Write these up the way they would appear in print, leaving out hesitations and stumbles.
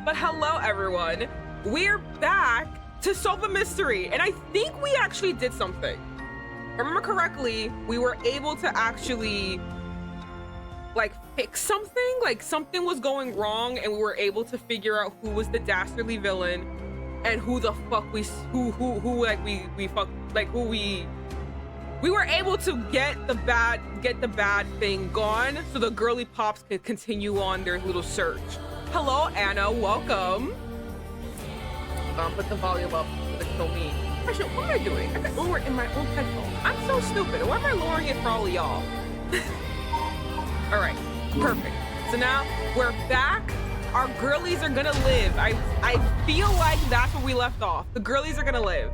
But hello, everyone. We're back to solve a mystery, and I think we actually did something. If I remember correctly, we were able to actually like fix something. Like something was going wrong, and we were able to figure out who was the dastardly villain and who the fuck we were able to get the bad thing gone, so the girly pops could continue on their little search. Hello, Anna. Welcome. Put the volume up. It's so mean. Actually, what am I doing? I got lower in my own headphones. I'm so stupid. Why am I lowering it for all of y'all? All right, perfect. So now we're back. Our girlies are gonna live. I feel like that's where we left off. The girlies are gonna live,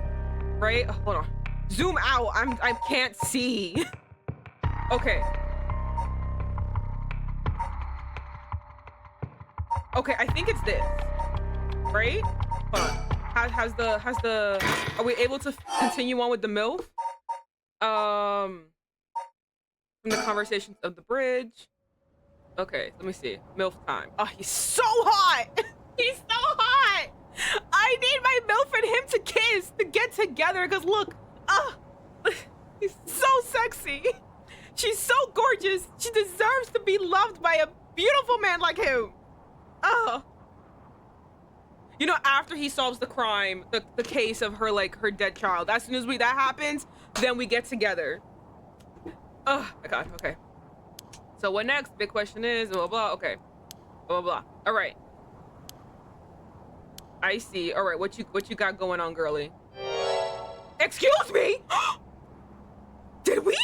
right? Hold on. Zoom out. I can't see. Okay. Okay, I think it's this, right? Hold on. Has the are we able to continue on with the MILF? From the conversations of the bridge. Okay, let me see. MILF time. Oh, he's so hot. He's so hot. I need my MILF and him to kiss, to get together, because look, he's so sexy. She's so gorgeous. She deserves to be loved by a beautiful man like him. You know, after he solves the crime, the case of her, like, her dead child, as soon as that happens, then we get together. Oh my God, okay. So what next? Big question is, blah, blah, okay. Blah, blah, blah. All right. I see. All right, what you got going on, girly? Excuse me? Did we?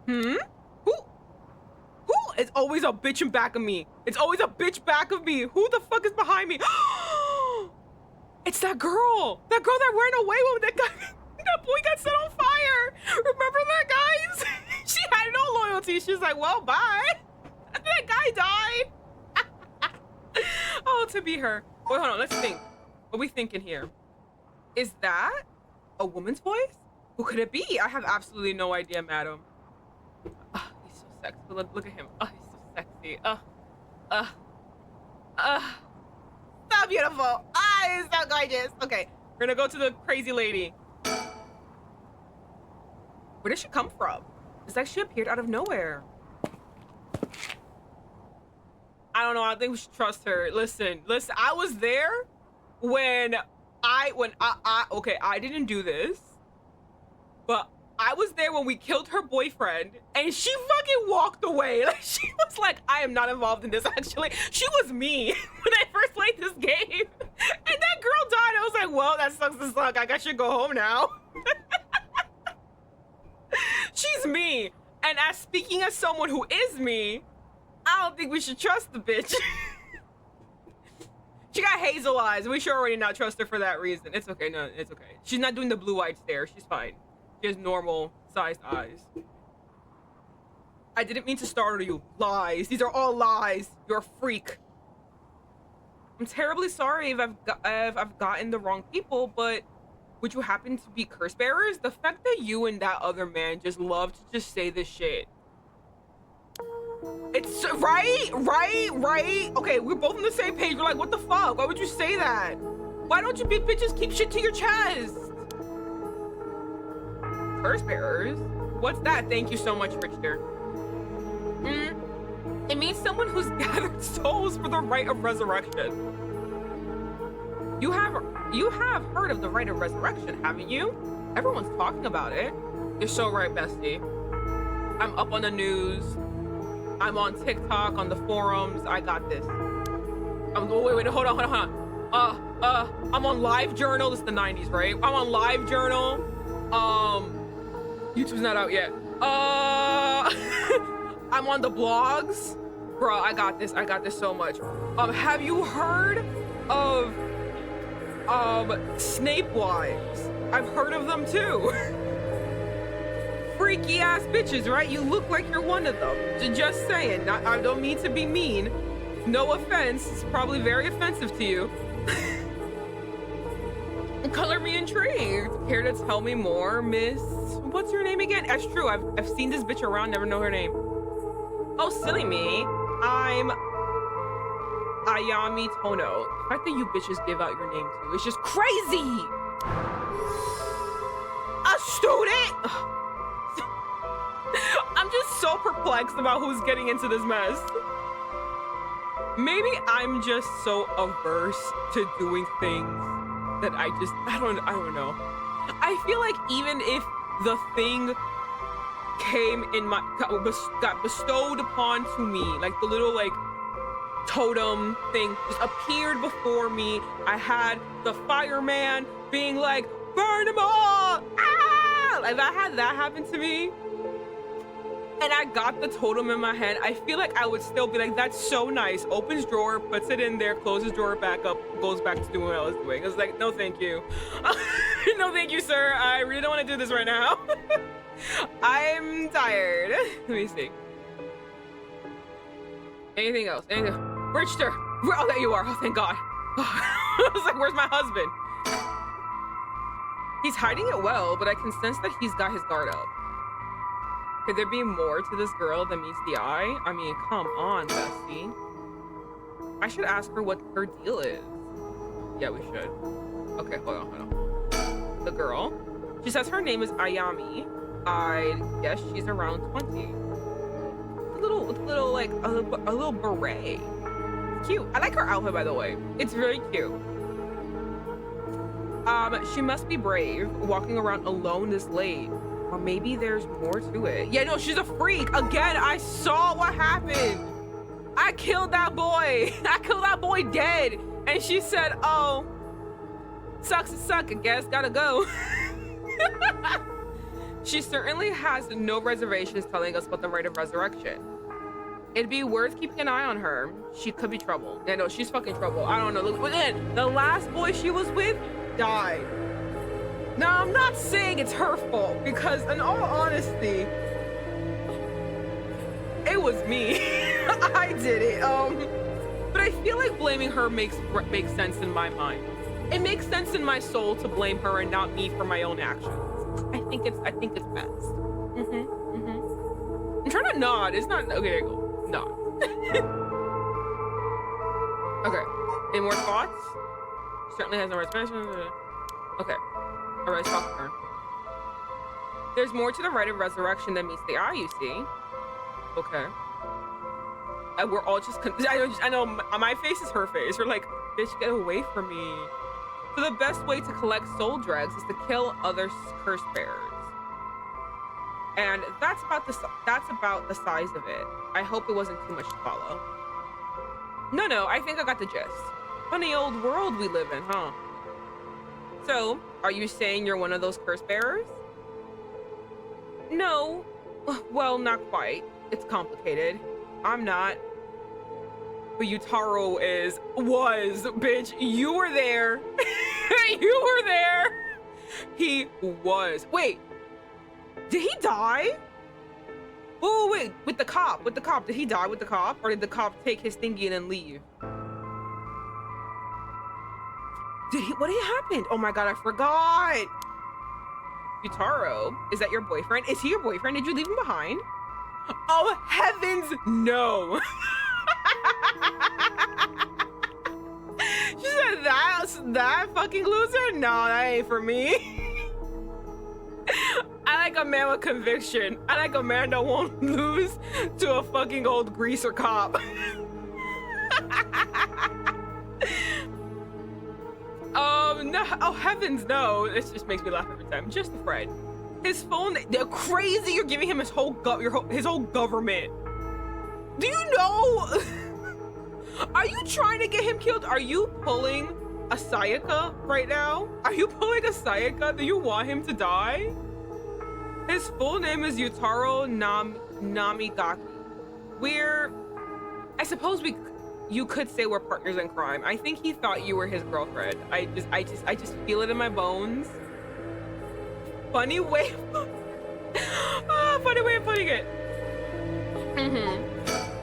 Who? It's always a bitch in back of me. It's always a bitch back of me. Who the fuck is behind me? It's that girl. That girl that ran away when that guy, that boy got set on fire. Remember that, guys? She had no loyalty. She's like, well, bye. That guy died. Oh, to be her. Wait, hold on. Let's think. What are we thinking here? Is that a woman's voice? Who could it be? I have absolutely no idea, madam. Sexy. Look at him. Oh, he's so sexy. So beautiful. He's so gorgeous. Okay, we're gonna go to the crazy lady. Where did she come from? It's like she appeared out of nowhere. I don't know. I think we should trust her. Listen. I was there when I didn't do this, but I was there when we killed her boyfriend, and she fucking walked away. Like, she was like, I am not involved in this, actually. She was me when I first played this game. And that girl died. I was like, well, that sucks to suck. I guess I should go home now. She's me. And speaking as someone who is me, I don't think we should trust the bitch. She got hazel eyes. We should already not trust her for that reason. It's okay. No, it's okay. She's not doing the blue-eyed stare. She's fine. She has normal sized eyes. I didn't mean to startle you. Lies. These are all lies. You're a freak. I'm terribly sorry if I've gotten the wrong people, but would you happen to be curse bearers? The fact that you and that other man just love to just say this shit. It's right. Okay, we're both on the same page. We're like, what the fuck? Why would you say that? Why don't you big bitches keep shit to your chest? Curse bearers? What's that? Thank you so much, Richter. It means someone who's gathered souls for the rite of resurrection. You have heard of the rite of resurrection, haven't you? Everyone's talking about it. You're so right, bestie. I'm up on the news. I'm on TikTok, on the forums. I got this. Wait, hold on. I'm on LiveJournal. This is the 90s, right? I'm on LiveJournal. YouTube's not out yet. I'm on the blogs. Bro, I got this so much. Have you heard of Snape wives? I've heard of them too. Freaky ass bitches, right? You look like you're one of them. Just saying. I don't mean to be mean. No offense. It's probably very offensive to you. Color me intrigued. Care to tell me more, Miss? What's your name again? That's true. I've seen this bitch around, never know her name. Oh, silly me. I Ayami Tono. The fact that you bitches give out your name too is just crazy. A student? I'm just so perplexed about who's getting into this mess. Maybe I'm just so averse to doing things that I don't know. I feel like even if the thing got bestowed upon to me, like the little like totem thing just appeared before me, I had the fireman being like, burn them all! Ah! Like I had that happen to me, and I got the totem in my hand, I feel like I would still be like, that's so nice. Opens drawer, puts it in there, closes drawer back up, goes back to doing what I was doing. It's like, no thank you. No thank you, sir. I really don't want to do this right now. I'm tired. Let me see. Anything else? Anything? Richter! Oh, there you are. Oh, thank God. I was like, where's my husband? He's hiding it well, but I can sense that he's got his guard up. Could there be more to this girl than meets the eye? I mean, come on, bestie. I should ask her what her deal is. Yeah, we should. Okay, hold on. The girl. She says her name is Ayami. I guess she's around 20. A little like a little beret. It's cute. I like her outfit, by the way. It's really cute. She must be brave, walking around alone this late. Or maybe there's more to it. Yeah, no, she's a freak. Again, I saw what happened. I killed that boy. I killed that boy dead. And she said, oh, sucks to suck, I guess, gotta go. She certainly has no reservations telling us about the rite of resurrection. It'd be worth keeping an eye on her. She could be trouble. Yeah, no, she's fucking trouble. I don't know. Look, again, the last boy she was with died. Now, I'm not saying it's her fault, because in all honesty, it was me. I did it. But I feel like blaming her makes sense in my mind. It makes sense in my soul to blame her and not me for my own actions. I think it's best. I'm trying to nod. It's not okay. There you go. Nod. Okay. Any more thoughts? Certainly has no response. Okay. All right, let's talk to her. There's more to the rite of resurrection than meets the eye, you see. Okay. And we're all just, I know my face is her face. We're like, bitch, get away from me. So the best way to collect soul dregs is to kill other curse bearers. And that's about the size of it. I hope it wasn't too much to follow. No, I think I got the gist. Funny old world we live in, huh? So, are you saying you're one of those curse bearers? No. Well, not quite. It's complicated. I'm not. But Yutaro was, bitch. You were there. You were there. He was. Wait. Did he die? Oh, wait. With the cop. Did he die with the cop? Or did the cop take his thingy and then leave? What happened? Oh my God, I forgot. Yutaro, is that your boyfriend? Is he your boyfriend? Did you leave him behind? Oh, heavens, no. She said that fucking loser? No, that ain't for me. I like a man with conviction. I like a man that won't lose to a fucking old greaser cop. No, oh heavens, no. This just makes me laugh every time. Just a friend. His phone, they're crazy. You're giving him his whole government. Do you know? Are you trying to get him killed? Are you pulling a Sayaka right now? Are you pulling a Sayaka? Do you want him to die? His full name is Yutaro Namigaki. I suppose you could say we're partners in crime. I think he thought you were his girlfriend. I just feel it in my bones. Funny way. Funny way of putting it.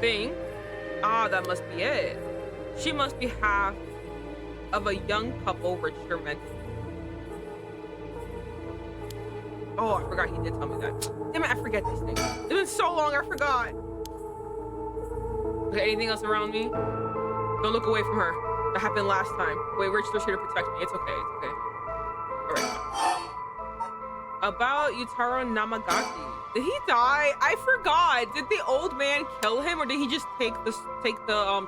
Thing. That must be it. She must be half of a young couple richer mentally. Oh, I forgot he did tell me that. Damn it, I forget these things. It's been so long, I forgot. Okay, anything else around me? Don't look away from her. That happened last time. Wait, Richter's here to protect me. It's okay. It's okay. All right. About Yutaro Namagaki. Did he die? I forgot. Did the old man kill him, or did he just take the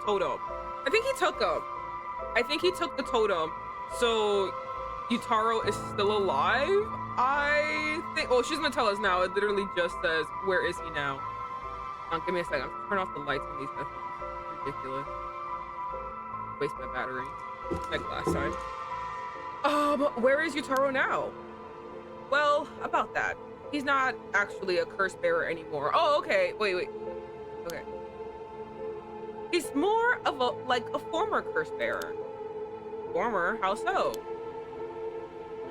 totem? I think he took him. I think he took the totem. So Yutaro is still alive. I think. Oh, she's gonna tell us now. It literally just says, "Where is he now?" Give me a second. I'm turn off the lights on these headphones. Ridiculous. Waste my battery. Like last time. Where is Yutaro now? Well, about that. He's not actually a curse bearer anymore. Oh, okay. Wait. Okay. He's more of a former curse bearer. Former? How so?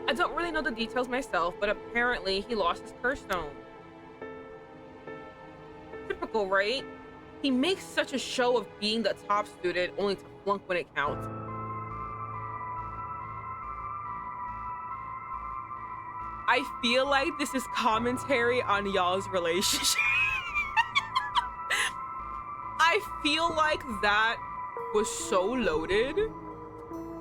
I don't really know the details myself, but apparently he lost his curse stone. Typical, right? He makes such a show of being the top student only to flunk when it counts. I feel like this is commentary on y'all's relationship. I feel like that was so loaded.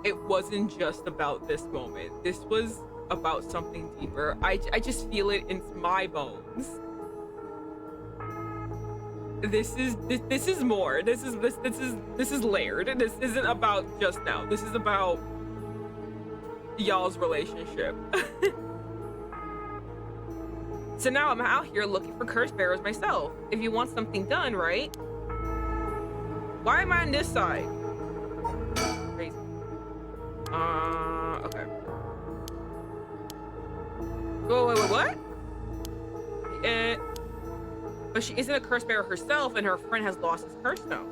It wasn't just about this moment. This was about something deeper. I just feel it in my bones. This is more. This is layered. This isn't about just now. This is about y'all's relationship. So now I'm out here looking for curse bearers myself. If you want something done, right? Why am I on this side? Crazy. Okay. Wait, what? But she isn't a curse bearer herself, and her friend has lost his curse stone.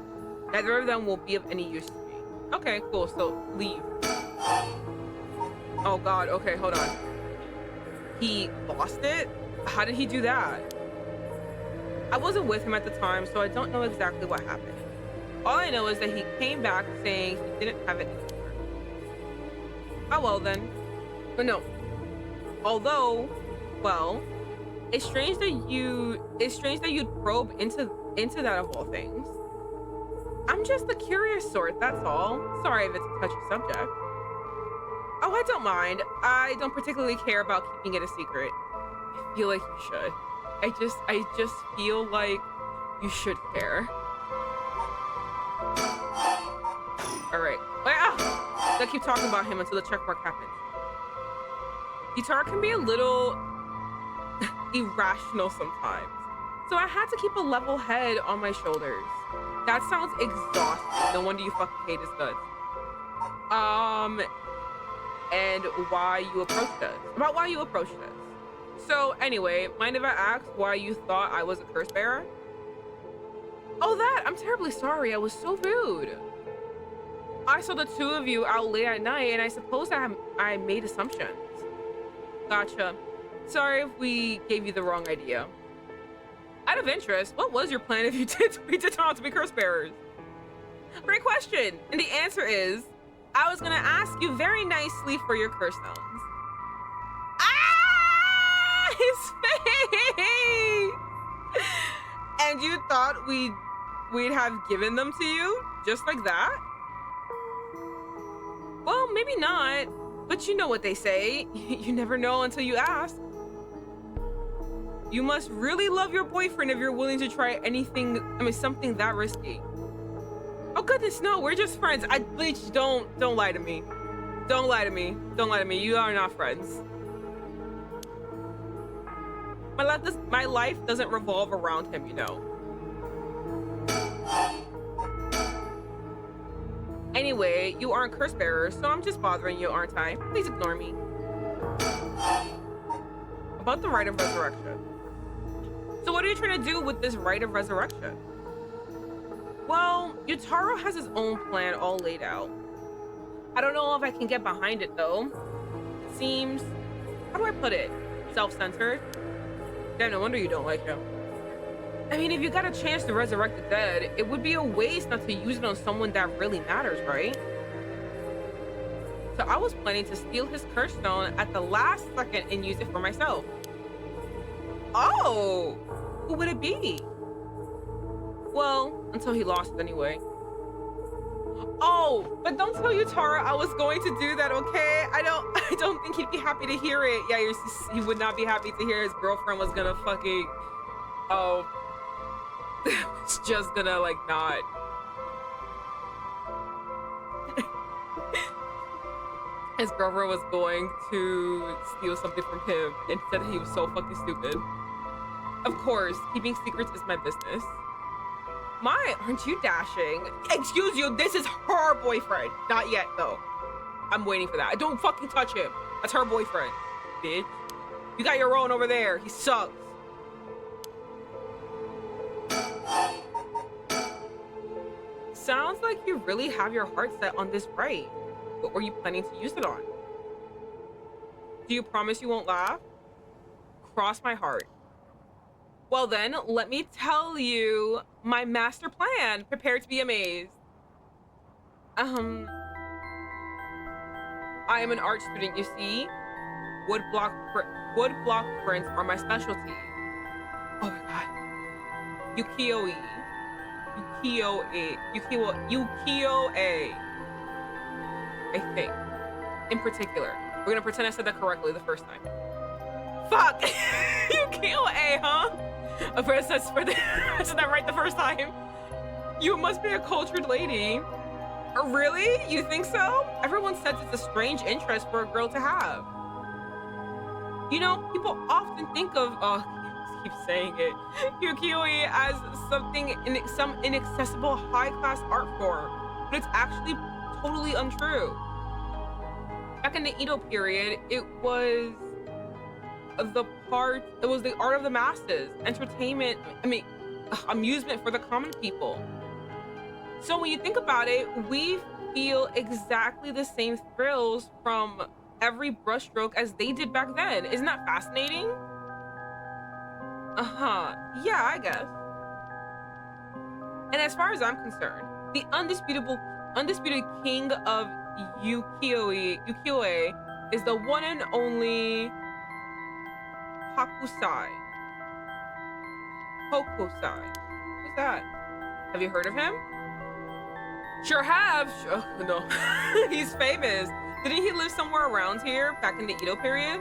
Neither of them will be of any use to me. Okay, cool. So leave. Oh God. Okay, hold on. He lost it? How did he do that? I wasn't with him at the time, so I don't know exactly what happened. All I know is that he came back saying he didn't have it anymore. Oh well then. But no. Although, well, it's strange that you'd probe into that of all things. I'm just the curious sort, that's all. Sorry if it's a touchy subject. Oh, I don't mind. I don't particularly care about keeping it a secret. I feel like you should. I just feel like you should care. Alright. Gotta keep talking about him until the checkmark happens. Yutaro can be a little irrational sometimes. So I had to keep a level head on my shoulders. That sounds exhausting. No wonder you fucking hate his guts. And why you approached us. About why you approached us. So anyway, mind if I ask why you thought I was a curse bearer? Oh, that! I'm terribly sorry. I was so rude. I saw the two of you out late at night, and I suppose I made assumptions. Gotcha. Sorry if we gave you the wrong idea. Out of interest, what was your plan if we did turn out to be curse bearers? Great question. And the answer is, I was gonna ask you very nicely for your curse stones. Ah! His face! And you thought we'd have given them to you? Just like that? Well, maybe not. But you know what they say. You never know until you ask. You must really love your boyfriend if you're willing to try anything, something that risky. Oh goodness, no, we're just friends. Bleach, don't lie to me. Don't lie to me. Don't lie to me. You are not friends. My life doesn't revolve around him, you know. Anyway, you aren't curse bearers, so I'm just bothering you, aren't I? Please ignore me. About the rite of resurrection. So what are you trying to do with this rite of resurrection? Well, Yutaro has his own plan all laid out. I don't know if I can get behind it though. It seems, how do I put it? Self-centered? Yeah, no wonder you don't like him. I mean, if you got a chance to resurrect the dead, it would be a waste not to use it on someone that really matters, right? So I was planning to steal his curse stone at the last second and use it for myself. Oh, who would it be? Well, until he lost it anyway. Oh, but don't tell Yutara I was going to do that, okay? I don't think he'd be happy to hear it. Yeah, he would not be happy to hear his girlfriend was gonna fucking, oh, it's just gonna like not. His girlfriend was going to steal something from him and said he was so fucking stupid. Of course, keeping secrets is my business. My, aren't you dashing? Excuse you, this is her boyfriend. Not yet, though. I'm waiting for that. Don't fucking touch him. That's her boyfriend, bitch. You got your own over there. He sucks. Sounds like you really have your heart set on this right. What were you planning to use it on? Do you promise you won't laugh? Cross my heart. Well then, let me tell you my master plan. Prepare to be amazed. I am an art student, you see. Wood block prints are my specialty. Oh my god. Ukiyo-e. I think. In particular. We're gonna pretend I said that correctly the first time. Fuck! Ukiyo-e, huh? I said that right the first time. You must be a cultured lady. Really? You think so? Everyone says it's a strange interest for a girl to have. You know, people often think of, I keep saying it, ukiyo-e as some inaccessible high-class art form, but it's actually totally untrue. Back in the Edo period, it was the art of the masses, entertainment, amusement for the common people. So when you think about it, we feel exactly the same thrills from every brushstroke as they did back then. Isn't that fascinating? Yeah, I guess. And as far as I'm concerned, the undisputed king of ukiyo-e is the one and only Hokusai. Who's that? Have you heard of him? Sure have. Oh, no. He's famous. Didn't he live somewhere around here back in the Edo period?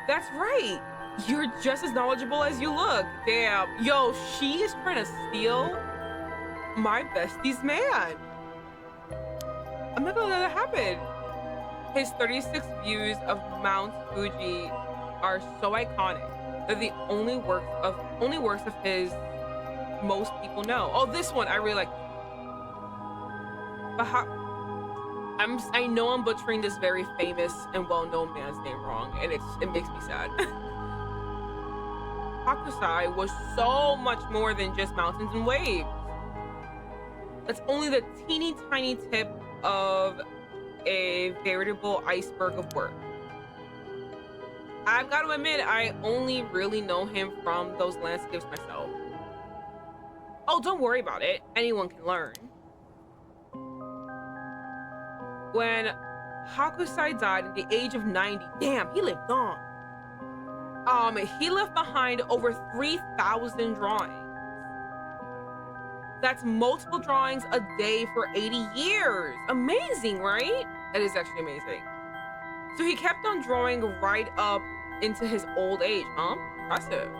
That's right. You're just as knowledgeable as you look. Damn. Yo, she is trying to steal my bestie's man. I'm not gonna let that happen. His 36 views of Mount Fuji are so iconic. They're the only works of his most people know. Oh, this one I really like. But I know I'm butchering this very famous and well-known man's name wrong, and it makes me sad. Hokusai was so much more than just mountains and waves. That's only the teeny tiny tip of a veritable iceberg of work. I've got to admit, I only really know him from those landscapes myself. Oh, don't worry about it. Anyone can learn. When Hokusai died at the age of 90, damn, he lived long. He left behind over 3,000 drawings. That's multiple drawings a day for 80 years. Amazing, right? That is actually amazing. So he kept on drawing right up into his old age, huh? Impressive.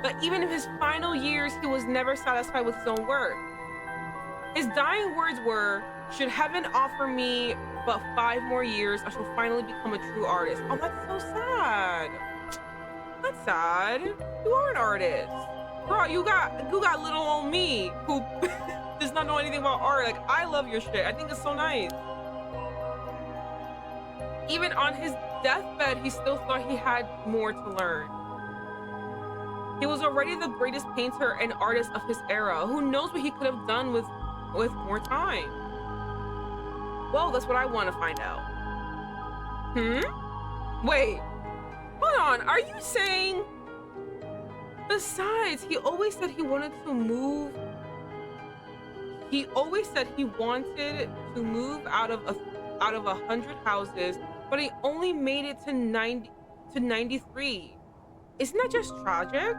But even in his final years, he was never satisfied with his own work. His dying words were, "Should heaven offer me but 5 more years, I shall finally become a true artist." Oh, that's so sad. That's sad. You are an artist. Bro, you got little old me who does not know anything about art. Like, I love your shit. I think it's so nice. Even on his deathbed, he still thought he had more to learn. He was already the greatest painter and artist of his era. Who knows what he could have done with more time? Well, that's what I want to find out. Wait, hold on. Are you saying? Besides, he always said he wanted to move. He always said he wanted to move out of 100 houses, but he only made it to 93. Isn't that just tragic?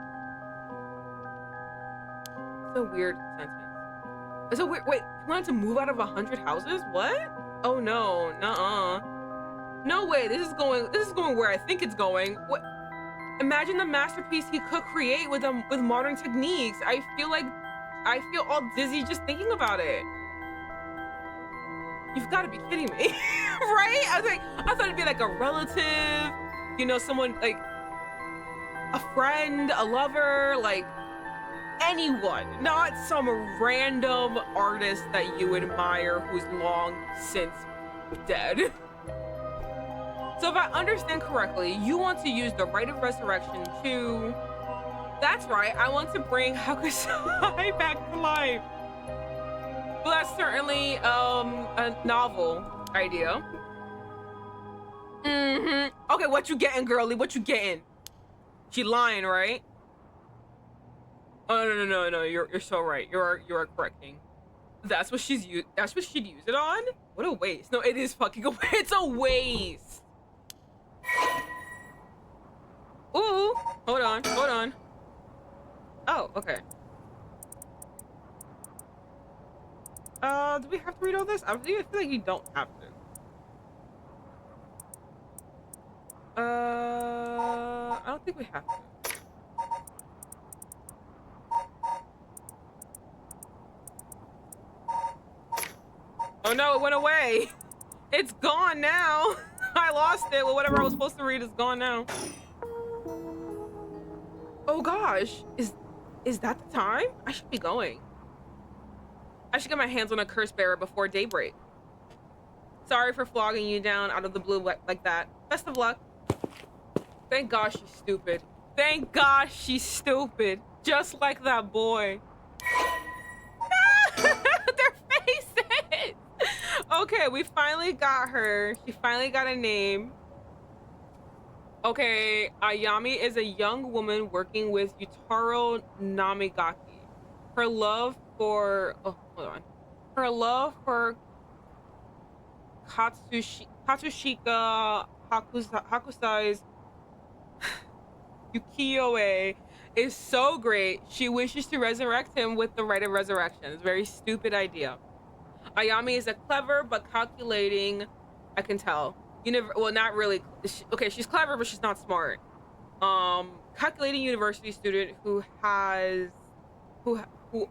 It's a weird sentence. Is it weird? Wait, he wanted to move out of 100 houses? What? Oh no, nuh-uh. No way, this is going where I think it's going. What? Imagine the masterpiece he could create with modern techniques. I feel all dizzy just thinking about it. You've got to be kidding me. Right? I thought it'd be like a relative, you know, someone like a friend, a lover, like anyone, not some random artist that you admire who's long since dead. So if I understand correctly, you want to use the Rite of Resurrection to... That's right, I want to bring Hakusai back to life. Well, that's certainly a novel idea. Okay, what you getting, girly? What you getting? She lying, right? Oh no, you're so right. You are correcting. That's what she'd use it on? What a waste. No, it is fucking a waste. It's a waste. Ooh, hold on. Oh, okay. Do we have to read all this? I feel like you don't have to. I don't think we have to. Oh no, it went away. It's gone now. I lost it. Well, whatever I was supposed to read is gone now. Oh gosh, is that the time? I should be going. I should get my hands on a curse bearer before daybreak. Sorry for flogging you down out of the blue like that. Best of luck. Thank gosh she's stupid. Thank gosh she's stupid. Just like that boy. Their faces. Okay, we finally got her. She finally got a name. Okay, Ayami is a young woman working with Yutaro Namigaki. Her love for Katsushika Hakusai's Ukiyo-e is so great. She wishes to resurrect him with the Rite of Resurrection. It's a very stupid idea. Ayami is a clever but calculating, I can tell. Well, not really. Okay, she's clever, but she's not smart. Calculating university student who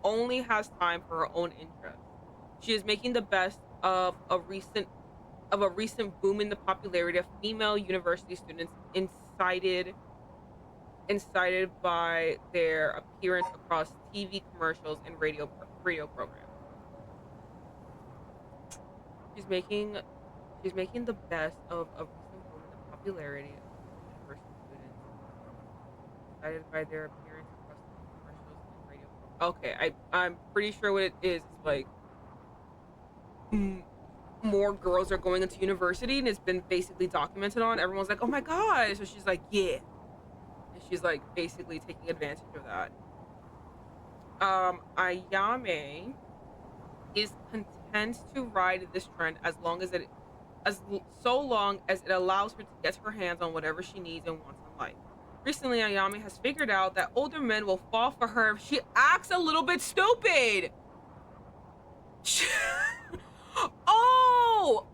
only has time for her own interests. She is making the best of a recent boom in the popularity of female university students incited by their appearance across TV commercials and radio programs. She's making the best of a recent boom in the popularity of university students incited by their appearance across TV commercials and radio programs. Okay, I'm pretty sure what it is. It's like more girls are going into university, and it's been basically documented on. Everyone's like, oh my god. So she's like, yeah. And she's like basically taking advantage of that. Ayame is content to ride this trend so long as it allows her to get her hands on whatever she needs and wants in life. Recently, Ayame has figured out that older men will fall for her if she acts a little bit stupid. Oh!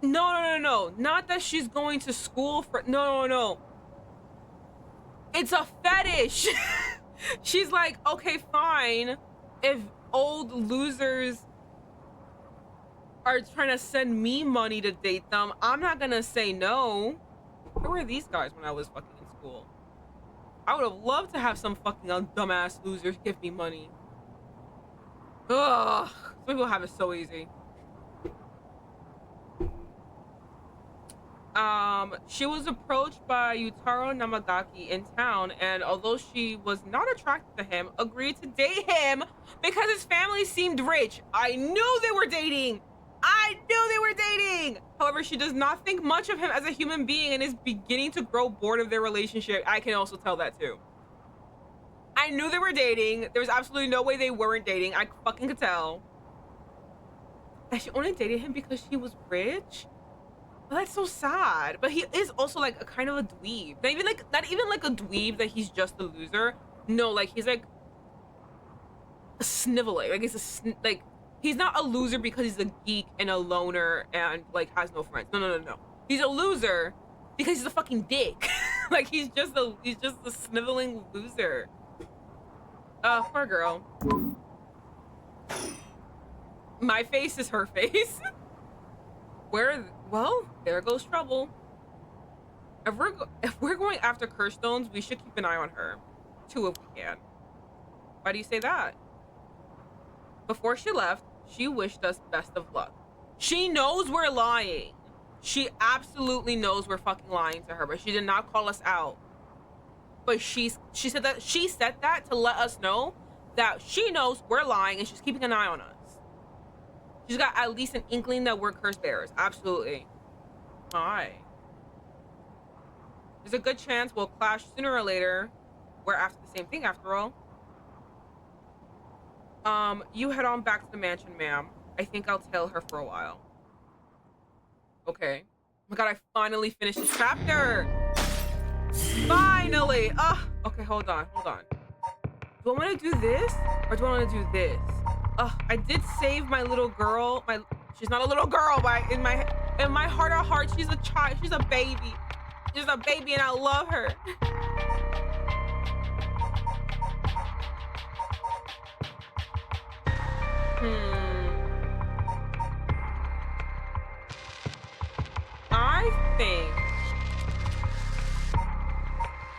No. Not that she's going to school for... No. It's a fetish. She's like, okay, fine. If old losers are trying to send me money to date them, I'm not gonna say no. Where were these guys when I was fucking in school? I would have loved to have some fucking dumbass losers give me money. Ugh, some people have it so easy. She was approached by Yutaro Namagaki in town, and although she was not attracted to him, agreed to date him because his family seemed rich. I knew they were dating. However, she does not think much of him as a human being and is beginning to grow bored of their relationship. I can also tell that too. I knew they were dating. There was absolutely no way they weren't dating. I fucking could tell. And she only dated him because he was rich? Well, that's so sad. But he is also like a kind of a dweeb. Not even like a dweeb that he's just a loser. No, like he's like sniveling. Like like he's not a loser because he's a geek and a loner and like has no friends. No. He's a loser because he's a fucking dick. Like he's just a sniveling loser. Poor girl. My face is her face. Well, there goes trouble. If we're going after curse stones, we should keep an eye on her. 2 if we can. Why do you say that? Before she left, she wished us best of luck. She knows we're lying. She absolutely knows we're fucking lying to her, but she did not call us out. But she said that to let us know that she knows we're lying and she's keeping an eye on us. She's got at least an inkling that we're curse bearers. Absolutely. Hi. There's a good chance we'll clash sooner or later. We're after the same thing after all. You head on back to the mansion, ma'am. I think I'll tail her for a while. Okay. Oh my god, I finally finished this chapter. Finally. Okay, hold on. Do I want to do this or do I want to do this? I did save my little girl. She's not a little girl, but in my heart of hearts, she's a child. She's a baby. She's a baby, and I love her. I think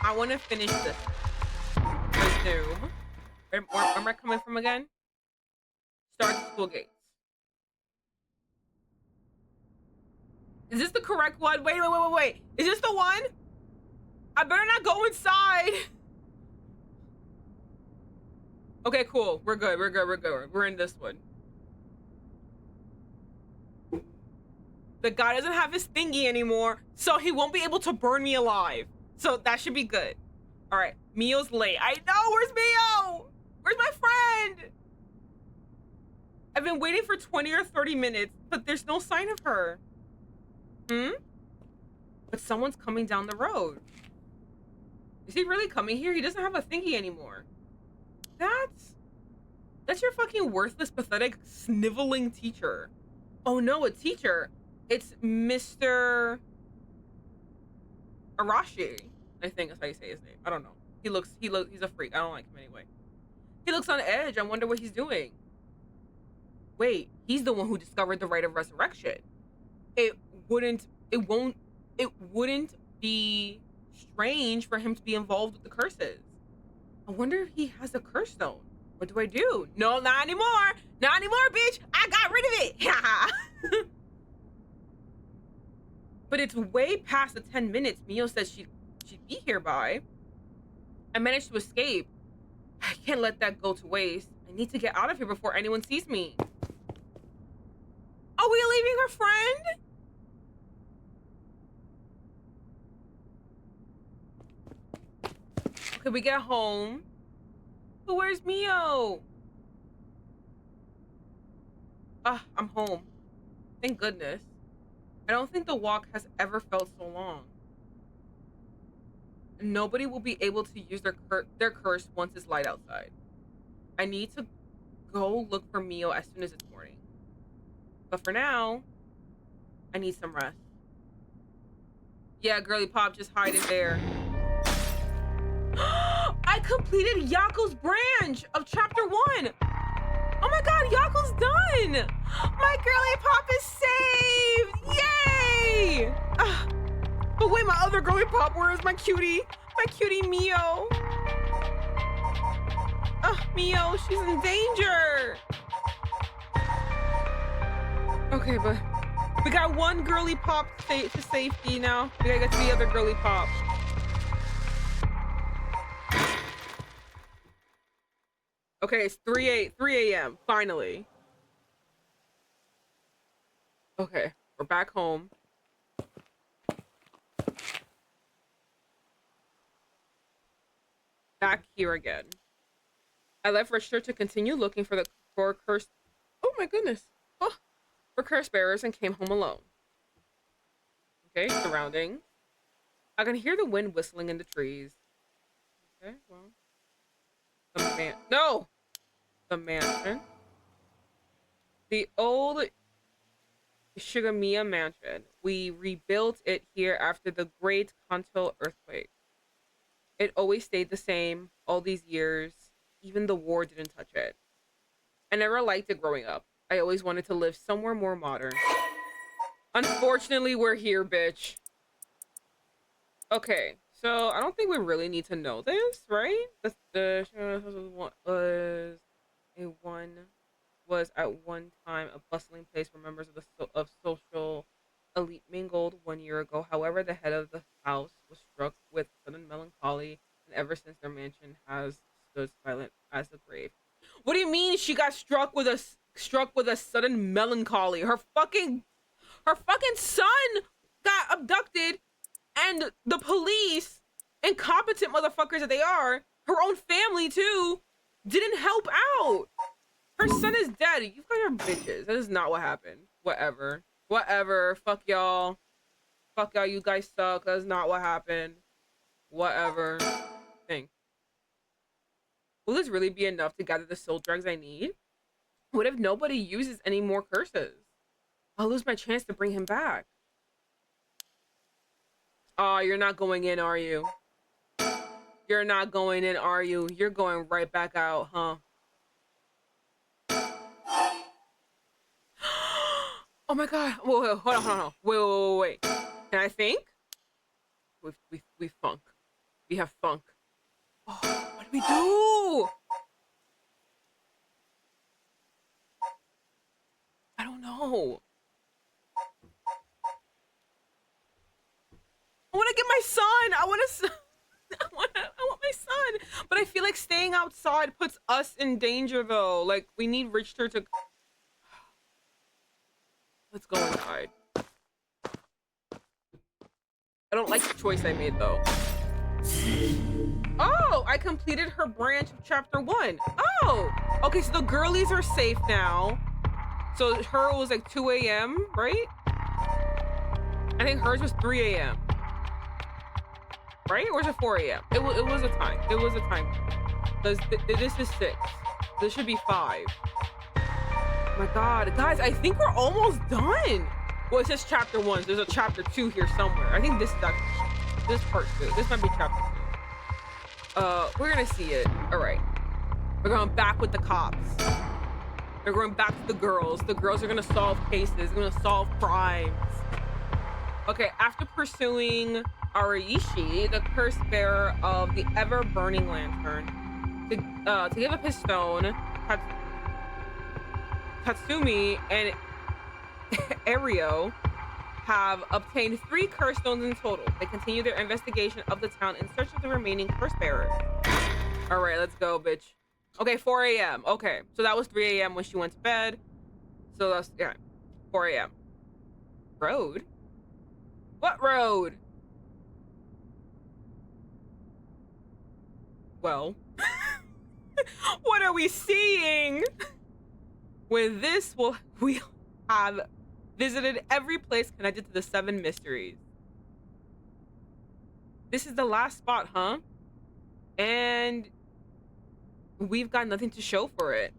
I want to finish this. Resume. Where am I coming from again? Start the school gates. Is this the correct one? Wait. Is this the one? I better not go inside. Okay, cool. We're good. We're in this one. The guy doesn't have his thingy anymore, so he won't be able to burn me alive. So that should be good. All right, Mio's late. I know. Where's Mio? Where's my friend? I've been waiting for 20 or 30 minutes, but there's no sign of her. But someone's coming down the road. Is he really coming here? He doesn't have a thingy anymore. That's your fucking worthless, pathetic, sniveling teacher. Oh no, a teacher. It's Mr. Arashi. I think that's how you say his name. I don't know. He's a freak. I don't like him anyway. He looks on edge. I wonder what he's doing. Wait, he's the one who discovered the rite of resurrection. It wouldn't be strange for him to be involved with the curses. I wonder if he has a curse stone. What do I do? No, not anymore. Not anymore, bitch. I got rid of it. But it's way past the 10 minutes Mio says she'd be here by. I managed to escape. I can't let that go to waste. I need to get out of here before anyone sees me. Are we leaving her friend? Okay, we get home. But where's Mio? I'm home. Thank goodness. I don't think the walk has ever felt so long. Nobody will be able to use their curse once it's light outside. I need to go look for Mio as soon as it's morning. But for now, I need some rest. Yeah, girly pop, just hide in there. I completed Yako's branch of chapter 1. Oh my god, Yako's done. My girly pop is saved. Yay! But wait, my other girly pop, where is my cutie? My cutie Mio. Mio, she's in danger. Okay, but we got one girly pop to safety now. We gotta get to the other girly pop. Okay, it's 3 a.m. finally. Okay, we're back home. Back here again. I left Richter to continue looking for cursed. Oh my goodness. For curse bearers and came home alone. Okay, surrounding. I can hear the wind whistling in the trees. Okay, well. No! the mansion. The old Shigamiya mansion. We rebuilt it here after the Great Kanto earthquake. It always stayed the same all these years. Even the war didn't touch it. I never liked it growing up. I always wanted to live somewhere more modern. Unfortunately, we're here, bitch. Okay, so I don't think we really need to know this, right? Was at one time a bustling place where members of the social elite mingled 1 year ago. However, the head of the house was struck with sudden melancholy, and ever since their mansion has stood silent as the grave. What do you mean she got struck with a sudden melancholy? Her fucking son got abducted, and the police, incompetent motherfuckers that they are, her own family too, didn't help out. Her son is dead. You guys are bitches. That is not what happened. Whatever. Fuck y'all. You guys suck. That is not what happened. Whatever. Thanks. Will this really be enough to gather the soul drugs I need? What if nobody uses any more curses? I'll lose my chance to bring him back. Oh, you're not going in, are you? You're not going in, are you? You're going right back out, huh? Oh my god. Whoa, hold on. Wait. Can I think? We funk. We have funk. Oh, what do we do? I don't know. I want to get my son. I want my son. But I feel like staying outside puts us in danger, though. Like, we need Richter to... Let's go inside. I don't like the choice I made, though. Oh, I completed her branch of chapter 1. Oh, okay, so the girlies are safe now. So her was like 2 a.m., right? I think hers was 3 a.m. Right? Or was it 4 a.m.? It was a time. It was a time. Because this is 6. This should be 5. Oh my god. Guys, I think we're almost done. Well, it says chapter 1. There's a chapter 2 here somewhere. I think this is actually, this part 2. This might be chapter 2. We're gonna see it. All right. We're going back with the cops. We're going back to the girls. The girls are gonna solve cases. They're gonna solve crimes. Okay, after pursuing Araishi, the curse bearer of the ever-burning lantern, to give up his stone, Tatsumi and Ario have obtained 3 curse stones in total. They continue their investigation of the town in search of the remaining curse bearers. All right, let's go, bitch. Okay, 4 a.m. Okay, so that was 3 a.m. when she went to bed. So that's, yeah, 4 a.m. Road? What road? Well, what are we seeing? With this, we have visited every place connected to the 7 mysteries. This is the last spot, huh? And we've got nothing to show for it.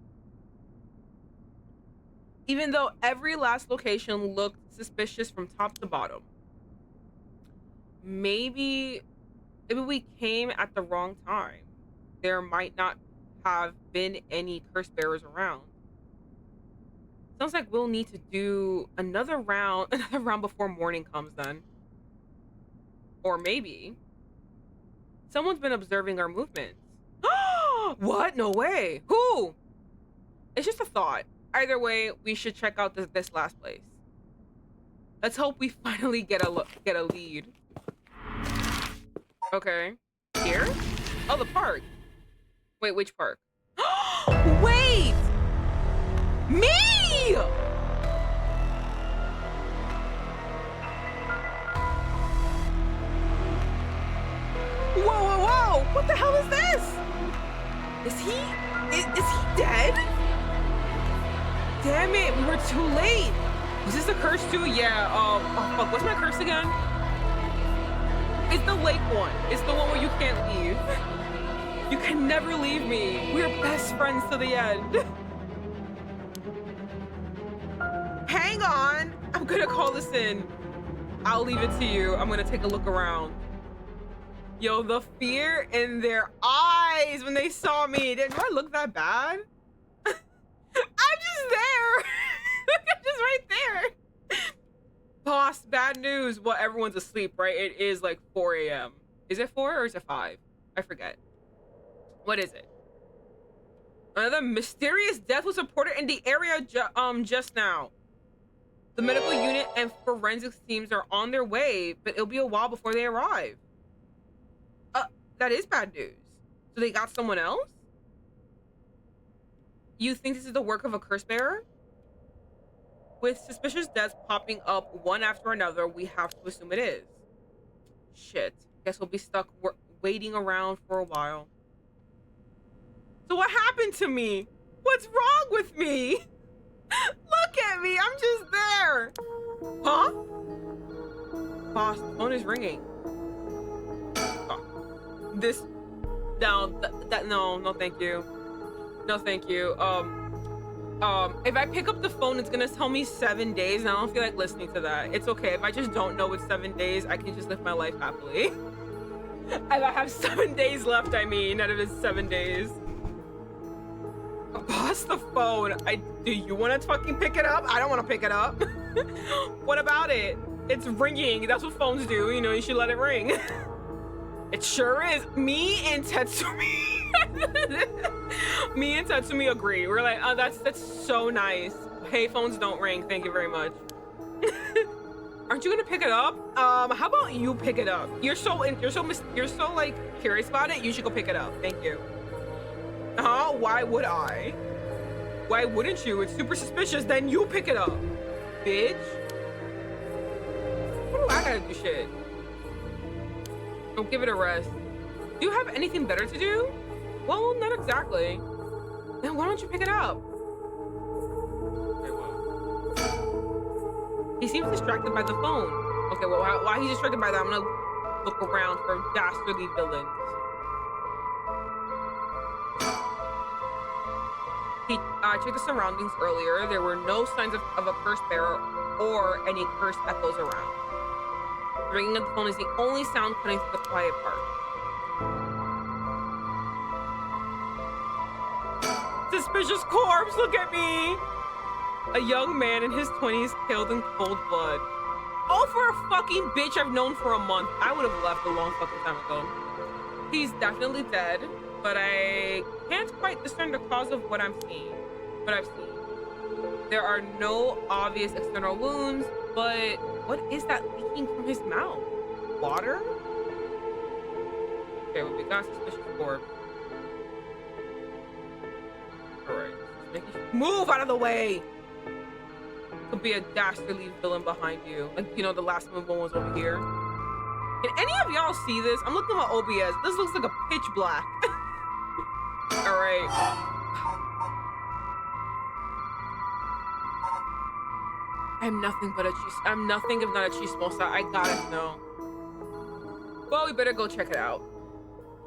Even though every last location looked suspicious from top to bottom. Maybe we came at the wrong time. There might not have been any curse bearers around. Sounds like we'll need to do another round before morning comes then. Or maybe someone's been observing our movements. What? No way. Who? It's just a thought. Either way, we should check out this last place. Let's hope we finally get a lead. Okay. Here? Oh, the park. Wait, which park? Wait! Me! Whoa! What the hell is this? Is he dead? Damn it, we were too late. Was this a curse too? Yeah, oh fuck, what's my curse again? It's the lake one. It's the one where you can't leave. You can never leave me. We're best friends to the end. Hang on. I'm gonna call this in. I'll leave it to you. I'm gonna take a look around. Yo, the fear in their eyes when they saw me. Do I look that bad? I'm just there. I'm just right there. Boss, bad news. Well, everyone's asleep, right? It is like 4 a.m. Is it 4 or is it 5? I forget. What is it? Another mysterious death was reported in the area just now. The medical unit and forensics teams are on their way, but it'll be a while before they arrive. That is bad news. So they got someone else? You think this is the work of a curse bearer? With suspicious deaths popping up one after another, we have to assume it is. Shit. Guess we'll be stuck waiting around for a while. So what happened to me? What's wrong with me? Look at me, I'm just there. Huh? Boss, the phone is ringing. This, no, no, thank you. No, thank you. If I pick up the phone, it's gonna tell me 7 days, and I don't feel like listening to that. It's okay, if I just don't know it's 7 days, I can just live my life happily. If I have 7 days left, I mean, out of it's 7 days. Boss, the phone. Do you want to fucking pick it up? I don't want to pick it up. What about it? It's ringing. That's what phones do. You know, you should let it ring. It sure is. Me and Tetsumi. Me and Tetsumi agree. We're like, oh, that's so nice. Hey, phones don't ring. Thank you very much. Aren't you gonna pick it up? How about you pick it up? You're so like curious about it. You should go pick it up. Thank you. Huh? Why would I? Why wouldn't you? It's super suspicious. Then you pick it up, bitch. What do I gotta do shit? Don't give it a rest. Do you have anything better to do? Well, not exactly. Then why don't you pick it up? Okay, well. He seems distracted by the phone. Okay, well, while he's distracted by that, I'm gonna look around for dastardly villains. I checked the surroundings earlier. There were no signs of a curse bearer or any cursed echoes around. The ringing of the phone is the only sound cutting through the quiet part. Suspicious corpse, look at me! A young man in his 20s killed in cold blood. Oh, for a fucking bitch I've known for a month. I would have left a long fucking time ago. He's definitely dead, but I can't quite discern the cause of what I've seen. There are no obvious external wounds, but what is that leaking from his mouth? Water? Okay, well, we got suspicious corpse. Alright, move out of the way! Could be a dastardly villain behind you. Like, you know, the last one was over here. Can any of y'all see this? I'm looking at my OBS. This looks like a pitch black. Alright. I'm nothing if not a chismosa. I gotta know. Well, we better go check it out.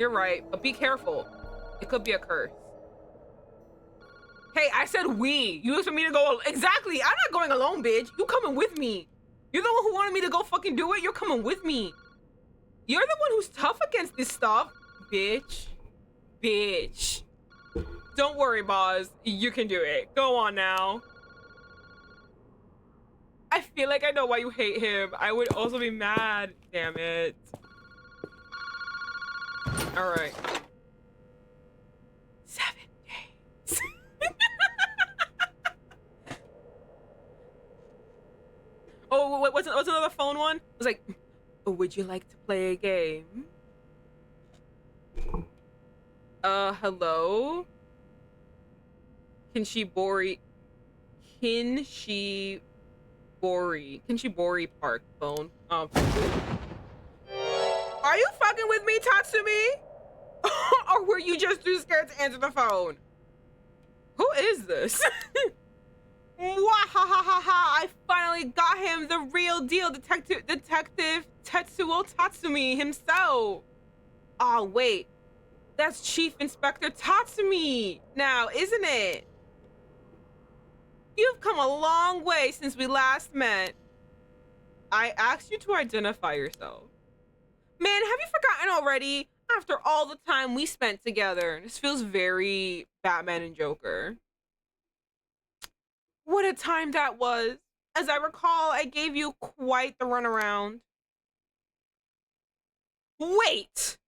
You're right, but be careful. It could be a curse. Hey, I said we. You expect me to go? Exactly. I'm not going alone, bitch. You coming with me. You're the one who wanted me to go fucking do it. You're coming with me. You're the one who's tough against this stuff, bitch. Bitch. Don't worry, boss. You can do it. Go on now. I feel like I know why you hate him. I would also be mad. Damn it. All right. 7 days. Oh, what's another phone one? It was like, would you like to play a game? Hello? Kinshibori Park phone. Are you fucking with me, Tatsumi? Or were you just too scared to answer the phone? Who is this? Wahahaha! I finally got him, the real deal, Detective Tetsuo Tatsumi himself. Oh wait, That's Chief Inspector Tatsumi now, isn't it? You've come a long way since we last met. I asked you to identify yourself. Man, have you forgotten already? After all the time we spent together. This feels very Batman and Joker. What a time that was. As I recall, I gave you quite the runaround. Wait!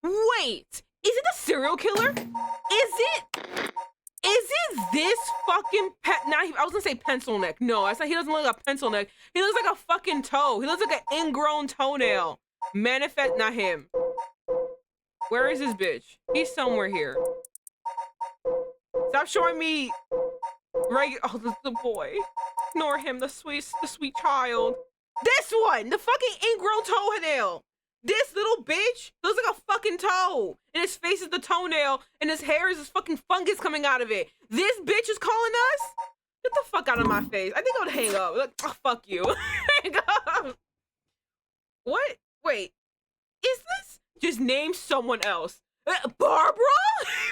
Wait! Is it a serial killer? Is it this fucking I was gonna say pencil neck. No, I said he doesn't look like a pencil neck. He looks like a fucking toe. He looks like an ingrown toenail. Manifest, not him. Where is this bitch? He's somewhere here. Stop showing me oh, the boy. Ignore him, the sweet child. This one, the fucking ingrown toenail. This little bitch looks like a fucking toe. And his face is the toenail, and his hair is this fucking fungus coming out of it. This bitch is calling us? Get the fuck out of my face. I think I would hang up. Like, oh, fuck you. Hang up. What? Wait. Is this? Just name someone else. Barbara?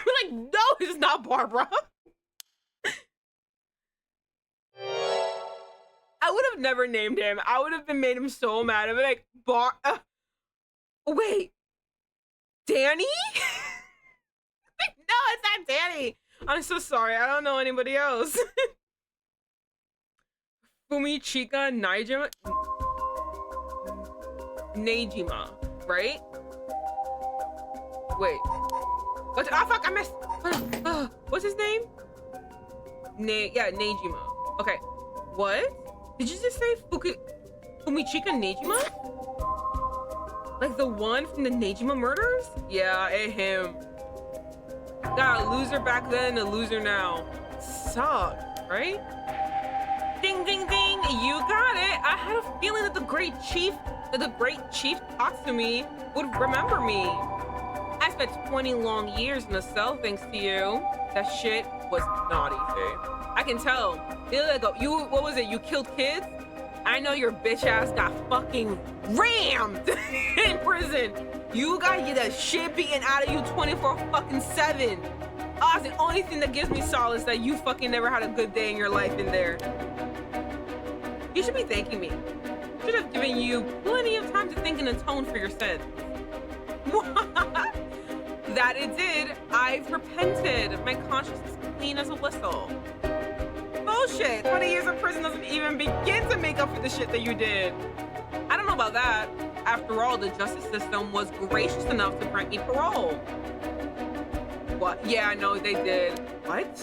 We're like, no, it's not Barbara. I would have never named him. I would have made him so mad. I'd be like, wait, Danny? No, it's not Danny. I'm so sorry. I don't know anybody else. Fumichika Nejima, right? Wait. What? Oh, fuck, I missed. What's his name? Yeah, Nejima. Okay. What? Did you just say Fumichika Nejima? Like the one from the Nejima murders? Yeah, him. Got a loser back then, a loser now. Sucked, right? Ding, ding, ding. You got it. I had a feeling that the great chief Tatsumi would remember me. I spent 20 long years in a cell thanks to you. That shit was not easy. I can tell. What was it? You killed kids? I know your bitch ass got fucking rammed in prison. You gotta get that shit beaten out of you 24/7. It's the only thing that gives me solace that you fucking never had a good day in your life in there. You should be thanking me. Should have given you plenty of time to think and atone for your sins. That it did. I've repented. My conscience is clean as a whistle. Bullshit. 20 years in prison doesn't even begin to make up for the shit that you did. I don't know about that. After all, the justice system was gracious enough to grant me parole. What? Yeah, I know they did. What?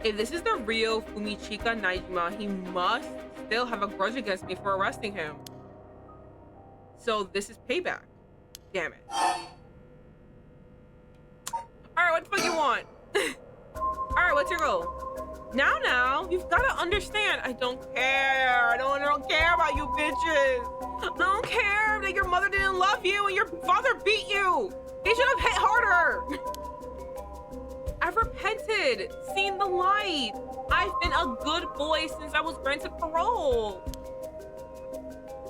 If this is the real Fumichika Nejima, he must still have a grudge against me for arresting him. So this is payback. Damn it. Alright, what the fuck you want? Alright, what's your goal? Now, you've got to understand, I don't care. I don't care about you bitches. I don't care that your mother didn't love you and your father beat you. He should have hit harder. I've repented, seen the light. I've been a good boy since I was granted parole.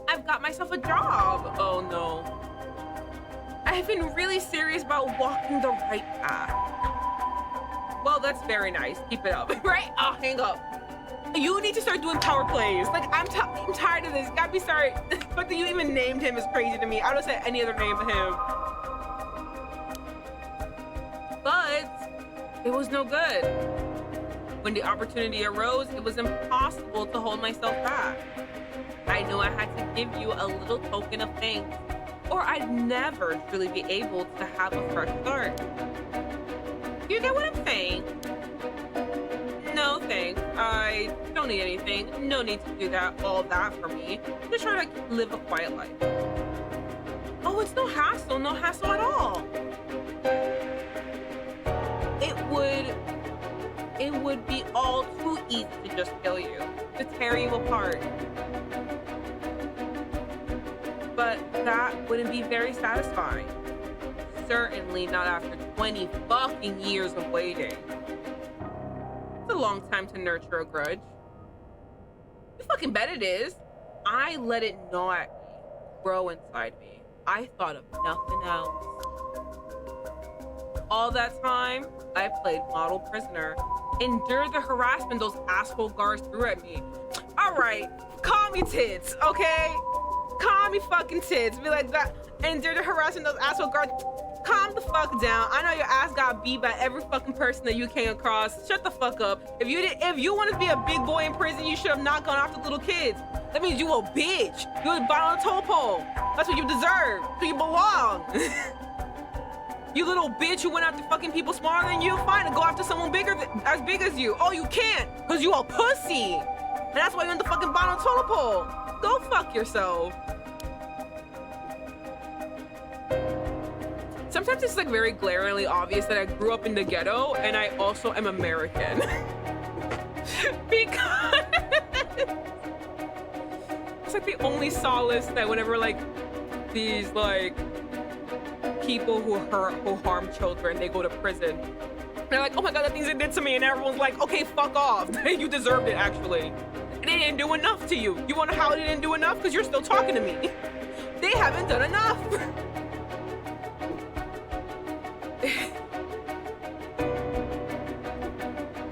I've got myself a job. Oh no. I've been really serious about walking the right path. Well, that's very nice. Keep it up, right? I'll hang up. You need to start doing power plays. Like, I'm tired of this. Gotta be sorry. The fact that you even named him is crazy to me. I would have said any other name but him. But it was no good. When the opportunity arose, it was impossible to hold myself back. I knew I had to give you a little token of thanks, or I'd never truly be able to have a fresh start. You get what I'm saying? No thanks. I don't need anything. No need to do all that for me. Just try to live a quiet life. Oh, it's no hassle at all. It would be all too easy to just kill you, to tear you apart. But that wouldn't be very satisfying. Certainly not after 20 fucking years of waiting. It's a long time to nurture a grudge. You fucking bet it is. I let it gnaw at me, grow inside me. I thought of nothing else. all that time, I played model prisoner. Endured the harassment those asshole guards threw at me. All right, calm your tits, okay? Calm your fucking tits. Be like that. Endured the harassment those asshole guards. Calm the fuck down. I know your ass got beat by every fucking person that you came across. Shut the fuck up. If you wanted to be a big boy in prison, you should have not gone after little kids. That means you a bitch. You was bottom of the toll pole. That's what you deserve. So you belong. You little bitch who went after fucking people smaller than you. Fine, go after someone as big as you. Oh, you can't, cause you a pussy. And that's why you're in the fucking bottom of the toll pole. Go fuck yourself. Sometimes it's like very glaringly obvious that I grew up in the ghetto and I also am American. Because it's like the only solace that whenever like these like people who harm children, they go to prison. They're like, oh my God, the things they did to me, and everyone's like, okay, fuck off. You deserved it, actually. And they didn't do enough to you. You wanna know how they didn't do enough? Because you're still talking to me. They haven't done enough.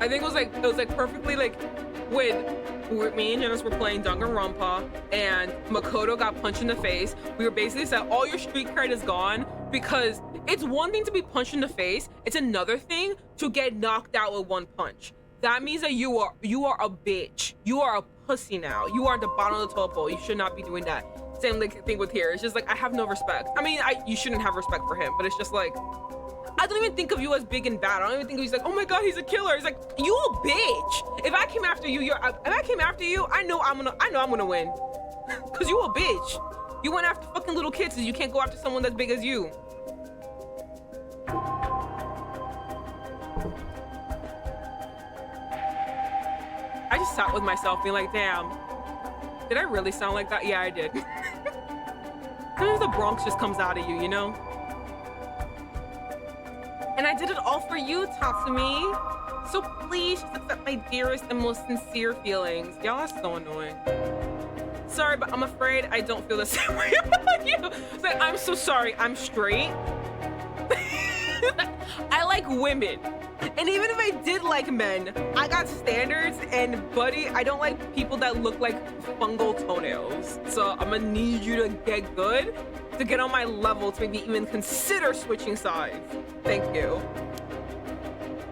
I think it was like perfectly like when me and Janice were playing Danganronpa and Makoto got punched in the face. We were basically said all your street cred is gone, because it's one thing to be punched in the face, it's another thing to get knocked out with one punch. That means that you are a bitch. You are a pussy now. You are at the bottom of the toilet bowl. You should not be doing that. Same like thing with here. It's just like I have no respect. I mean, you shouldn't have respect for him, but it's just like I don't even think of you as big and bad. I don't even think he's like, oh my God, he's a killer. He's like, you a bitch. If I came after you, I know I'm gonna win. Cause you a bitch. You went after fucking little kids, and you can't go after someone that's big as you. I just sat with myself being like, damn, did I really sound like that? Yeah, I did. Sometimes the Bronx just comes out of you, you know? And I did it all for you, Tatsumi. So please just accept my dearest and most sincere feelings. Y'all are so annoying. Sorry, but I'm afraid I don't feel the same way about you. It's like, I'm so sorry, I'm straight. I like women. And even if I did like men, I got standards, and buddy, I don't like people that look like fungal toenails. So I'm gonna need you to get good to get on my level to make me even consider switching sides. Thank you.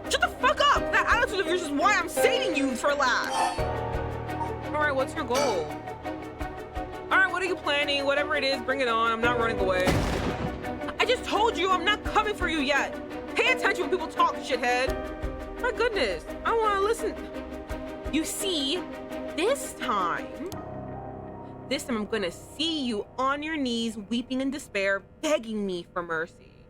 Shut the fuck up! That attitude of yours is why I'm saving you for last. All right, what's your goal? All right, what are you planning? Whatever it is, bring it on. I'm not running away. I just told you I'm not coming for you yet. Pay attention when people talk, shithead. My goodness, I want to listen. You see, this time I'm gonna see you on your knees, weeping in despair, begging me for mercy.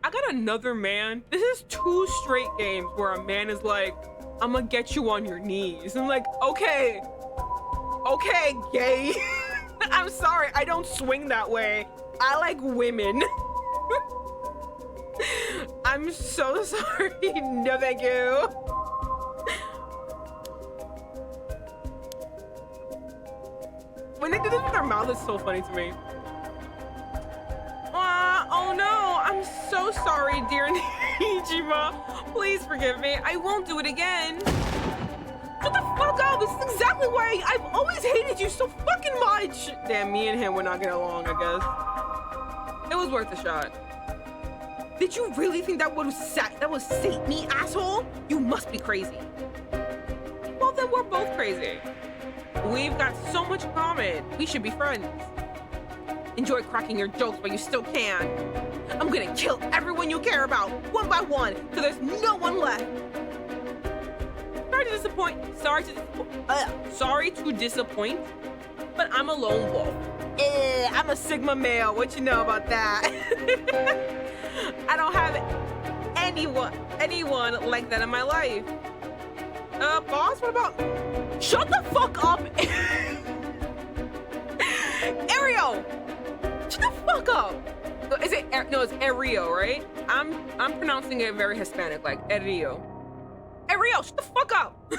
I got another man. This is 2 straight games where a man is like, I'm gonna get you on your knees. I'm like, okay, gay. I'm sorry, I don't swing that way. I like women. I'm so sorry. No, thank you. When they do this with their mouth, it's so funny to me. Oh no, I'm so sorry, dear Nijima. Please forgive me. I won't do it again. Shut the fuck up. This is exactly why I've always hated you so fucking much. Damn, me and him would not get along, I guess. It was worth a shot. Did you really think that would sate me, asshole? You must be crazy. Well, then we're both crazy. We've got so much in common. We should be friends. Enjoy cracking your jokes while you still can. I'm gonna kill everyone you care about, one by one, till there's no one left. Sorry to disappoint, but I'm a lone wolf. I'm a Sigma male. What you know about that? I don't have anyone like that in my life. Boss, what about? Shut the fuck up! Ariel! Shut the fuck up! Is it, no, it's Ariel, right? I'm pronouncing it very Hispanic, like Ariel. Ariel, shut the fuck up!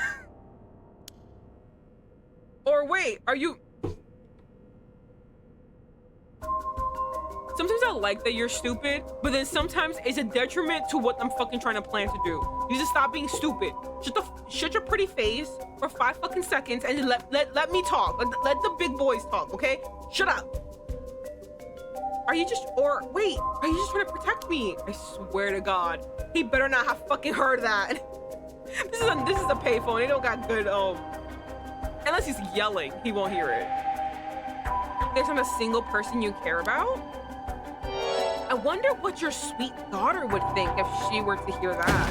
Or wait, are you? Sometimes I like that you're stupid, but then sometimes it's a detriment to what I'm fucking trying to plan to do. You just stop being stupid. Shut your pretty face for 5 fucking seconds and let me talk. Let the big boys talk, okay? Shut up. Are you just trying to protect me? I swear to God, he better not have fucking heard that. This is a payphone. They don't got good, unless he's yelling, he won't hear it. There's not a single person you care about? I wonder what your sweet daughter would think if she were to hear that.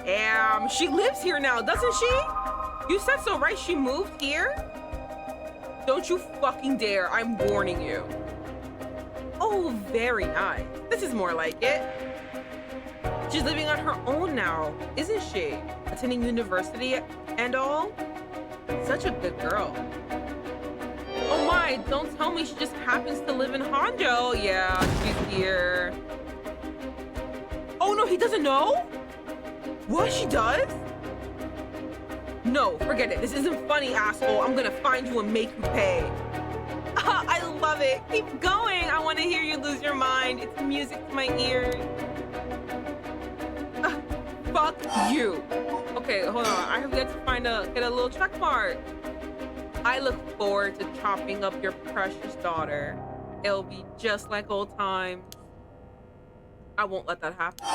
Damn, she lives here now, doesn't she? You said so, right? She moved here? Don't you fucking dare, I'm warning you. Oh, very nice. This is more like it. She's living on her own now, isn't she? Attending university and all? Such a good girl. Oh my, don't tell me she just happens to live in Honjo. Yeah, she's here. Oh no, he doesn't know? What, she does? No, forget it. This isn't funny, asshole. I'm gonna find you and make you pay. I love it. Keep going. I want to hear you lose your mind. It's music to my ears. Fuck you. Okay, hold on. I have yet to get a little check mark. I look forward to chopping up your precious daughter. It'll be just like old times. I won't let that happen.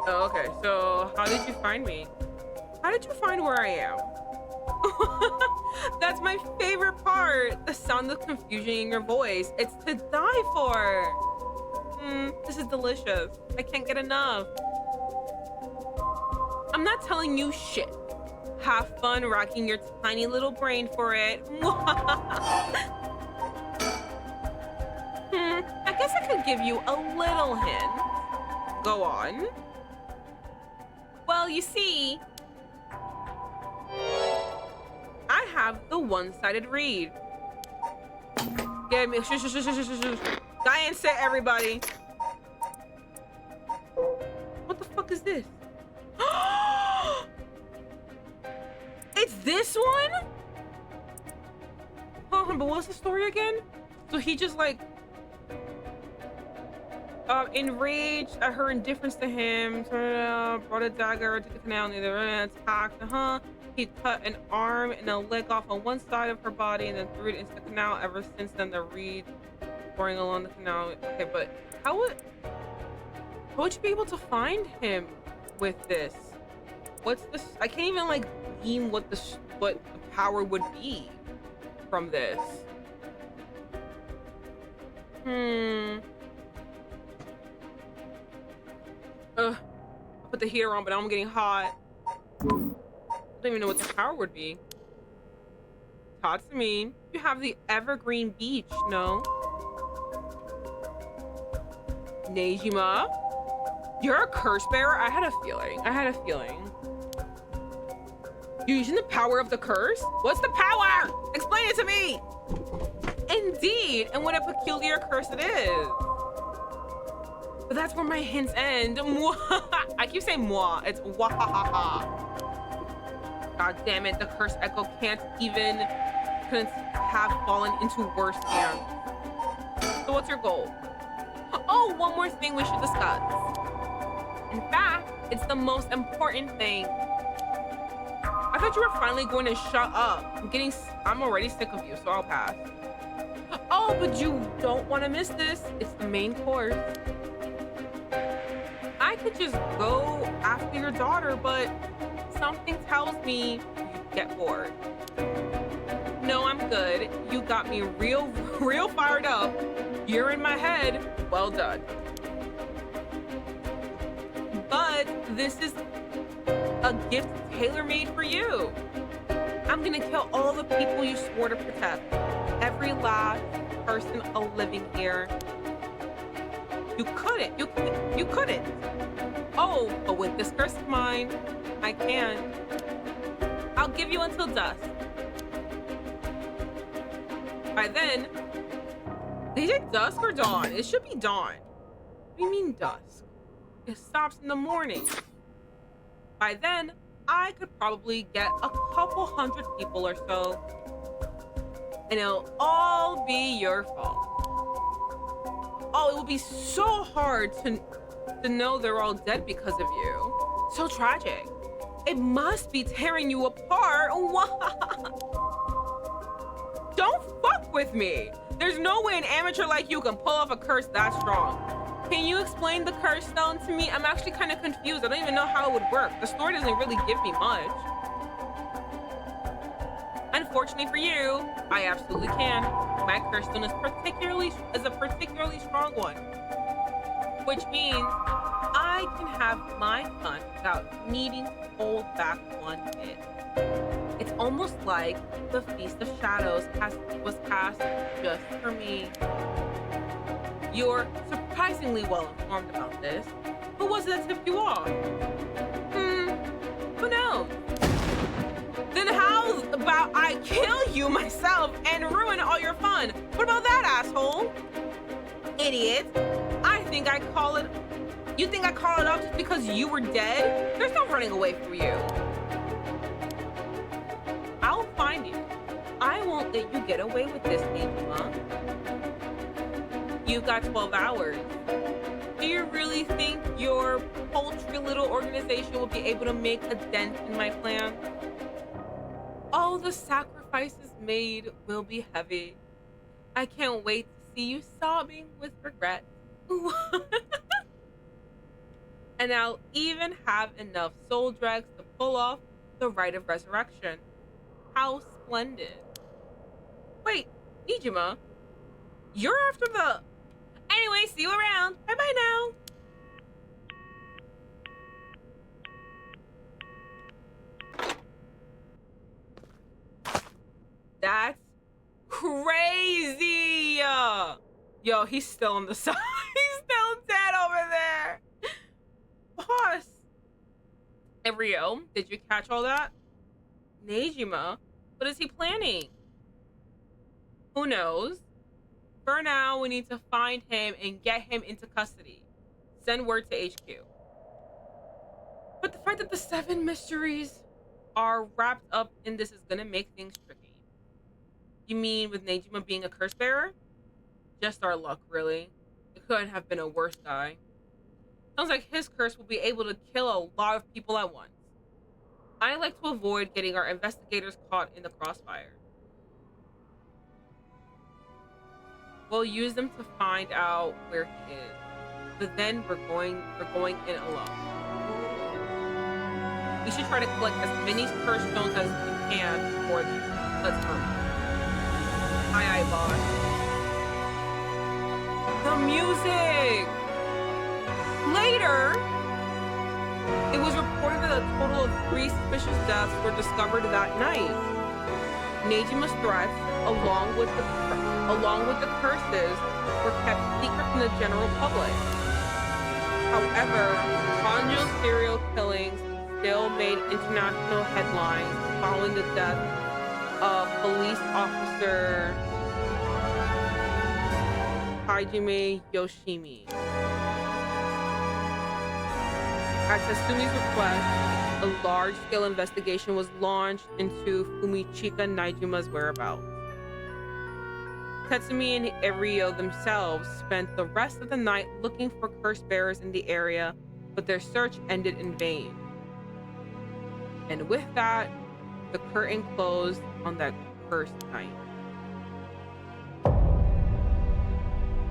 Oh, okay. So, how did you find me? How did you find where I am? That's my favorite part. The sound of confusion in your voice. It's to die for. This is delicious. I can't get enough. I'm not telling you shit. Have fun racking your tiny little brain for it. I guess I could give you a little hint. Go on. Well, you see, I have the one-sided read. Give me die and sit, everybody. What the fuck is this? It's this one? But what's the story again? So he just like enraged at her indifference to him, brought a dagger to the canal near the attacked. He cut an arm and a leg off on one side of her body and then threw it into the canal. Ever since then, the reed pouring along the canal. Okay, but how would you be able to find him with this? What's this? I can't even like deem what the power would be from this. I put the heater on, but I'm getting hot. I don't even know what the power would be. Tatsumi, you have the Evergreen Beach, no? Nejima, you're a curse bearer? I had a feeling. You're using the power of the curse? What's the power? Explain it to me! Indeed, and what a peculiar curse it is. But that's where my hints end. I keep saying moi. It's wahahaha. God damn it, the curse echo couldn't have fallen into worse hands. So what's your goal? Oh, one more thing we should discuss. In fact, it's the most important thing. I thought you were finally going to shut up. I'm already sick of you, so I'll pass. Oh, but you don't want to miss this. It's the main course. I could just go after your daughter, but something tells me you'd get bored. No, I'm good. You got me real fired up. You're in my head. Well done. But this is a gift tailor-made for you. I'm gonna kill all the people you swore to protect. Every last person living here. You couldn't. You couldn't. Oh, but with this curse of mine, I can. I'll give you until dusk. By then, is it dusk or dawn? It should be dawn. What do you mean dusk? It stops in the morning. By then, I could probably get a couple hundred people or so, and it'll all be your fault. Oh, it will be so hard to know they're all dead because of you. So tragic. It must be tearing you apart. Don't fuck with me. There's no way an amateur like you can pull off a curse that strong. Can you explain the curse stone to me? I'm actually kind of confused. I don't even know how it would work. The story doesn't really give me much. Unfortunately for you, I absolutely can. My curse stone is a particularly strong one, which means I can have my fun without needing to hold back one bit. It's almost like the Feast of Shadows was cast just for me. You're surprisingly well informed about this. Who was it that tipped you off? Who knows? Then how about I kill you myself and ruin all your fun? What about that, asshole? Idiot. You think I call it off just because you were dead? There's no running away from you. I'll find you. I won't let you get away with this, Nijima. You've got 12 hours. Do you really think your paltry little organization will be able to make a dent in my plan? All the sacrifices made will be heavy. I can't wait to see you sobbing with regret. And I'll even have enough soul dregs to pull off the rite of resurrection. How splendid. Wait, Nijima, you're after the... Anyway, see you around. Bye-bye now. That's crazy. Yo, he's still on the side. He's still dead over there. Boss. Hey, Rio, did you catch all that? Nijima, what is he planning? Who knows? For now, we need to find him and get him into custody. Send word to HQ. But the fact that the 7 mysteries are wrapped up in this is gonna make things tricky. You mean with Nijima being a curse bearer? Just our luck, really. It couldn't have been a worse guy. Sounds like his curse will be able to kill a lot of people at once. I like to avoid getting our investigators caught in the crossfire. We'll use them to find out where he is. But then we're going in alone. We should try to collect as many curse stones as we can before this. Let's hurry. Aye, boss. The music! Later, it was reported that a total of 3 suspicious deaths were discovered that night. Nejima's threats, along with the curses, were kept secret from the general public. However, Honjo's serial killings still made international headlines following the death of police officer Hajime Yoshimi. At Tatsumi's request, a large-scale investigation was launched into Fumichika Nijima's whereabouts. Tatsumi and Rio themselves spent the rest of the night looking for curse bearers in the area, but their search ended in vain. And with that, the curtain closed on that cursed night.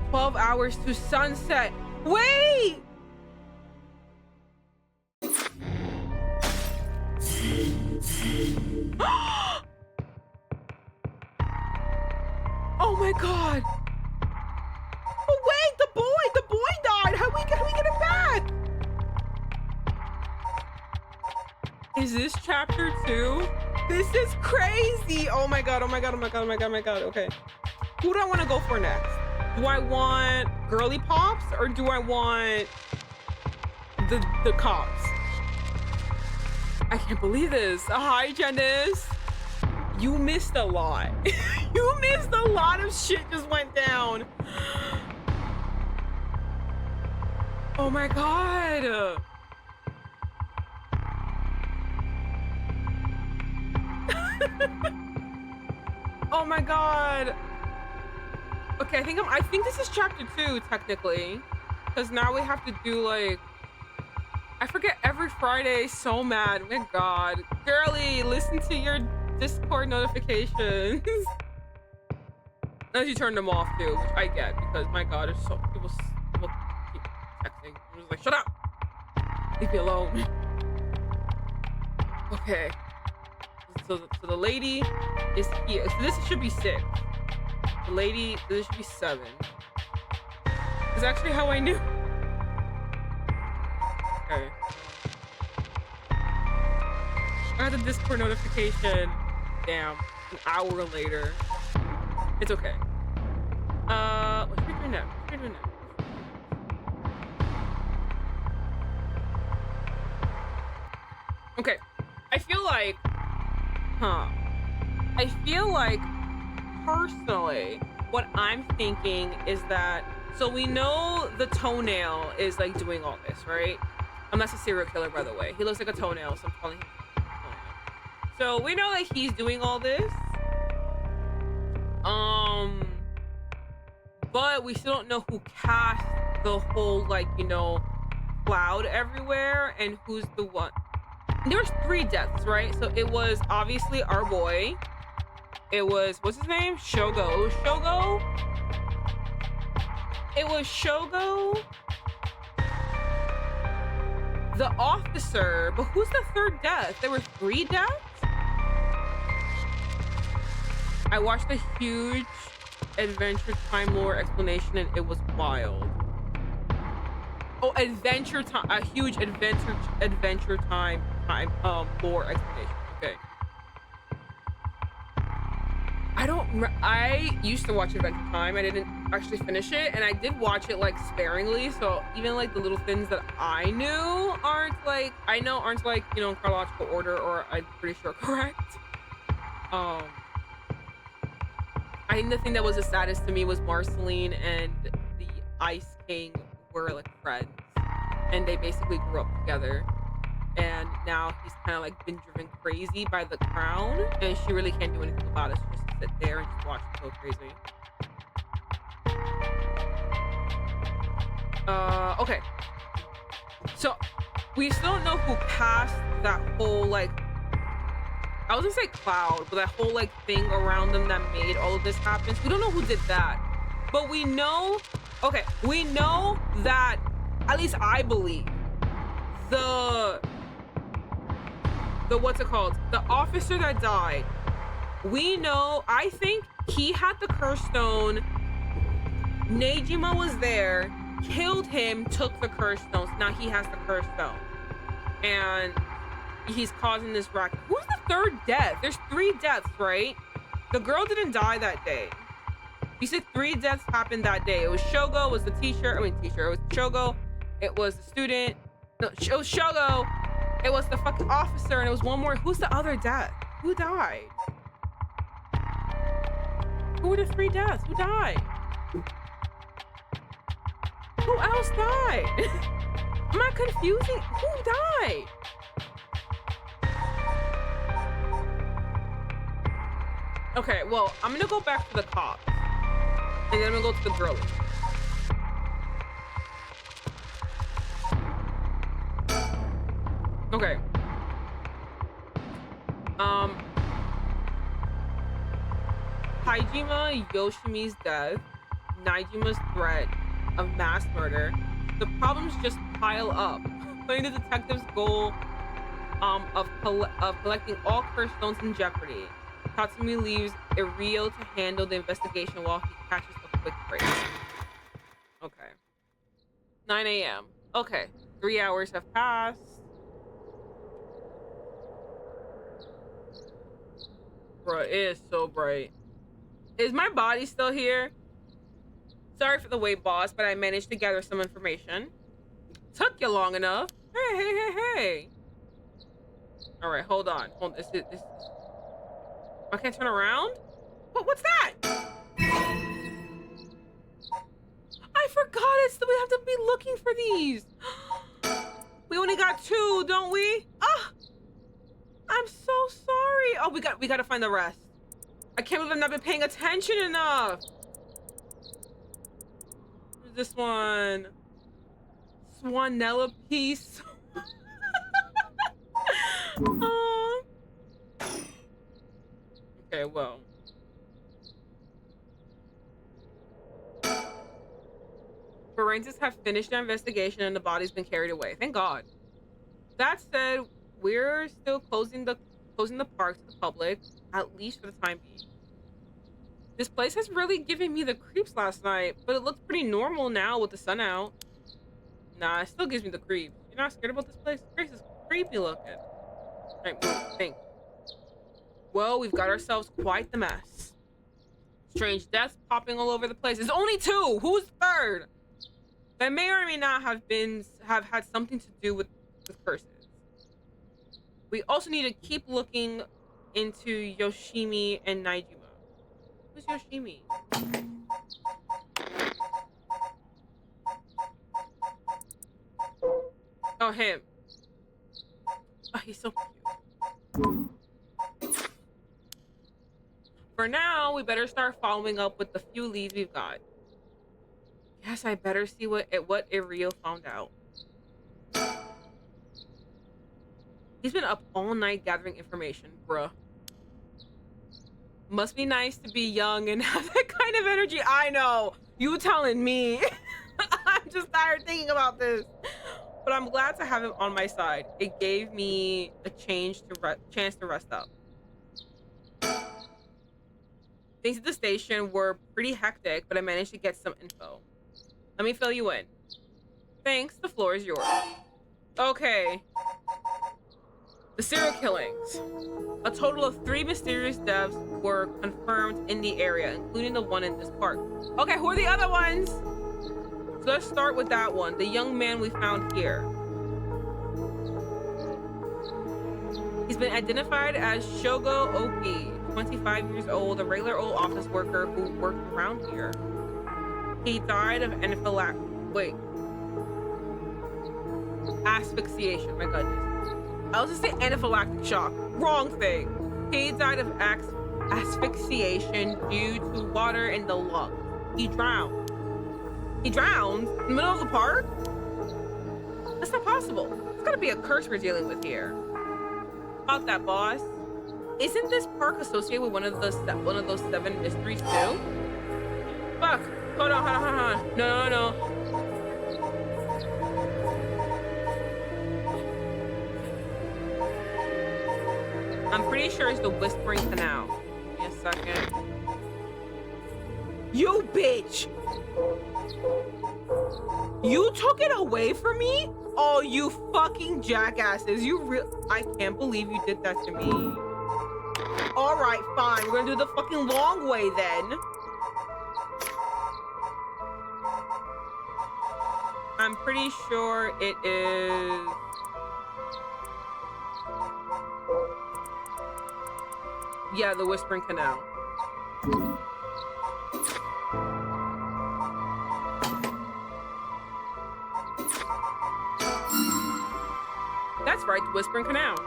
12 hours to sunset. Wait! Oh my god! Oh wait, the boy died! How we get him back? Is this chapter 2? This is crazy! Oh my god, okay. Who do I want to go for next? Do I want girly pops or do I want the cops? I can't believe this. Hi, Janice. You missed a lot. You missed a lot of shit just went down. Oh my god. Oh my god. Okay, I think this is chapter 2 technically, because now we have to do like, I forget every Friday. So mad. My god, girly, listen to your Discord notifications. Unless you turn them off too, which I get, because my god, there's so people keep texting. I'm just like, shut up, leave me alone. Okay, so the lady is here. So this should be 6. The lady, this should be 7. Is actually how I knew. Okay. I got the Discord notification. Damn, an hour later. It's okay. What should we do next? What should we do next? Okay. I feel like personally, what I'm thinking is that, so we know the toenail is like doing all this, right? And that's a serial killer, by the way. He looks like a toenail, so I'm calling him a toenail. So we know that he's doing all this. But we still don't know who cast the whole, like, you know, cloud everywhere and who's the one. There was 3 deaths, right? So it was obviously our boy. It was, what's his name? Shogo. It was Shogo. The officer. But who's the 3rd death? There were 3 deaths? I watched a huge Adventure Time lore explanation and it was wild. Oh, Adventure Time, a huge Adventure Time lore explanation. Okay. I used to watch Adventure Time. I didn't actually finish it, and I did watch it like sparingly. So even like the little things that I knew aren't like, you know, in chronological order, or I'm pretty sure correct. I think the thing that was the saddest to me was Marceline and the Ice King were like friends, and they basically grew up together. And now he's kind of like been driven crazy by the crown, and she really can't do anything about it. So just sit there and just watch him go crazy. Okay. So we still don't know who cast that whole, like, I was gonna say cloud, but that whole like thing around them that made all of this happen. So we don't know who did that, but we know, okay, we know that, at least I believe, the what's it called? The officer that died, we know, I think he had the curse stone. Nejima was there, killed him, took the curse stones. Now he has the curse stone, and he's causing this racket. Who's the 3rd death? There's 3 deaths, right? The girl didn't die that day. You said 3 deaths happened that day. It was Shogo, it was the teacher. It was Shogo. It was the student. No, it was Shogo. It was the fucking officer, and it was one more. Who's the other death? Who died? Who were the 3 deaths? Who died? Who else died? Am I confusing? Who died? Okay, well, I'm gonna go back to the cops, and then I'm gonna go to the girlies. Okay. Hajime Yoshimi's death, Naijima's threat of mass murder. The problems just pile up, putting the detective's goal of collecting all curse stones in jeopardy. Tatsumi leaves Irio to handle the investigation while he catches a quick break. Okay. 9 a.m. Okay. 3 hours have passed. Bro, it is so bright. Is my body still here? Sorry for the wait, boss, but I managed to gather some information. Took you long enough. Hey. All right, hold on. This. I can't turn around? What's that? I forgot we have to be looking for these. We only got 2, don't we? Ah, I'm so sorry. Oh, we gotta find the rest. I can't believe I've not been paying attention enough. Who's this one? Swanella piece. Okay, well. Forensics have finished their investigation and the body's been carried away. Thank God. That said, we're still closing the park to the public, at least for the time being. This place has really given me the creeps last night, but it looks pretty normal now with the sun out. Nah, it still gives me the creeps. You're not scared about this place? This place is creepy looking. Alright, move, think. Well, we've got ourselves quite the mess. Strange deaths popping all over the place. There's only 2! Who's third? That may or may not have had something to do with curses. We also need to keep looking into Yoshimi and Naijima. Who's Yoshimi? Oh, him. Oh, he's so cute. For now, we better start following up with the few leads we've got. Yes, I better see what Irio found out. He's been up all night gathering information, bruh. Must be nice to be young and have that kind of energy. I know. You telling me. I'm just tired thinking about this. But I'm glad to have him on my side. It gave me a chance to rest up. Things at the station were pretty hectic, but I managed to get some info. Let me fill you in. Thanks, the floor is yours. Okay. The serial killings. A total of 3 mysterious deaths were confirmed in the area, including the one in this park. Okay, who are the other ones? So let's start with that one, the young man we found here. He's been identified as Shogo Okiie, 25 years old, a regular old office worker who worked around here. He died of asphyxiation, my goodness. I was just saying anaphylactic shock. Wrong thing. He died of asphyxiation due to water in the lungs. He drowned. He drowned in the middle of the park? That's not possible. It's gotta be a curse we're dealing with here. About that, boss. Isn't this park associated with one of those 7 mysteries too? Fuck. Hold on. No. I'm pretty sure it's the Whispering Canal. Give me a second. You bitch! You took it away from me? Oh, you fucking jackasses. I can't believe you did that to me. Alright, fine. We're gonna do the fucking long way then. I'm pretty sure it is... Yeah, the Whispering Canal. That's right, the Whispering Canal.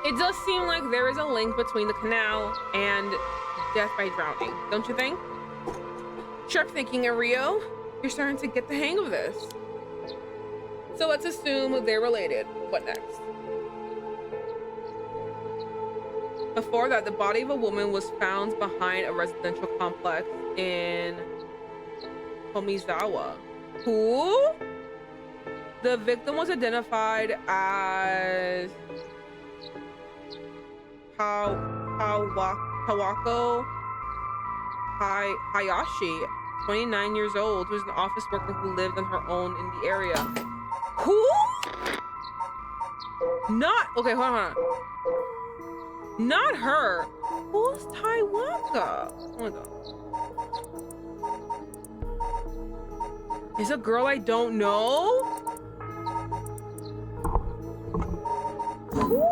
It does seem like there is a link between the canal and death by drowning, don't you think? Sharp thinking, Rio. You're starting to get the hang of this. So let's assume they're related. What next? Before that, the body of a woman was found behind a residential complex in Tomizawa. Who? The victim was identified as Tawako Hayashi, 29 years old, who's an office worker who lived on her own in the area. Who? Okay, hold on. Not her. Who's Taiwaka? Oh my god. Is a girl I don't know? Who?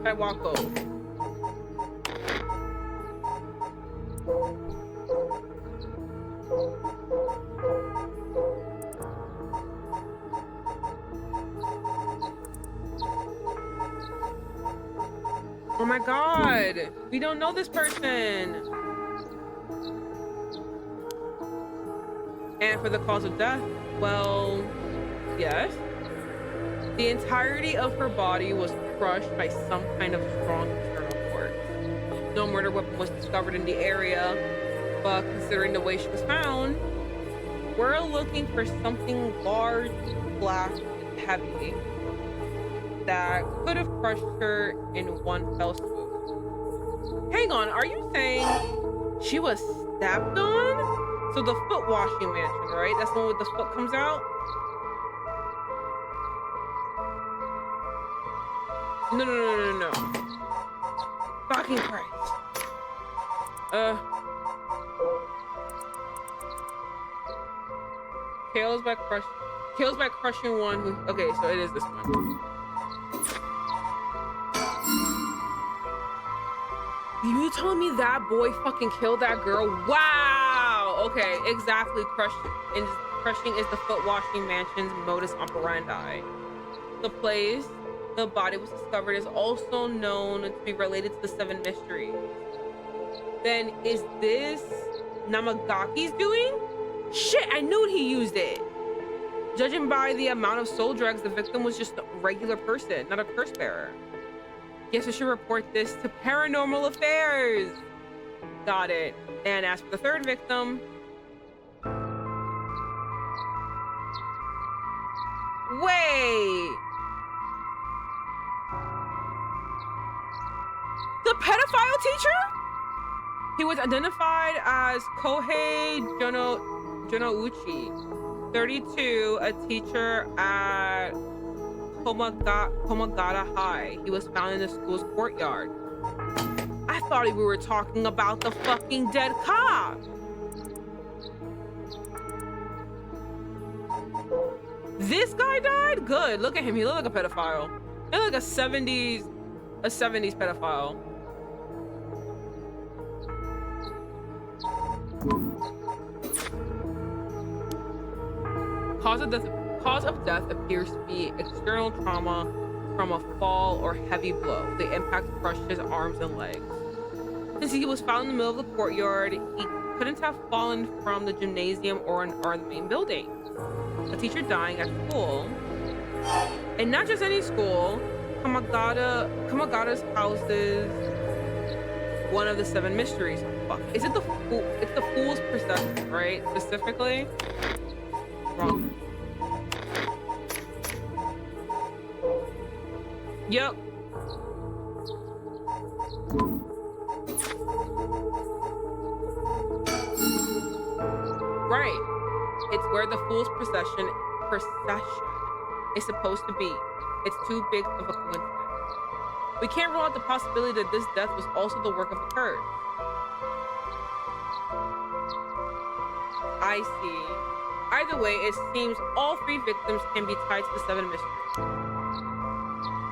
Taiwako. Oh my god, we don't know this person. And for the cause of death, well, yes. The entirety of her body was crushed by some kind of strong external force. No murder weapon was discovered in the area, but considering the way she was found, we're looking for something large, black, and heavy that could have crushed her in one fell swoop. Hang on, are you saying she was stepped on? So the foot washing mansion, right? That's the one with the foot comes out? No. Fucking Christ. Kills by crushing one who, okay, so it is this one. You telling me that boy fucking killed that girl? Wow. Okay, exactly. Crushing is the foot washing mansion's modus operandi. The place the body was discovered is also known to be related to the Seven Mysteries. Then is this Namagaki's doing? Shit, I knew he used it. Judging by the amount of soul drugs, the victim was just a regular person, not a curse bearer. Guess I should report this to Paranormal Affairs. Got it. And as for the third victim, wait. The pedophile teacher? He was identified as Kohei Jonouchi, 32, a teacher at Komagata High. He was found in the school's courtyard. I thought we were talking about the fucking dead cop. This guy died? Good. Look at him. He looked like a pedophile. He looked like a 70s pedophile. Cause of death appears to be external trauma from a fall or heavy blow. The impact crushed his arms and legs. Since he was found in the middle of the courtyard, he couldn't have fallen from the gymnasium or the main building. A teacher dying at school, and not just any school. Kamagata's houses one of the Seven Mysteries. Fuck. Is it the fool? It's the Fool's Procession, right? Specifically. Wrong. Yep. Right. It's where the Fool's procession is supposed to be. It's too big of a coincidence. We can't rule out the possibility that this death was also the work of a curse. I see. Either way, it seems all three victims can be tied to the Seven Mysteries.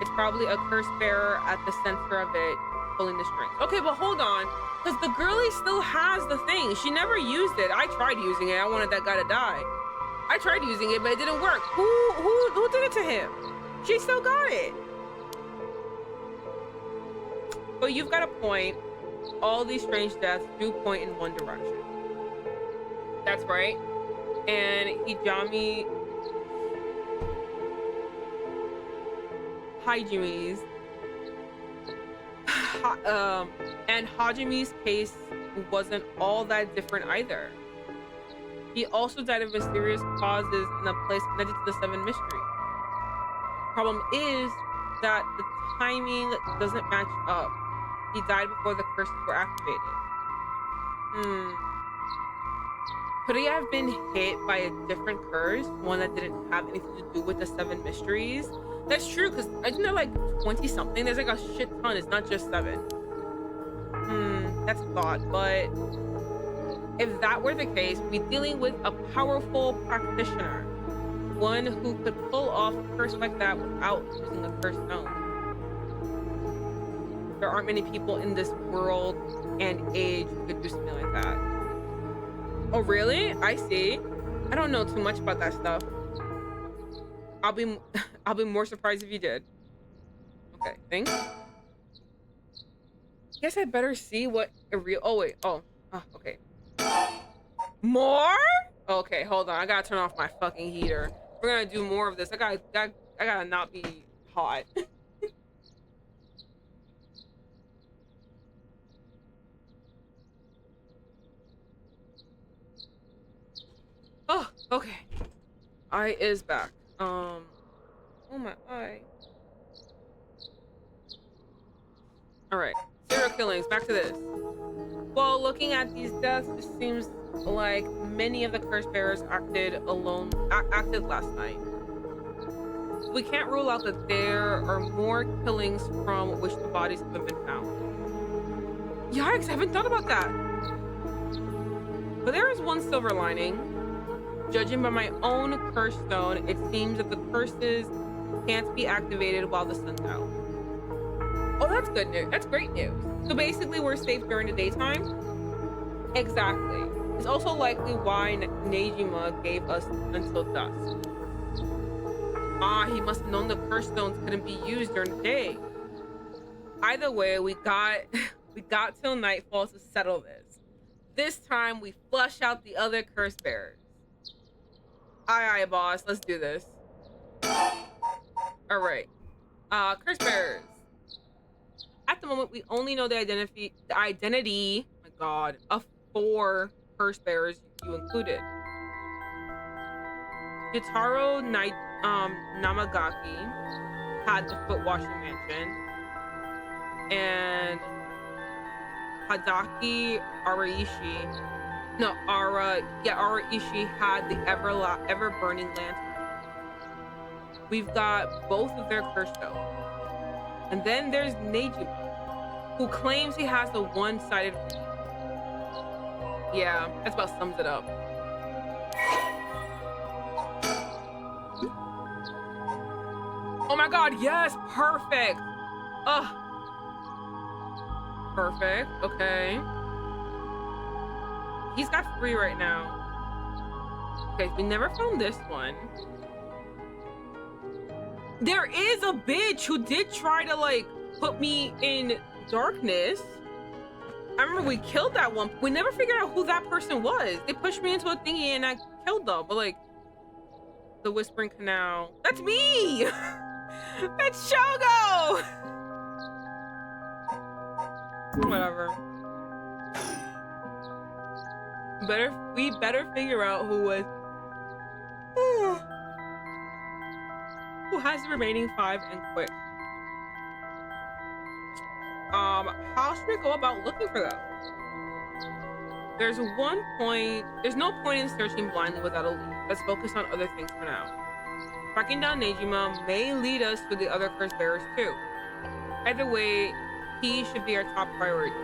It's probably a curse bearer at the center of it, pulling the strings. Okay, but hold on, because the girlie still has the thing. She never used it. I tried using it. I wanted that guy to die. I tried using it, but it didn't work. Who did it to him? She still got it. But you've got a point. All these strange deaths do point in one direction. That's right. And Hajime's case wasn't all that different either. He also died of mysterious causes in a place connected to the Seven Mysteries. Problem is that the timing doesn't match up. He died before the curses were activated. Could he have been hit by a different curse, one that didn't have anything to do with the Seven Mysteries? That's true, because isn't there like 20 something? There's like a shit ton. It's not just 7. That's a thought, but if that were the case, we'd be dealing with a powerful practitioner, one who could pull off a curse like that without using a curse stone. There aren't many people in this world and age who could do something like that. Oh, really? I see. I don't know too much about that stuff. I'll be more surprised if you did. Okay, think. Guess I better see what a real. Oh wait. Oh. Okay. More? Okay, hold on. I gotta turn off my fucking heater. We're gonna do more of this. I gotta not be hot. Oh, okay. Eye is back. Oh my eye. All right. Serial killings. Back to this. Well, looking at these deaths, it seems like many of the curse bearers acted last night. We can't rule out that there are more killings from which the bodies haven't been found. Yikes, I haven't thought about that. But there is one silver lining. Judging by my own curse stone, it seems that the curses can't be activated while the sun's out. Oh, that's good news. That's great news. So basically, we're safe during the daytime? Exactly. It's also likely why Nejima gave us until dusk. Ah, he must have known the curse stones couldn't be used during the day. Either way, we got till nightfall to settle this. This time, we flush out the other curse bearers. Aye, boss. Let's do this. All right. Curse bearers. At the moment, we only know the identity, oh my god, of 4 curse bearers you included. Yutaro Namagaki had the foot washing mansion, and Hadaki Araishi had the ever burning lantern. We've got both of their curse stones. And then there's Nejima, who claims he has the one-sided read. Yeah, that's about sums it up. Oh my god, yes, perfect. Ugh. Perfect, okay. He's got 3 right now. Okay, we never found this one. There is a bitch who did try to, like, put me in darkness. I remember we killed that one. We never figured out who that person was. They pushed me into a thingy and I killed them. But, like, the Whispering Canal. That's me! That's Shogo! Whatever. We better figure out who was... Who has the remaining 5 and quick. How should we go about looking for them? There's no point in searching blindly without a lead. Let's focus on other things for now. Tracking down Nejima may lead us to the other curse bearers too. Either way, he should be our top priority.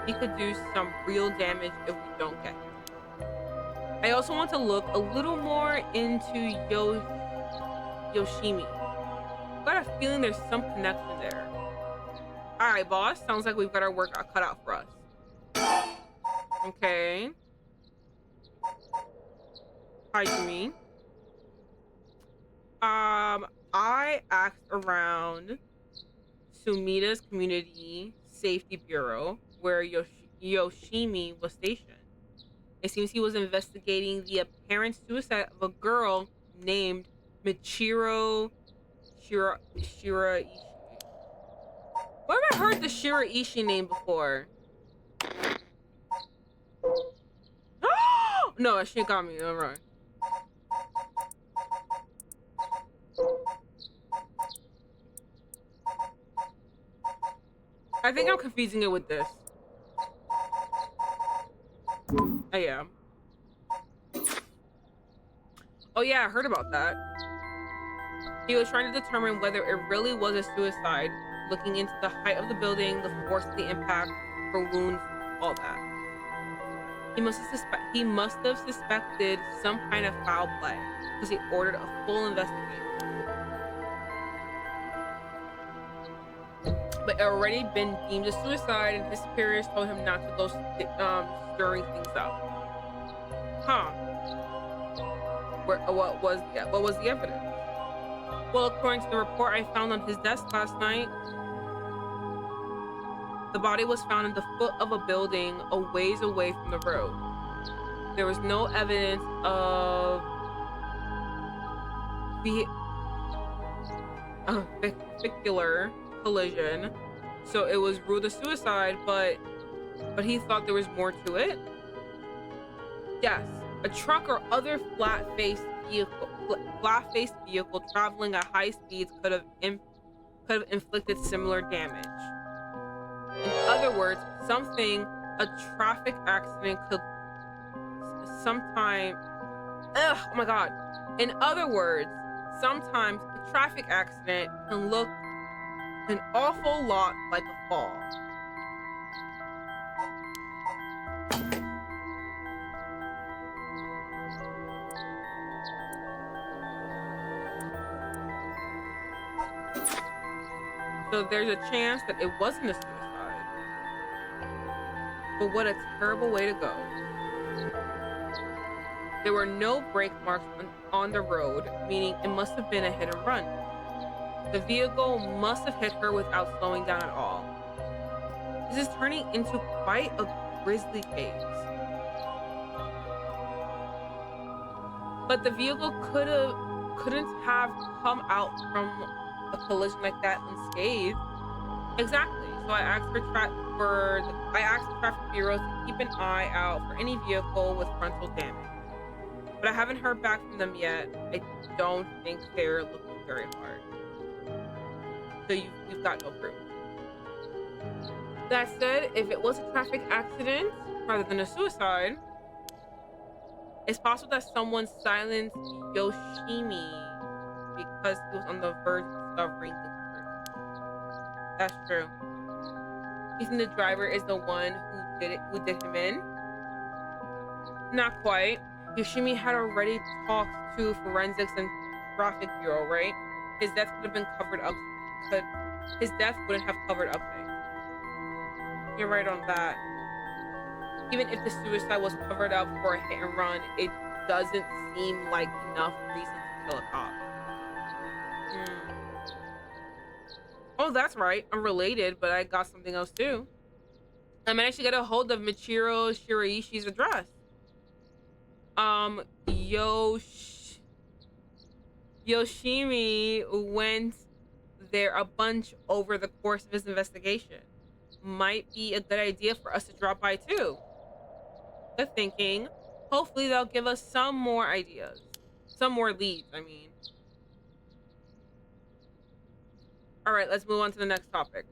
He could do some real damage if we don't get him. I also want to look a little more into Yoshimi. I've got a feeling there's some connection there. Alright, boss. Sounds like we've got our work cut out for us. Okay. Hi, Jimmy. I asked around Sumida's Community Safety Bureau, where Yoshimi was stationed. It seems he was investigating the apparent suicide of a girl named Michiro Shiraishi. Where have I heard the Shiraishi name before? No, she got me. All right. I think I'm confusing it with this. I am. Oh yeah, I heard about that. He was trying to determine whether it really was a suicide, looking into the height of the building, the force of the impact, her wounds, all that. He must have suspected some kind of foul play, because he ordered a full investigation. But it had already been deemed a suicide, and his superiors told him not to go stirring things up. Huh. What was the evidence? Well, according to the report I found on his desk last night, The body was found at the foot of a building a ways away from the road. There was no evidence of vehicular collision, so it was ruled a suicide, but he thought there was more to it. Yes, a truck or other flat-faced vehicle traveling at high speeds could have inflicted similar damage. In other words, a traffic accident could sometimes. Oh my god. In other words, sometimes a traffic accident can look an awful lot like a fall. So there's a chance that it wasn't a suicide. But what a terrible way to go. There were no brake marks on the road, meaning it must have been a hit and run. The vehicle must have hit her without slowing down at all. This is turning into quite a grisly case. But the vehicle couldn't have come out from a collision like that unscathed. Exactly. So I asked the traffic bureau to keep an eye out for any vehicle with frontal damage. But I haven't heard back from them yet. I don't think they're looking very hard. So you've got no proof. That said, if it was a traffic accident rather than a suicide, it's possible that someone silenced Yoshimi because he was on the verge of discovering the truth. That's true. You think the driver is the one who did him in? Not quite. Yoshimi had already talked to forensics and traffic bureau, right? His death would have been covered up. His death wouldn't have covered up things. You're right on that. Even if the suicide was covered up for a hit and run, it doesn't seem like enough reason to kill a cop. Oh, that's right. I'm related, but I got something else too. I managed to get a hold of Michiro Shiraishi's address. Yoshimi went there a bunch over the course of his investigation. Might be a good idea for us to drop by too. Good thinking. Hopefully they'll give us some more ideas. Some more leads, I mean. Alright, let's move on to the next topic.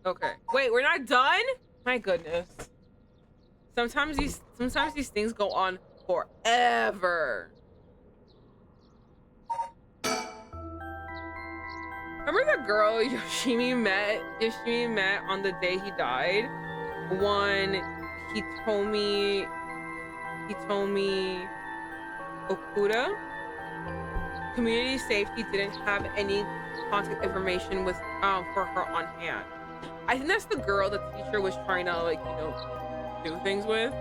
Okay. Wait, we're not done? My goodness. Sometimes these things go on forever. Remember the girl Yoshimi met on the day he died? One Hitomi Okuda? Community safety didn't have any contact information with for her on hand. I think that's the girl the teacher was trying to, like, you know, do things with.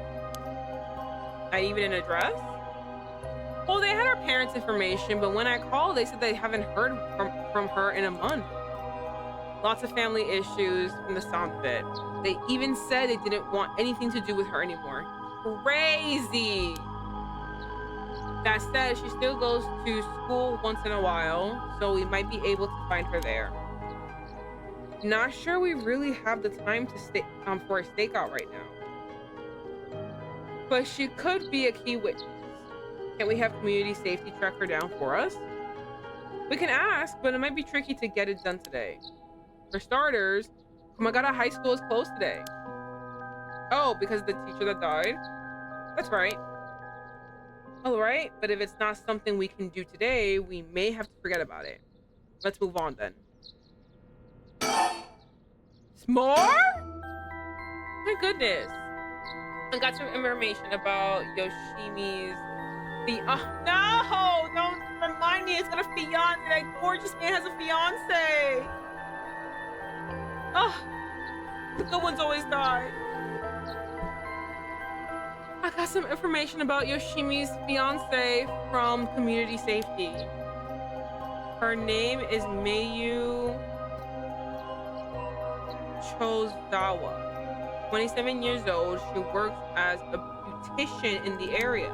Not even an address? Well, they had her parents' information, but when I called, they said they haven't heard from her in a month. Lots of family issues from the sound of it. They even said they didn't want anything to do with her anymore. Crazy! That said, she still goes to school once in a while, so we might be able to find her there. Not sure we really have the time to stay for a stakeout right now. But she could be a key witness. Can we have community safety track her down for us? We can ask, but it might be tricky to get it done today. For starters, Kumagata High School is closed today. Oh, because of the teacher that died? That's right. All right, but if it's not something we can do today, we may have to forget about it. Let's move on then. More? My goodness. I got some information about Yoshimi's no! Don't remind me, it's got a fiance. That gorgeous man has a fiance. Oh, the good ones always die. I got some information about Yoshimi's fiance from community safety. Her name is Mayu Chozawa. 27 years old, she works as a beautician in the area.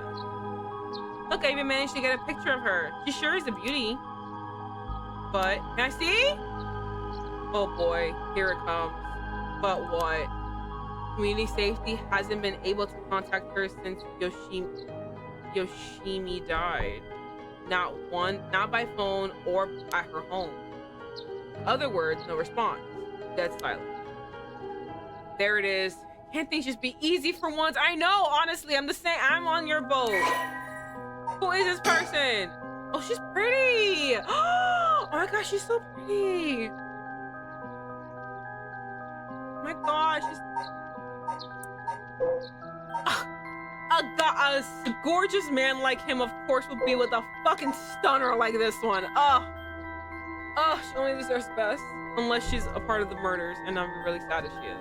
Look, I even managed to get a picture of her. She sure is a beauty. But, can I see? Oh boy, here it comes. But what? Community safety hasn't been able to contact her since Yoshimi died. Not by phone or at her home. Other words, no response. Dead silent. There it is. Can't things just be easy for once? I know, honestly, I'm the same. I'm on your boat. Who is this person? Oh, she's pretty. Oh my gosh, she's so pretty. Oh my gosh. A gorgeous man like him, of course, would be with a fucking stunner like this one. She only deserves the best. Unless she's a part of the murders, and I'm really sad that she is.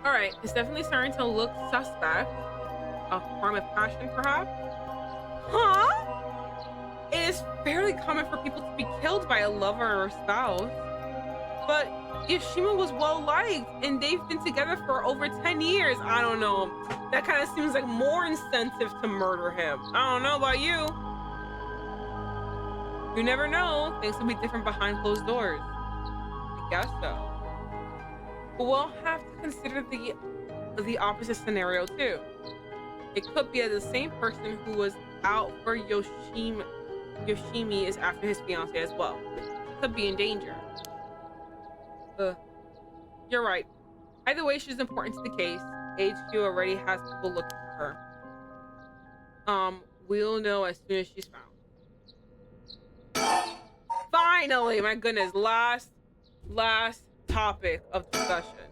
Alright, it's definitely starting to look suspect. A crime of passion, perhaps? Huh? It is fairly common for people to be killed by a lover or a spouse. But Yoshima was well liked, and they've been together for over 10 years. I don't know. That kind of seems like more incentive to murder him. I don't know about you. You never know. Things will be different behind closed doors. I guess so. But we'll have to consider the opposite scenario too. It could be that the same person who was out for Yoshimi is after his fiancée as well. She could be in danger. You're right. Either way, she's important to the case. HQ already has people looking for her. We'll know as soon as she's found. Finally, my goodness, last topic of discussion.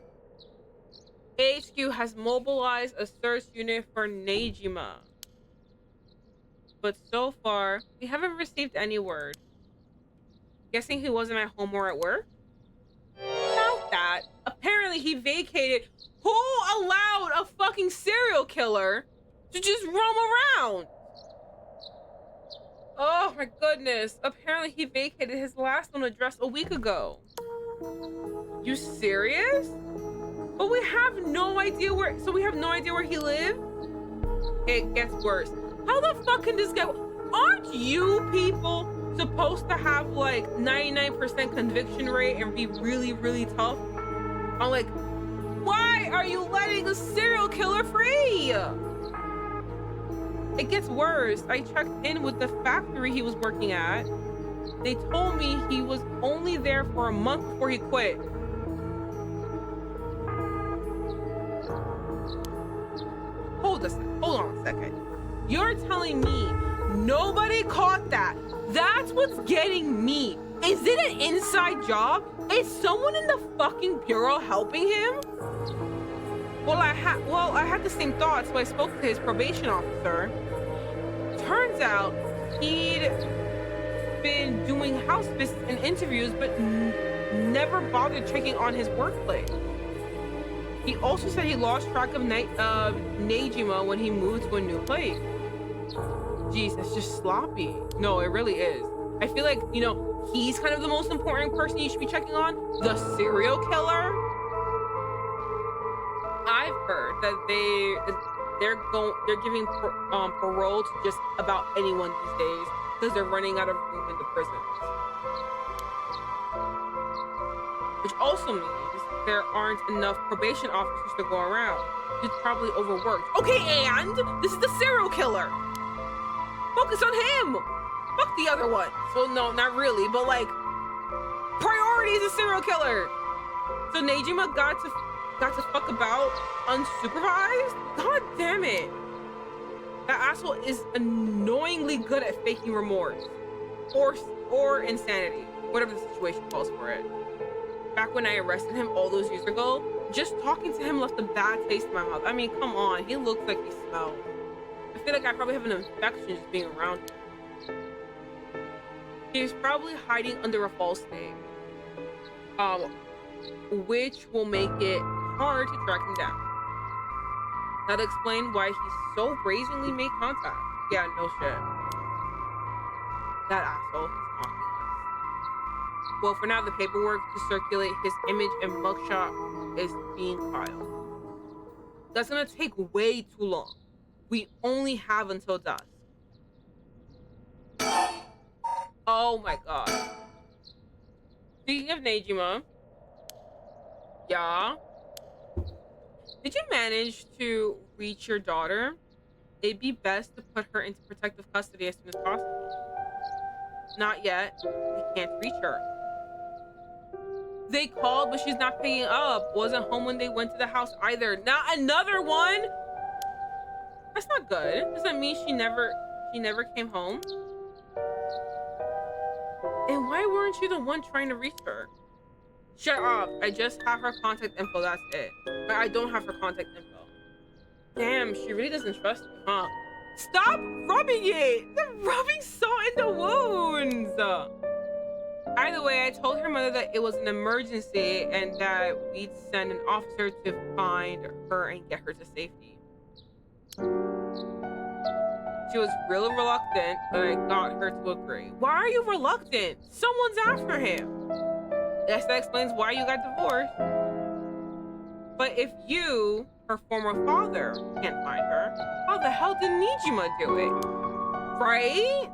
HQ has mobilized a search unit for Neijima. But so far, we haven't received any word. Guessing he wasn't at home or at work? About that. Apparently he vacated. Who allowed a fucking serial killer to just roam around? Oh my goodness. Apparently he vacated his last known address a week ago. You serious? But we have no idea where, so we have no idea where he lived? It gets worse. How the fuck can this get, aren't you people supposed to have like 99% conviction rate and be really, really tough? I'm like, why are you letting a serial killer free? It gets worse. I checked in with the factory he was working at. They told me he was only there for a month before he quit. Hold on a second. You're telling me nobody caught that? That's what's getting me. Is it an inside job? Is someone in the fucking bureau helping him? Well, I had the same thoughts, so I spoke to his probation officer. Turns out he'd been doing house visits and interviews, but never bothered checking on his workplace. He also said he lost track of Neijima when he moved to a new place. Jeez, that's just sloppy. No, it really is. I feel like, you know, he's kind of the most important person you should be checking on. The serial killer. I've heard that they're giving parole to just about anyone these days because they're running out of room in the prisons. Which also means there aren't enough probation officers to go around. He's probably overworked. Okay, and this is the serial killer. Focus on him. Fuck the other one. So no, not really, but like, priority is a serial killer. So Neijima got to fuck about unsupervised? God damn it. That asshole is annoyingly good at faking remorse. Or insanity. Whatever the situation calls for it. Back when I arrested him all those years ago, just talking to him left a bad taste in my mouth. I mean, come on, he looks like he smells. I feel like I probably have an infection just being around him. He's probably hiding under a false name. Which will make it hard to track him down. That explained why he so brazenly made contact. Yeah, no shit. That asshole. He's mocking us. Well, for now, the paperwork to circulate his image and mugshot is being filed. That's gonna take way too long. We only have until dusk. Oh my god. Speaking of Nejima, yeah. Did you manage to reach your daughter? It'd be best to put her into protective custody as soon as possible. Not yet. I can't reach her. They called, but she's not picking up. Wasn't home when they went to the house either. Not another one. That's not good. Does that mean she never came home? And why weren't you the one trying to reach her? Shut up. I just have her contact info. That's it. But I don't have her contact info. Damn, she really doesn't trust me, huh? Stop rubbing it! They're rubbing salt in the wounds! Either way, I told her mother that it was an emergency and that we'd send an officer to find her and get her to safety. She was really reluctant, but I got her to agree. Why are you reluctant? Someone's after him. Yes, that explains why you got divorced. But if you, her former father, can't find her, how the hell did Nejima do it? Right?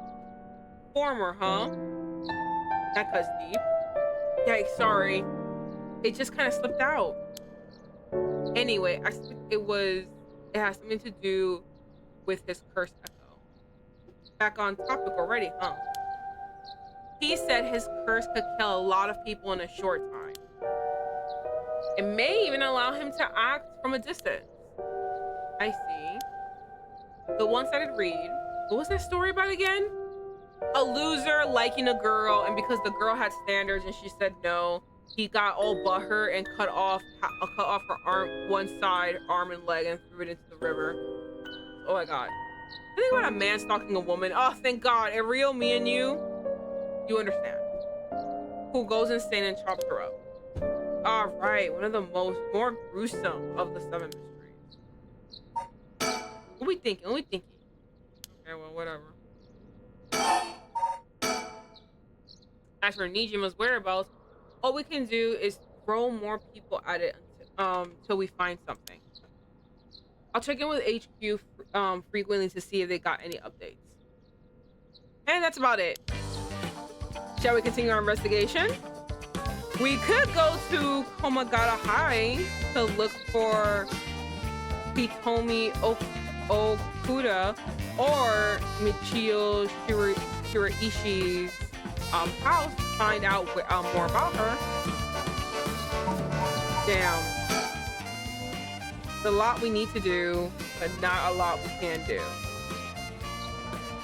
Former, huh? That cuts deep. Yikes, sorry. It just kind of slipped out. Anyway, I suspect it has something to do with his cursed echo. Back on topic already, huh? He said his curse could kill a lot of people in a short time. It may even allow him to act from a distance. I see. The one-sided read. What was that story about again? A loser liking a girl, and because the girl had standards and she said no, he got all butthurt and cut off her arm, one side, arm and leg, and threw it into the river. Oh my god. I think about a man stalking a woman. Oh, thank God. A real me and you understand. Who goes insane and chops her up. All right, one of the more gruesome of the 7 mysteries. What we thinking? Okay, well, whatever. As for Nejima's whereabouts, all we can do is throw more people at it until we find something. I'll check in with HQ frequently to see if they got any updates. And that's about it. Shall we continue our investigation? We could go to Komagata High to look for Hitomi Okuda or Michio Shiraishi's house to find out more about her. Damn. There's a lot we need to do, but not a lot we can do.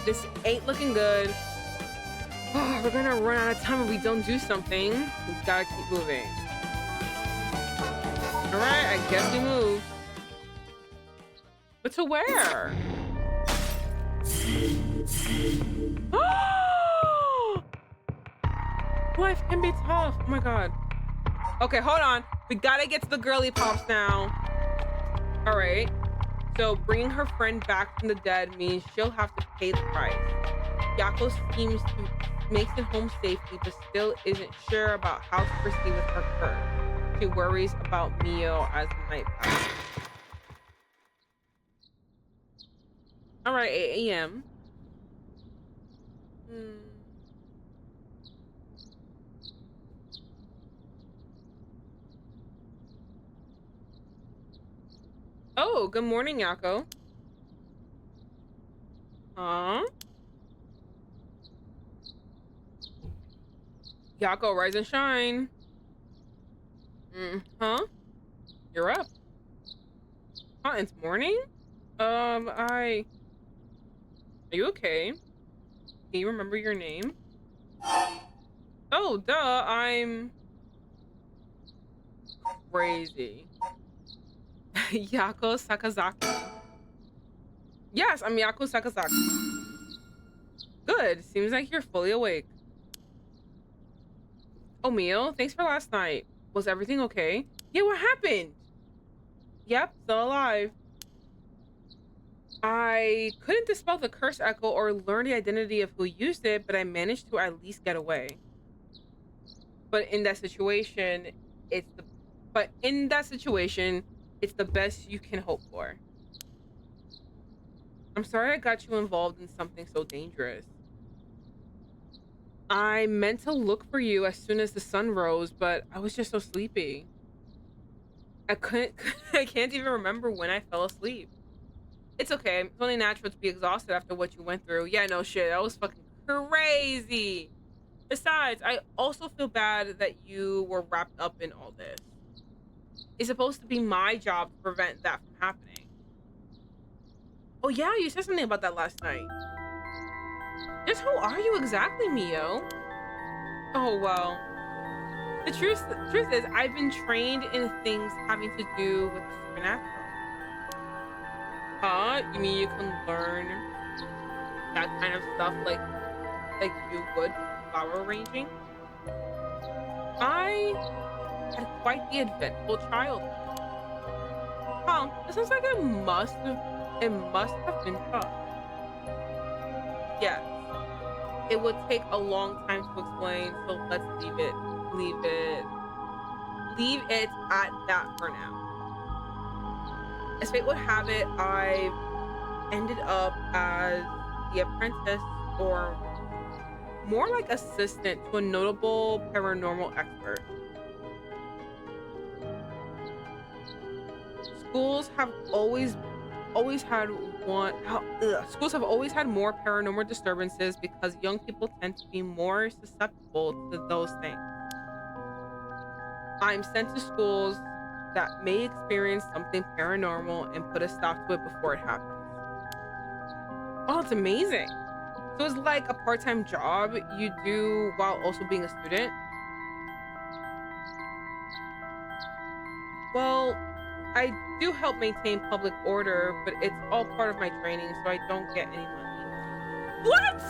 This ain't looking good. Oh, we're gonna run out of time if we don't do something. We gotta keep moving. All right, I guess we move. But to where? Life can be tough. Oh my god. Okay, hold on. We gotta get to the girly pops now. All right. So bringing her friend back from the dead means she'll have to pay the price. Yako seems to make it home safely, but still isn't sure about how to proceed with her curse. She worries about Mio as the night passes. All right, 8 a.m. Oh, good morning, Yako. Huh? Yako, rise and shine. Huh? You're up. Huh, it's morning? Are you okay? Can you remember your name? Oh, duh, I'm... crazy. Yako Sakazaki. Yes, I'm Yako Sakazaki. Good, seems like you're fully awake. Oh, Mio, thanks for last night. Was everything okay? Yeah, what happened? Yep, still alive. I couldn't dispel the curse echo or learn the identity of who used it, but I managed to at least get away. But in that situation, it's the but in that situation, it's the best you can hope for. I'm sorry I got you involved in something so dangerous. I meant to look for you as soon as the sun rose, but I was just so sleepy. I couldn't I can't even remember when I fell asleep. It's okay. It's only natural to be exhausted after what you went through. Yeah, no shit. That was fucking crazy. Besides, I also feel bad that you were wrapped up in all this. It's supposed to be my job to prevent that from happening. Oh yeah, you said something about that last night. Just who are you exactly, Mio? Oh well. The truth is I've been trained in things having to do with the supernatural. Huh? You mean you can learn that kind of stuff like you would flower arranging? I had quite the eventful childhood. Huh, it sounds like it must have been tough. Yes, it would take a long time to explain, so let's leave it at that for now. As fate would have it, I ended up as the apprentice, or more like assistant, to a notable paranormal expert. Schools have always had schools have always had more paranormal disturbances because young people tend to be more susceptible to those things. I'm sent to schools that may experience something paranormal and put a stop to it before it happens. Oh, it's amazing. So it's like a part-time job you do while also being a student. Well, I do help maintain public order, but it's all part of my training, so I don't get any money. What?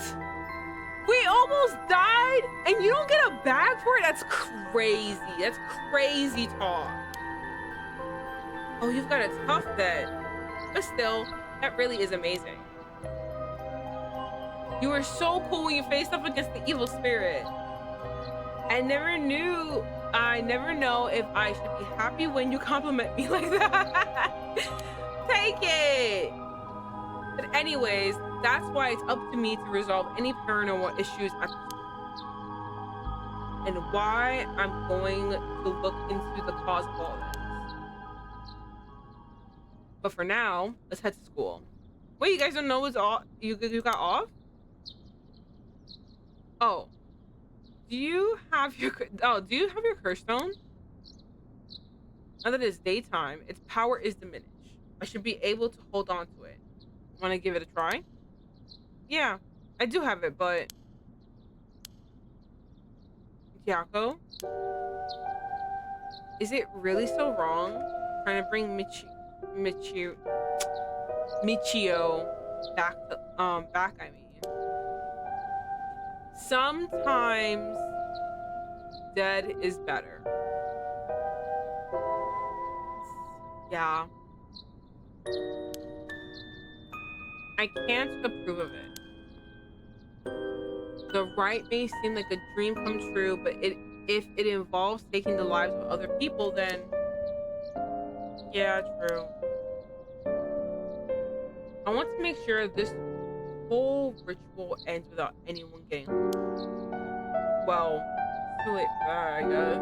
We almost died and you don't get a bag for it? That's crazy. That's crazy talk. Oh, you've got it tough then. But still, that really is amazing. You were so cool when you faced up against the evil spirit. I never know if I should be happy when you compliment me like that. Take it. But anyways, that's why it's up to me to resolve any paranormal issues at the school. And why I'm going to look into the cause of all this. But for now, let's head to school. Wait, you guys don't know what's off? You got off? Oh. Do you have your curse stone? Now that it's daytime, its power is diminished. I should be able to hold on to it. Want to give it a try? Yeah, I do have it, but Yako, is it really so wrong trying to bring Michio back? I mean, sometimes dead is better. Yeah. I can't approve of it. The right may seem like a dream come true, but if it involves taking the lives of other people, then yeah, true. I want to make sure this whole ritual ends without anyone getting hurt. Well, it's too late for that, I guess.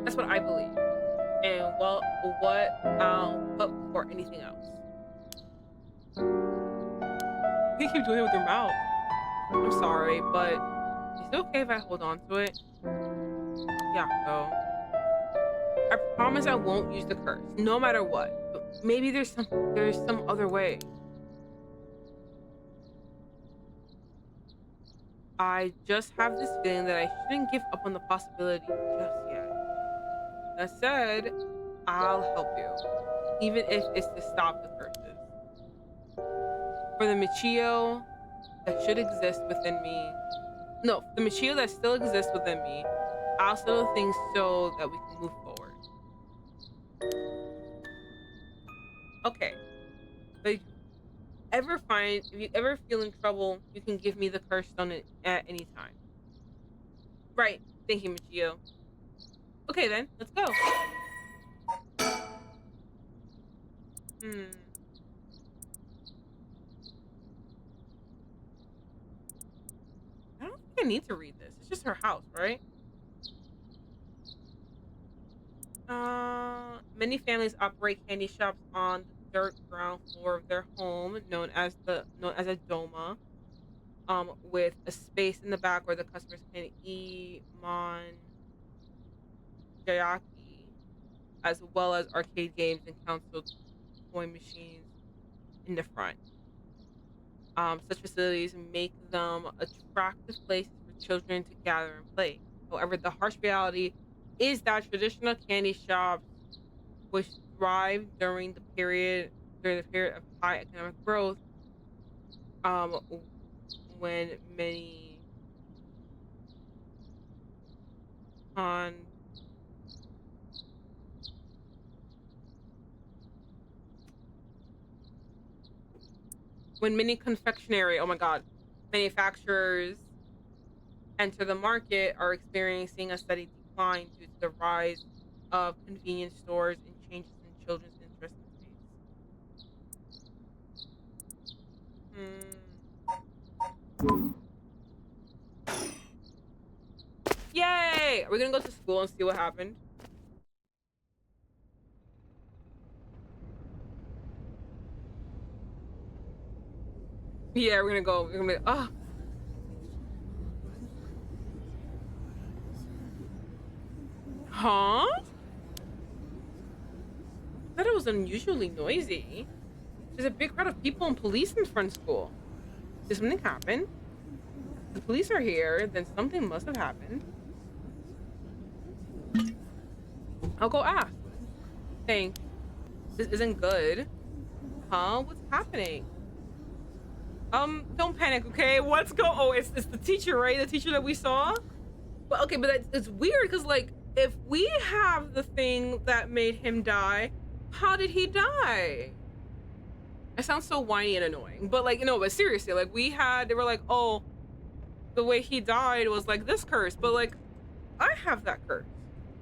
That's what I believe. And well, what I'll put before anything else. They keep doing it with their mouth. I'm sorry, but is it okay if I hold on to it? Yeah, so I promise I won't use the curse, no matter what. But maybe there's some other way. I just have this feeling that I shouldn't give up on the possibility just yet. That said, I'll help you, even if it's to stop the curses. For the Michio that should exist within me, no, the Michio that still exists within me, I'll settle things so that we can move forward. Okay. But if you ever feel in trouble, you can give me the curse stone at any time. Right. Thank you, Michio. Okay then, let's go. Hmm. I don't think I need to read this. It's just her house, right? Many families operate candy shops on the dirt ground floor of their home, known as a doma. With a space in the back where the customers can eat manjayaki, as well as arcade games and console toy machines in the front. Such facilities make them attractive places for children to gather and play. However, the harsh reality is that traditional candy shops, which thrived during the period of high economic growth, w- when many con when many confectionery, oh my god, manufacturers enter the market, are experiencing a steady decline due to the rise of convenience stores and changes in children's interest in taste. Yay! Are we gonna go to school and see what happened? Yeah, we're gonna go. We're gonna be. Oh. Huh? I thought it was unusually noisy. There's a big crowd of people and police in front of school. Did something happen? The police are here, then something must have happened. I'll go ask. Thanks. This isn't good. Huh? What's happening? Don't panic, okay? Oh, it's the teacher, right? The teacher that we saw? But okay, but it's weird because, like, if we have the thing that made him die, how did he die? It sounds so whiny and annoying, but like, but seriously, like, they were like, oh, the way he died was like this curse, but like, I have that curse.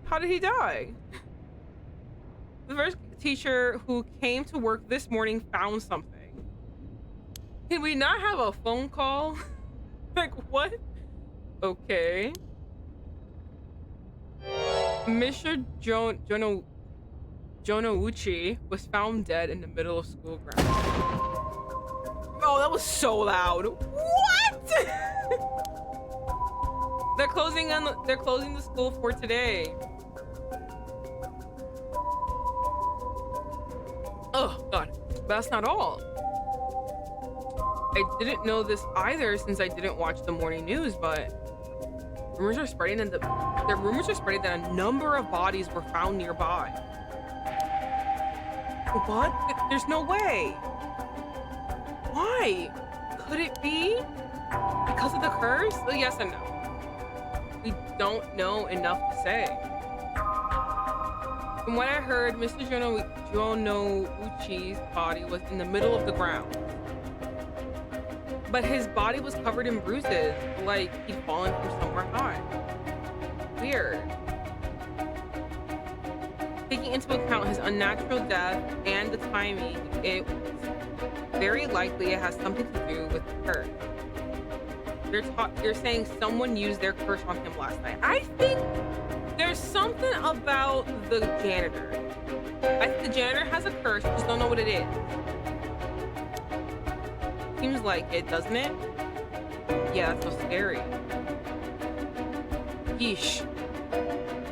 How did he die? The first teacher who came to work this morning found something. Can we not have a phone call? Like, what? Okay. Mr. Jonouchi was found dead in the middle of school grounds. Oh, that was so loud. What? They're closing the school for today. Oh god. But that's not all. I didn't know this either since I didn't watch the morning news, but rumors are spreading that a number of bodies were found nearby. What? There's no way. Why? Could it be because of the curse? Well, yes and no. We don't know enough to say. From what I heard, Mr. Jonouchi's body was in the middle of the ground. But his body was covered in bruises, like he'd fallen from somewhere high. Weird. Taking into account his unnatural death and the timing, it's very likely it has something to do with the curse. They're saying someone used their curse on him last night. I think there's something about the janitor. I think the janitor has a curse, just don't know what it is. Seems like it, doesn't it? Yeah, that's so scary. Yeesh.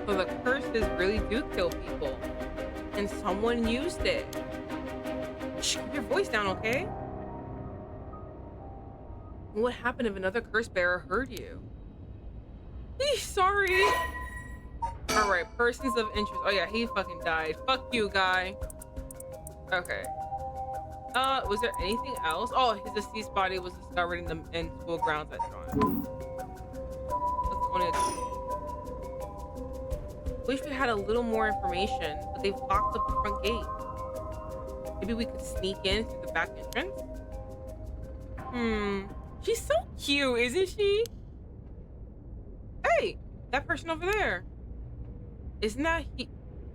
So the curses really do kill people. And someone used it. Shh, keep your voice down, okay? What happened if another curse bearer heard you? Eesh, sorry. Alright, persons of interest. Oh yeah, he fucking died. Fuck you, guy. Okay. Was there anything else? Oh, his deceased body was discovered in school grounds at dawn. That's the only. Wish we had a little more information, but they've locked up the front gate. Maybe we could sneak in through the back entrance? She's so cute, isn't she? Hey, that person over there. Isn't that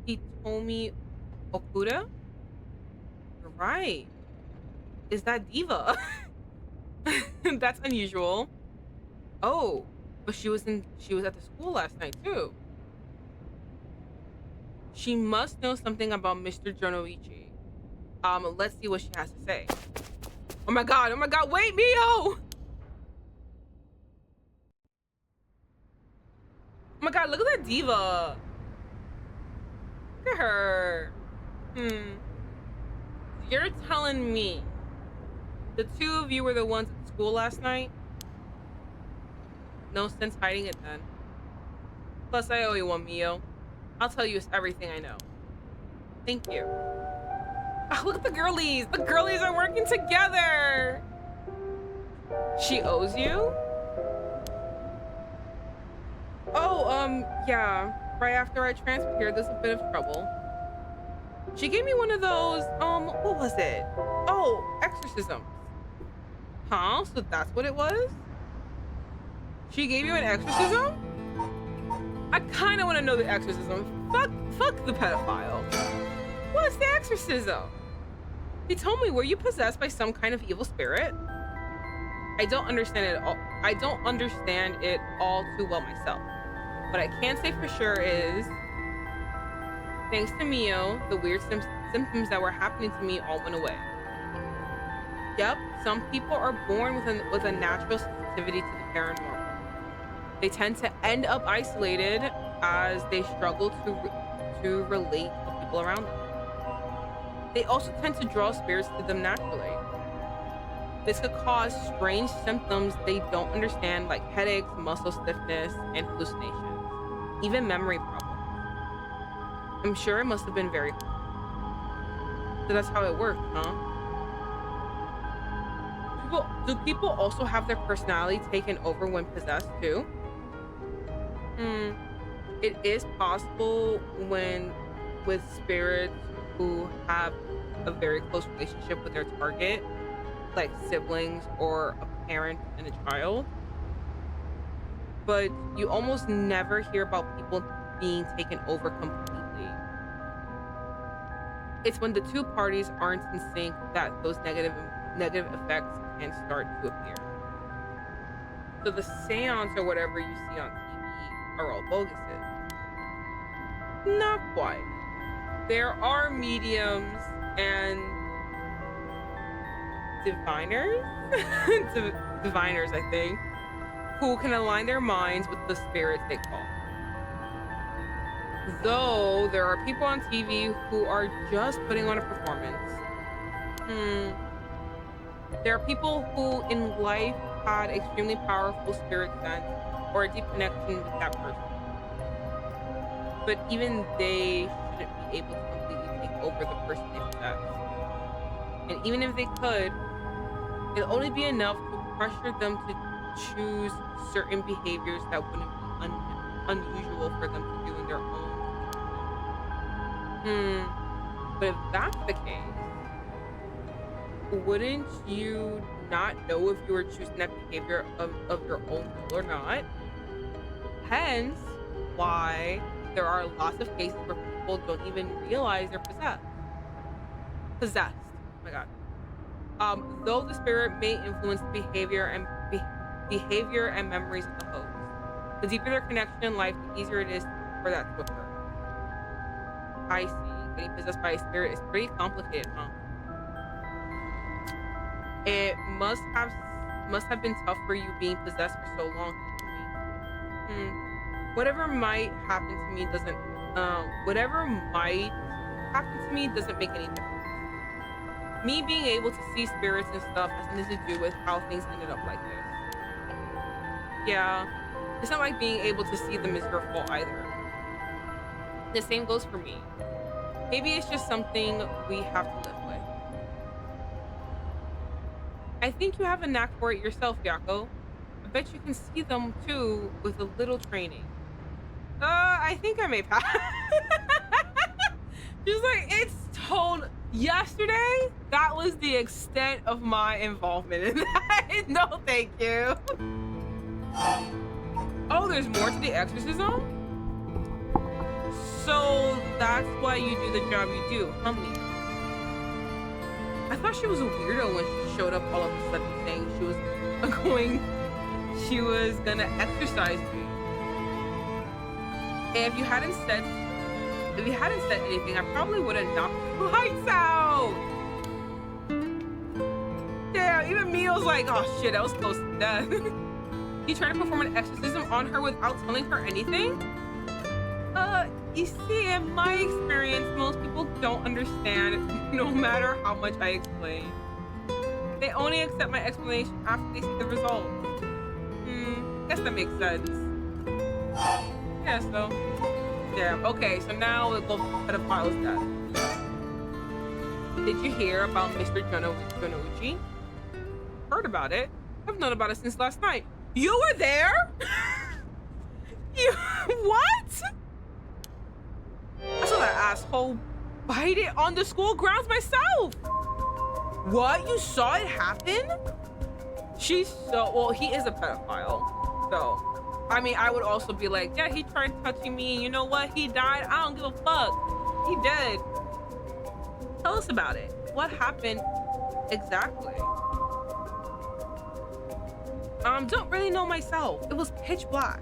Hitomi Okuda? You're right. Is that Diva? That's unusual. Oh, but she was at the school last night too. She must know something about Mr. Jonoichi. Let's see what she has to say. Oh my god, wait, Mio! Oh my god, look at that Diva. Look at her. You're telling me the two of you were the ones at school last night? No sense hiding it then. Plus, I owe you one, Mio. I'll tell you everything I know. Thank you. Oh, look at the girlies. The girlies are working together. She owes you? Oh, yeah. Right after I transferred here, there's a bit of trouble. She gave me one of those, what was it? Oh, exorcisms. Huh? So that's what it was? She gave you an exorcism? I kind of want to know the exorcism. Fuck the pedophile. What's the exorcism? He told me, were you possessed by some kind of evil spirit? I don't understand it all. I don't understand it all too well myself. What I can say for sure is, thanks to Mio, the weird symptoms that were happening to me all went away. Yep, some people are born with a natural sensitivity to the paranormal. They tend to end up isolated as they struggle to relate to the people around them. They also tend to draw spirits to them naturally. This could cause strange symptoms they don't understand, like headaches, muscle stiffness, and hallucinations, even memory problems. I'm sure it must have been very hard. So that's how it worked, huh? Do people also have their personality taken over when possessed too? It is possible with spirits who have a very close relationship with their target, like siblings or a parent and a child. But you almost never hear about people being taken over completely. It's when the two parties aren't in sync that those negative effects can start to appear. So the seance or whatever you see on TV are all boguses. Not quite. There are mediums and diviners, diviners, I think, who can align their minds with the spirits they call. Though there are people on TV who are just putting on a performance. There are people who in life had extremely powerful spirit sense or a deep connection with that person. But even they shouldn't be able to completely take over the person they possess. And even if they could, it'll only be enough to pressure them to choose certain behaviors that wouldn't be unusual for them to do in their own. But if that's the case, wouldn't you not know if you were choosing that behavior of your own will or not? Hence, why there are lots of cases where people don't even realize they're possessed. Oh my god. Though the spirit may influence behavior and memories of the host, the deeper their connection in life, the easier it is for that to occur. I see. Getting possessed by a spirit is pretty complicated, huh? It must have been tough for you being possessed for so long. Whatever might happen to me doesn't make any difference. Me being able to see spirits and stuff has nothing to do with how things ended up like this. Yeah, it's not like being able to see them is your fault either. The same goes for me. Maybe it's just something we have to live with. I think you have a knack for it yourself, Yako. I bet you can see them too with a little training. I think I may pass. She's like, Yesterday, that was the extent of my involvement in that. No, thank you. Oh, there's more to the exorcism? So that's why you do the job you do, huh, Mia? I thought she was a weirdo when she showed up all of a sudden saying she was gonna exercise me. And if you hadn't said anything, I probably would have knocked the lights out. Damn, even Mia was like, oh shit, I was close to death. You tried to perform an exorcism on her without telling her anything? You see, in my experience, most people don't understand no matter how much I explain. They only accept my explanation after they see the results. Guess that makes sense. Yeah, so. Damn, okay, so now we'll go pedophile's death. Did you hear about Mr. Jonoichi? Heard about it. I've known about it since last night. You were there? What? I saw that asshole bite it on the school grounds myself. What? You saw it happen? He is a pedophile. So, I mean, I would also be like, yeah, he tried touching me. You know what? He died. I don't give a fuck. He dead. Tell us about it. What happened exactly? Don't really know myself. It was pitch black.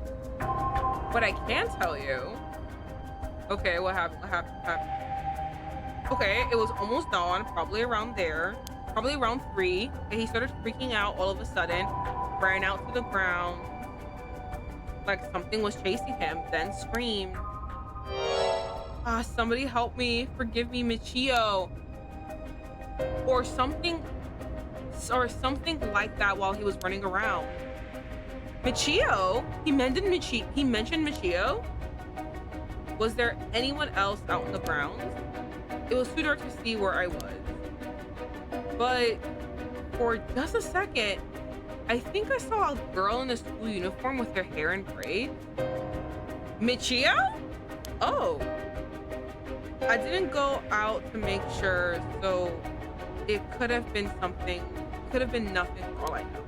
But I can tell you. Okay, what happened? Okay, it was almost dawn, probably around 3. And he started freaking out all of a sudden, ran out to the ground, like something was chasing him, then screamed. Somebody help me, forgive me, Michio. Or something like that while he was running around. Michio? He mentioned Michio? Was there anyone else out in the grounds? It was too dark to see where I was. But for just a second, I think I saw a girl in a school uniform with her hair in braids. Michio? Oh. I didn't go out to make sure, so it could have been nothing for all I know.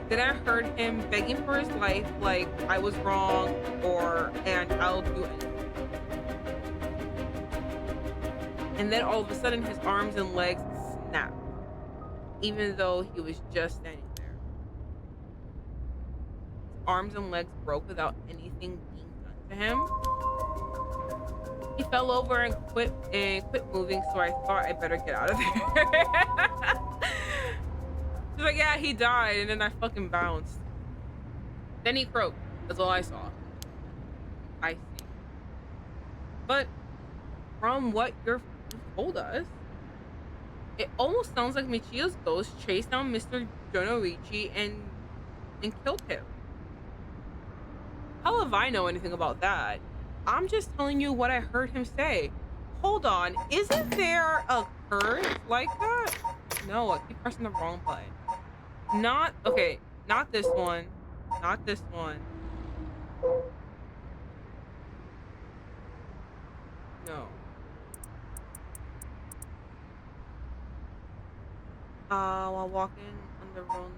Then I heard him begging for his life, like I was wrong, and I'll do it. And then all of a sudden his arms and legs snapped, even though he was just standing there. His arms and legs broke without anything being done to him. He fell over and quit moving, so I thought I better get out of there. She's like, yeah, he died, and then I fucking bounced. Then he croaked. That's all I saw. I see. But from what you told us, it almost sounds like Michio's ghost chased down Mr. Jonoichi and killed him. How have I know anything about that? I'm just telling you what I heard him say. Hold on, isn't there a curse like that? No, I keep pressing the wrong button. Not this one. Not this one. No. While walking on the road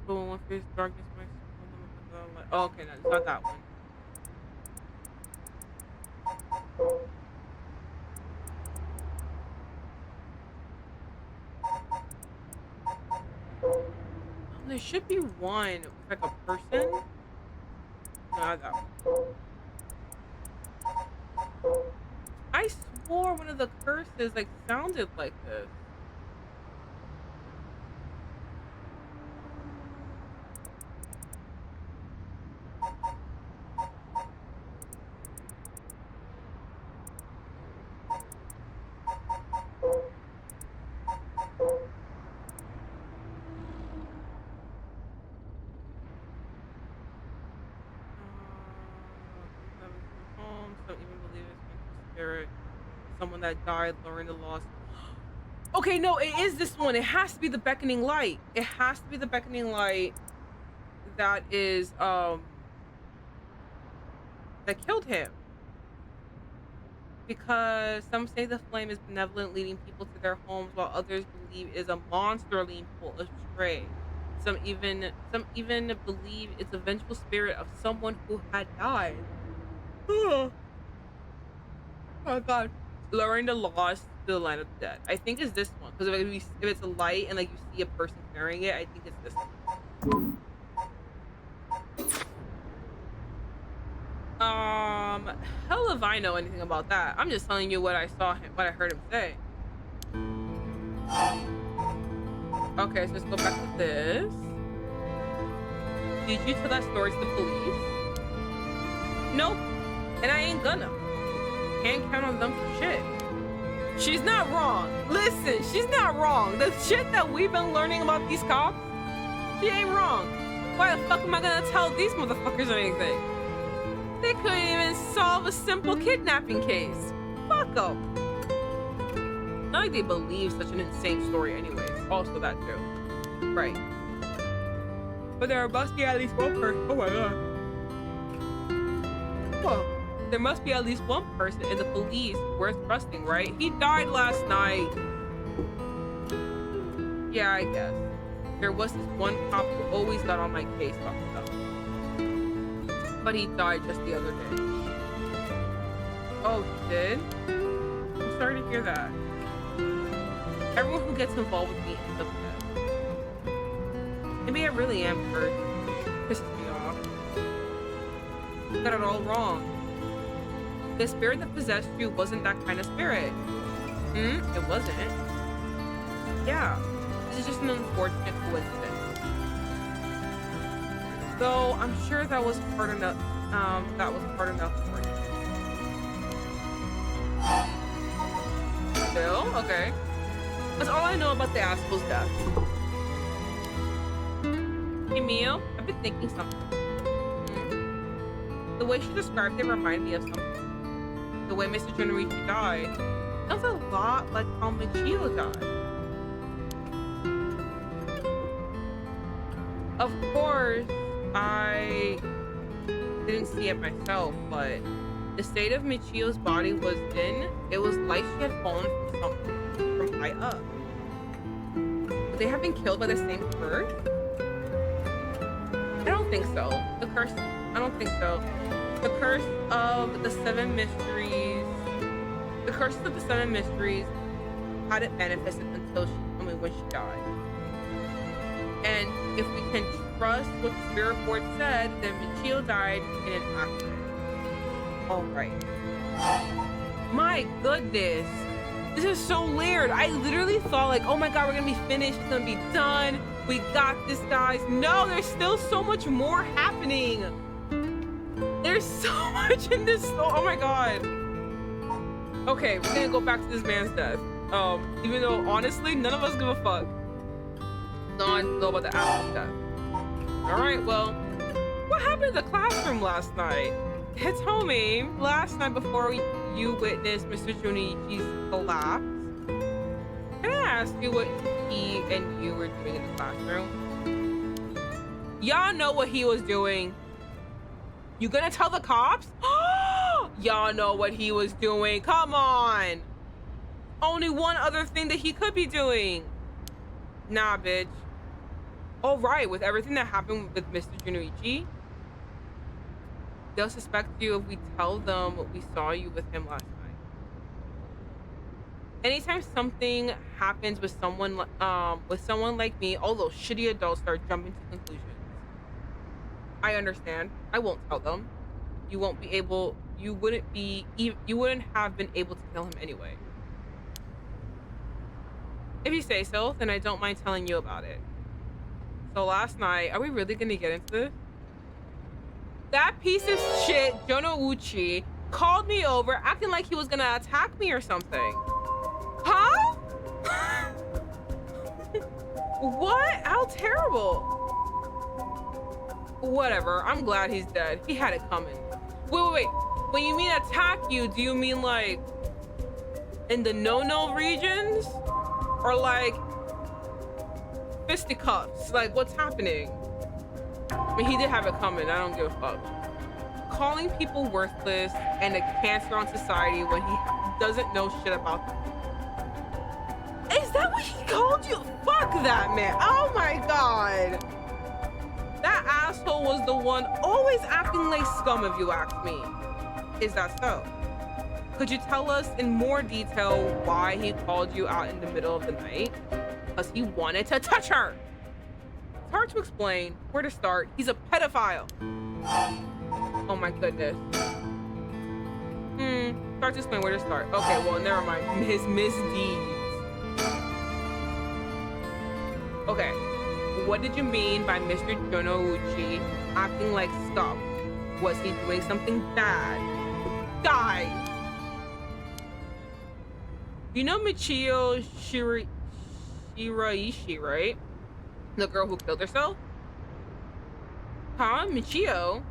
near. One fierce darkness. Oh, okay, no, it's not that one. There should be one with like a person. No, not that one. I swore one of the curses like sounded like this. Someone that died, learned the loss. Okay, no, it is this one. It has to be the beckoning light. It has to be the beckoning light that is that killed him. Because some say the flame is benevolent, leading people to their homes, while others believe it is a monster leading people astray. Some even believe it's a vengeful spirit of someone who had died. Oh my god. Luring the lost to the land of the dead. I think it's this one. Because if it's a light and like you see a person carrying it, I think it's this one. Hell if I know anything about that. I'm just telling you what I saw him, what I heard him say. Okay, so let's go back to this. Did you tell that story to the police? Nope. And I ain't gonna. Can't count on them for shit. She's not wrong. Listen, she's not wrong. The shit that we've been learning about these cops, she ain't wrong. Why the fuck am I gonna tell these motherfuckers anything? They couldn't even solve a simple kidnapping case. Fuck them. Not like they believe such an insane story anyways. Also that too. Right. But there must be at least one person. Oh my god. Whoa. There must be at least one person in the police worth trusting, right? He died last night. Yeah, I guess. There was this one cop who always got on my case about stuff. But he died just the other day. Oh, he did? I'm sorry to hear that. Everyone who gets involved with me ends up dead. Maybe I really am hurt. Pisses me off. You got it all wrong. The spirit that possessed you wasn't that kind of spirit. It wasn't. Yeah. This is just an unfortunate coincidence. Though I'm sure that was hard enough. That was hard enough for you. Still? Okay. That's all I know about the asshole's death. Hey, Mio, I've been thinking something. The way she described it reminded me of something. The way Mr. Generichi died. Sounds a lot like how Michio died. Of course, I didn't see it myself, but the state of Michio's body was in, it was like she had fallen from something, from high up. Would they have been killed by the same curse? I don't think so. The curse, I don't think so. The curse of the seven mysteries, the curses of the seven mysteries hadn't manifested until when she died. And if we can trust what the spirit board said, then Michio died in an accident. All right. My goodness. This is so weird. I literally thought like, oh my god, we're gonna be finished. It's gonna be done. We got this, guys. No, there's still so much more happening. There's so much in this story. Oh my god. Okay, we're gonna go back to this man's death. Even though honestly, none of us give a fuck. Know about the asshole's death. Alright, well, what happened in the classroom last night? Tell me, last night before you witnessed Mr. Junichi's collapse, can I ask you what he and you were doing in the classroom? Y'all know what he was doing. You gonna tell the cops? Y'all know what he was doing. Come on. Only one other thing that he could be doing. Nah, bitch. All right, with everything that happened with Mr. Junichi, they'll suspect you if we tell them what we saw you with him last night. Anytime something happens with someone like me, all those shitty adults start jumping to conclusions. I understand. I won't tell them. You wouldn't have been able to kill him anyway. If you say so, then I don't mind telling you about it. So last night, are we really gonna get into this? That piece of shit, Jonouchi, called me over acting like he was gonna attack me or something. Huh? What? How terrible. Whatever, I'm glad he's dead. He had it coming. Wait. When you mean attack you, do you mean like in the no-no regions? Or like fisticuffs? Like, what's happening? I mean, he did have it coming. I don't give a fuck. Calling people worthless and a cancer on society when he doesn't know shit about them. Is that what he called you? Fuck that, man. Oh my god. That asshole was the one always acting like scum, if you ask me. Is that so? Could you tell us in more detail why he called you out in the middle of the night? Because he wanted to touch her. It's hard to explain where to start. He's a pedophile. Oh my goodness. Start to explain where to start. Okay, well, never mind. His misdeeds. Okay. What did you mean by Mr. Shogo Okiie acting like scum? Was he doing something bad? Guys! You know Michio Shiraishi, right? The girl who killed herself? Huh? Michio?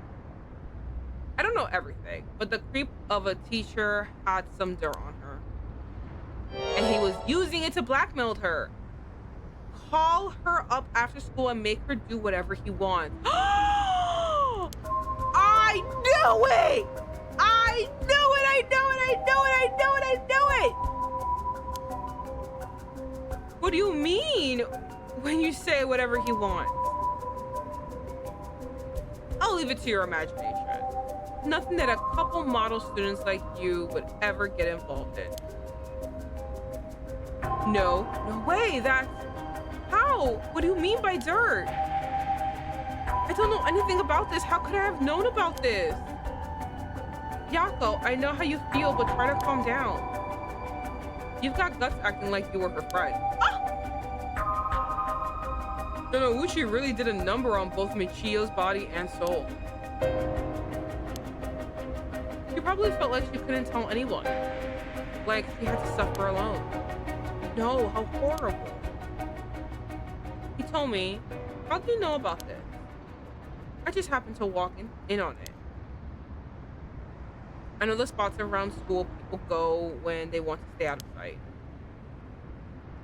I don't know everything, but the creep of a teacher had some dirt on her. And he was using it to blackmail her. Call her up after school and make her do whatever he wants. I knew it! I knew it! I knew it! I knew it! I knew it! I knew it! What do you mean when you say whatever he wants? I'll leave it to your imagination. Nothing that a couple model students like you would ever get involved in. No way, that's... How? What do you mean by dirt? I don't know anything about this. How could I have known about this? Yako, I know how you feel, but try to calm down. You've got guts acting like you were her friend. Uchi really did a number on both Michio's body and soul. She probably felt like she couldn't tell anyone. Like she had to suffer alone. No, how horrible. He told me, how do you know about this? I just happened to walk in on it. I know the spots around school people go when they want to stay out of sight.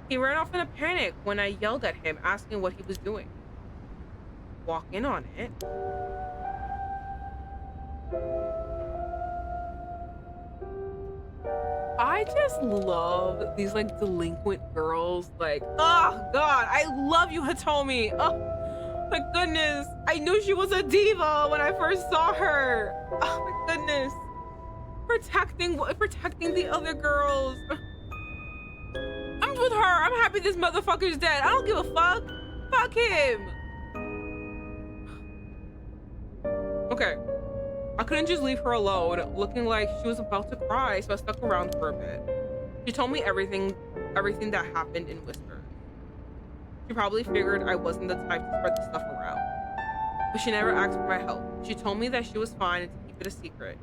He ran off in a panic when I yelled at him, asking what he was doing. Walk in on it? I just love these like delinquent girls. Like, oh god, I love you, Hitomi. Oh my goodness. I knew she was a diva when I first saw her. Oh my goodness. Protecting the other girls. I'm with her. I'm happy this motherfucker's dead. I don't give a fuck. Fuck him. Okay. I couldn't just leave her alone, looking like she was about to cry, so I stuck around for a bit. She told me everything that happened in whispers. She probably figured I wasn't the type to spread the stuff around. But she never asked for my help. She told me that she was fine and to keep it a secret.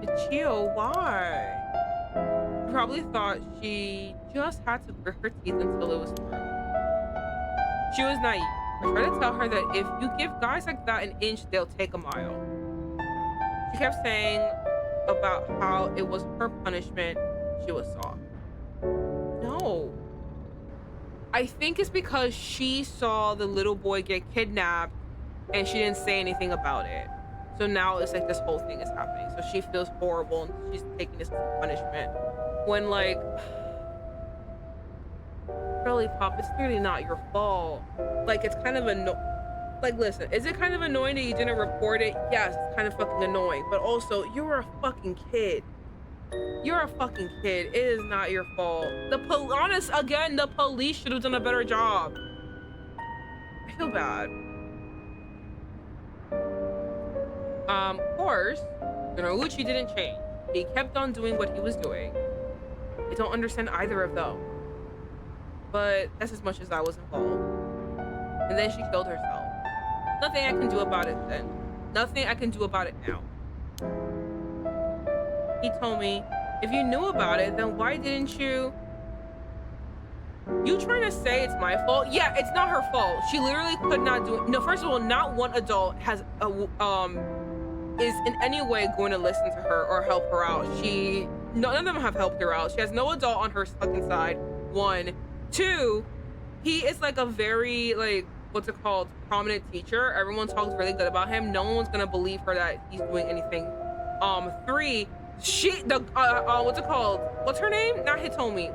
Michio, why? She probably thought she just had to grit her teeth until it was through. She was naive. I tried to tell her that if you give guys like that an inch, they'll take a mile. She kept saying about how it was her punishment. She was soft. No. I think it's because she saw the little boy get kidnapped and she didn't say anything about it. So now it's like this whole thing is happening. So she feels horrible and she's taking this punishment. When like, girly pop, it's clearly not your fault. Like it's kind of like, listen, is it kind of annoying that you didn't report it? Yes, it's kind of fucking annoying. But also, you're a fucking kid. You're a fucking kid. It is not your fault. The police should have done a better job. I feel bad. Of course, Uchi didn't change. He kept on doing what he was doing. I don't understand either of them. But that's as much as I was involved. And then she killed herself. Nothing I can do about it then. Nothing I can do about it now. He told me, if you knew about it, then why didn't you? You trying to say it's my fault? Yeah, it's not her fault. She literally could not do it. No, first of all, not one adult has is in any way going to listen to her or help her out. None of them have helped her out. She has no adult on her fucking side. one. Two, he is like a very, like, what's it called, prominent teacher. Everyone talks really good about him. No one's gonna believe her that he's doing anything. Three, what's it called, what's her name, not Hitomi,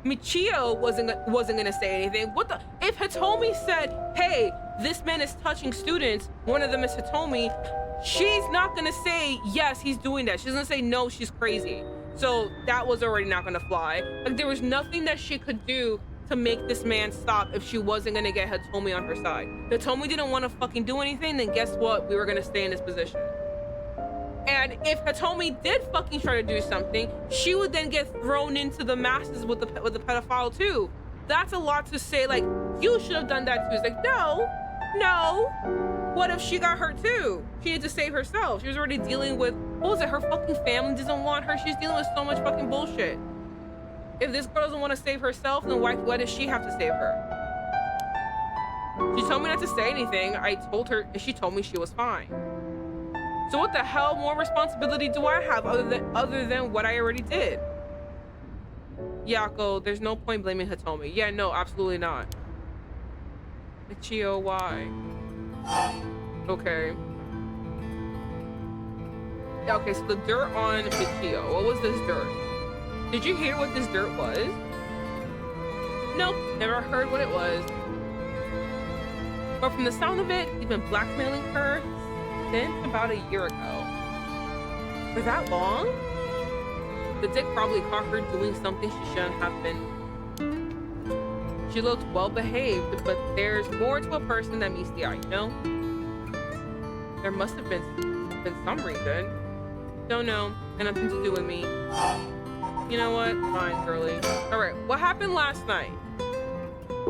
Michio wasn't gonna say anything. What the, if Hitomi said, hey, this man is touching students, one of them is Hitomi, she's not gonna say yes, he's doing that. She's gonna say no, she's crazy. So that was already not gonna fly. Like, there was nothing that she could do to make this man stop if she wasn't gonna get Hitomi on her side. Hitomi didn't want to fucking do anything, then guess what, we were gonna stay in this position. And if Hitomi did fucking try to do something, she would then get thrown into the masses with the pedophile too. That's a lot to say, like, you should have done that too. It's like, no. What if she got hurt too? She needs to save herself. She was already dealing with, what was it, her fucking family doesn't want her. She's dealing with so much fucking bullshit. If this girl doesn't want to save herself, then why does she have to save her? She told me not to say anything. I told her, and she told me she was fine. So what the hell more responsibility do I have other than what I already did? Yako, there's no point blaming Hitomi. Yeah, no, absolutely not. Michio, why? Okay. Yeah, okay, so the dirt on Michio. What was this dirt? Did you hear what this dirt was? Nope, never heard what it was. But from the sound of it, he's been blackmailing her since about a year ago. For that long? The dick probably caught her doing something she shouldn't have been. She looked well behaved, but there's more to a person than meets the eye, you know? There must have been some reason. Don't know, and nothing to do with me. You know what? Fine, girly. Alright, what happened last night?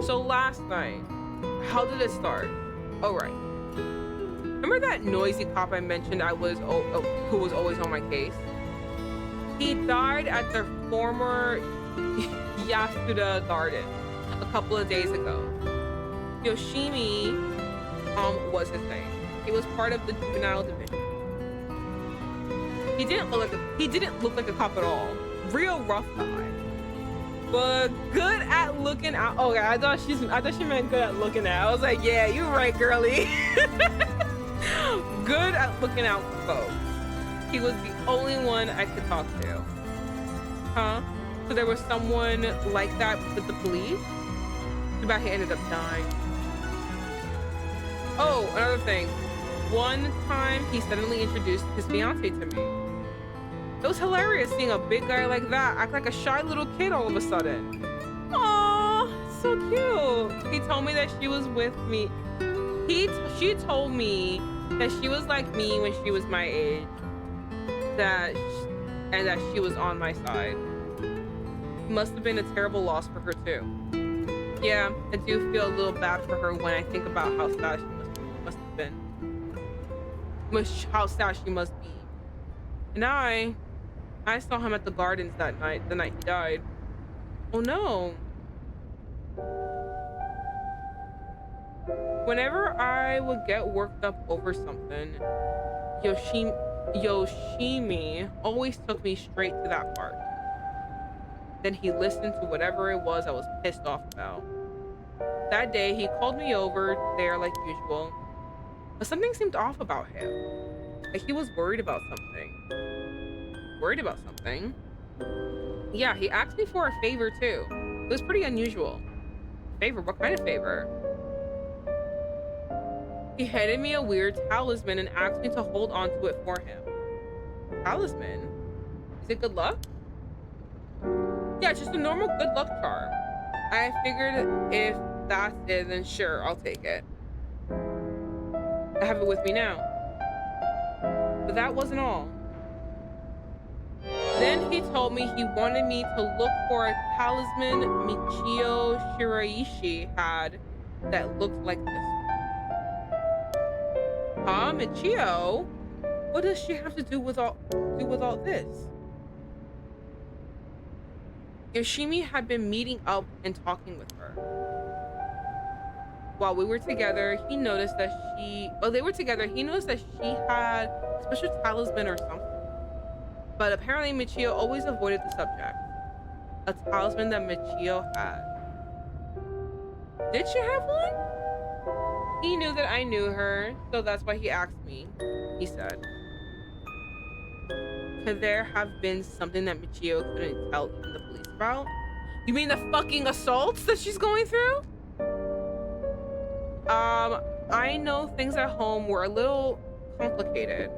So last night, how did it start? Alright. Remember that noisy cop I mentioned who was always on my case? He died at the former Yasuda garden a couple of days ago. Yoshimi was his name. He was part of the juvenile division. He didn't look like a cop at all. Real rough guy, but good at looking out. Okay, I thought she meant good at looking out. I was like, yeah, you're right, girly. Good at looking out for folks. He was the only one I could talk to. Huh? So there was someone like that with the police? Too bad he ended up dying. Oh, another thing. One time he suddenly introduced his fiance to me. It was hilarious seeing a big guy like that act like a shy little kid all of a sudden. Aww, so cute. He told me that she was with me. She told me that she was like me when she was my age. And that she was on my side. It must have been a terrible loss for her too. Yeah, I do feel a little bad for her when I think about how sad she must have been. How sad she must be. And I saw him at the gardens that night, the night he died. Oh no. Whenever I would get worked up over something, Yoshimi always took me straight to that part. Then he listened to whatever it was I was pissed off about. That day, he called me over there like usual, but something seemed off about him. Like he was worried about something. Yeah, he asked me for a favor too. It was pretty unusual. Favor? What kind of favor? He handed me a weird talisman and asked me to hold on to it for him. Talisman? Is it good luck? Yeah, just a normal good luck charm. I figured if that's it, then sure, I'll take it. I have it with me now. But that wasn't all. Then he told me he wanted me to look for a talisman Michio Shiraishi had that looked like this one. Huh, Michio? What does she have to do with all this? Yoshimi had been meeting up and talking with her. While we were together, he noticed that she had a special talisman or something. But apparently Michio always avoided the subject. a talisman that Michio had. Did she have one? He knew that I knew her, so that's why he asked me. He said, could there have been something that Michio couldn't tell even the police about? You mean the fucking assaults that she's going through? I know things at home were a little complicated.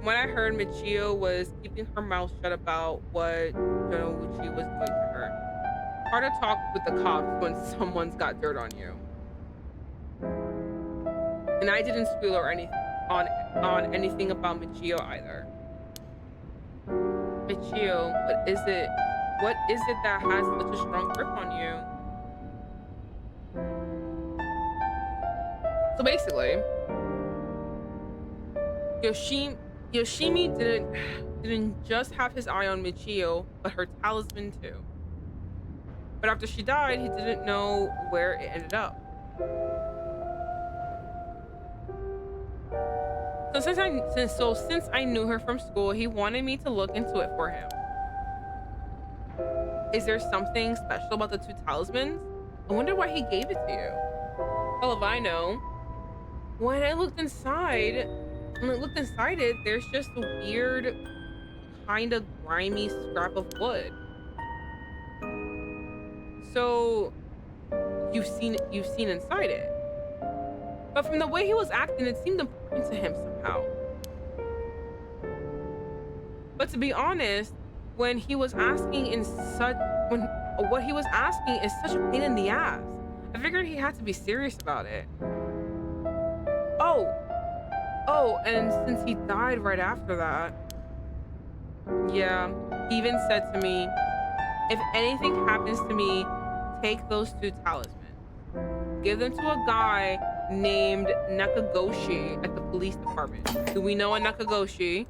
When I heard Michio was keeping her mouth shut about what Jonouchi was doing to her. Hard to talk with the cops when someone's got dirt on you. And I didn't squeal or anything on anything about Michio either. Michio, what is it? What is it that has such a strong grip on you? So basically, Yoshimi didn't just have his eye on Michio, but her talisman too. But after she died, he didn't know where it ended up. So since I knew her from school, he wanted me to look into it for him. Is there something special about the two talismans? I wonder why he gave it to you. Hell if I know. When I looked inside it, there's just a weird, kind of grimy scrap of wood. So you've seen inside it. But from the way he was acting, it seemed important to him somehow. But to be honest, what he was asking is such a pain in the ass. I figured he had to be serious about it. Oh, and since he died right after that, yeah, he even said to me, if anything happens to me, take those two talismans. Give them to a guy named Nakagoshi at the police department. Do we know a Nakagoshi?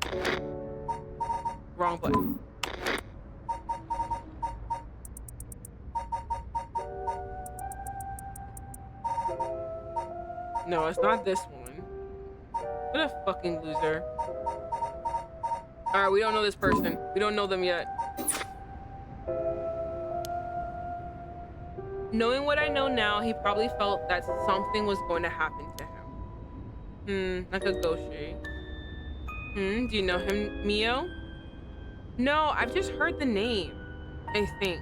Wrong button. No, it's not this one. What a fucking loser. Alright, we don't know this person. We don't know them yet. Knowing what I know now, he probably felt that something was going to happen to him. Nakagoshi. Do you know him, Mio? No, I've just heard the name, I think.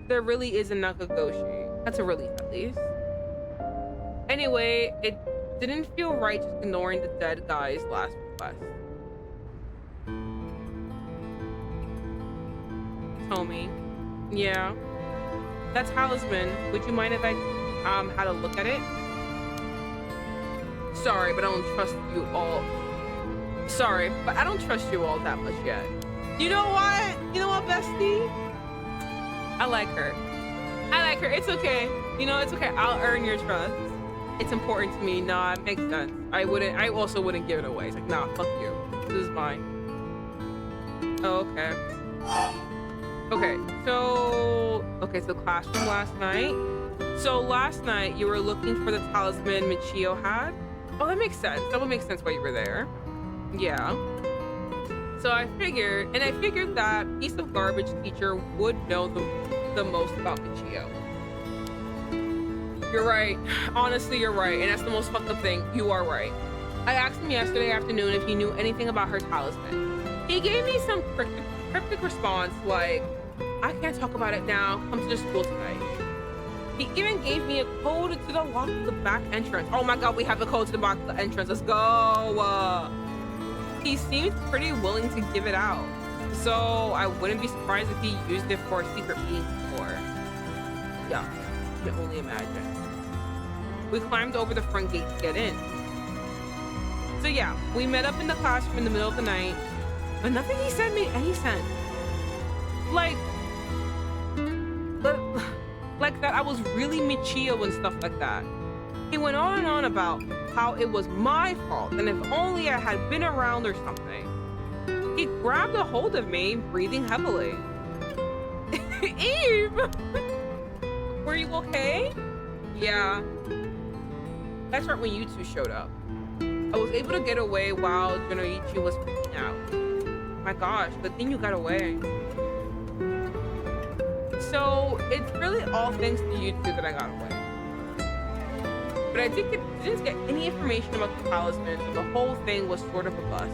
There really is a Nakagoshi. That's a relief, at least. Anyway, it didn't feel right just ignoring the dead guy's last request. Tommy. Yeah. That talisman. Would you mind if I had a look at it? Sorry, but I don't trust you all. Sorry, but I don't trust you all that much yet. You know what? You know what, bestie? I like her. It's okay. You know, it's okay. I'll earn your trust. It's important to me. Nah, it makes sense. I also wouldn't give it away. It's like, nah, fuck you. This is mine. Oh, okay. So classroom last night. So last night you were looking for the talisman Michio had? Oh, that makes sense. That would make sense why you were there. Yeah. So I figured that piece of garbage teacher would know the most about Michio. You're right. Honestly, you're right. And that's the most fucked up thing. You are right. I asked him yesterday afternoon if he knew anything about her talisman. He gave me some cryptic response like, I can't talk about it now. Come to the school tonight. He even gave me a code to the lock of the back entrance. Oh my god, we have a code to the back of the entrance. Let's go. He seemed pretty willing to give it out. So I wouldn't be surprised if he used it for a secret meeting before. Yeah, I can only imagine. We climbed over the front gate to get in. So yeah, we met up in the classroom in the middle of the night, but nothing he said made any sense. Like that I was really Michio and stuff like that. He went on and on about how it was my fault and if only I had been around or something. He grabbed a hold of me, breathing heavily. Eve! Were you okay? Yeah. That's right when you two showed up. I was able to get away while Jonouchi was freaking out. My gosh, good thing you got away. So it's really all thanks to you two that I got away. But I didn't get any information about the talisman, so the whole thing was sort of a bust.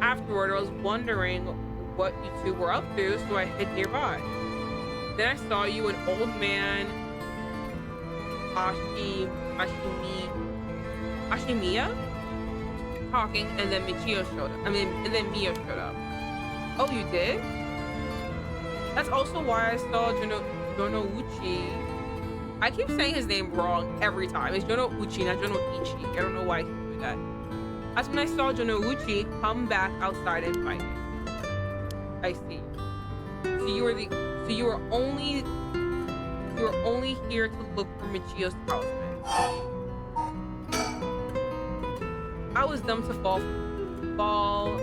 Afterward, I was wondering what you two were up to, so I hid nearby. Then I saw you and old man Ashimiya talking, and then Mio showed up. Oh, you did? That's also why I saw Jonouchi. I keep saying his name wrong every time. It's Jonouchi, not Jonouichi. I don't know why I keep doing that. That's when I saw Jonouchi come back outside and fight me. I see. So you were only here to look for Michio's talisman. I was dumb to fall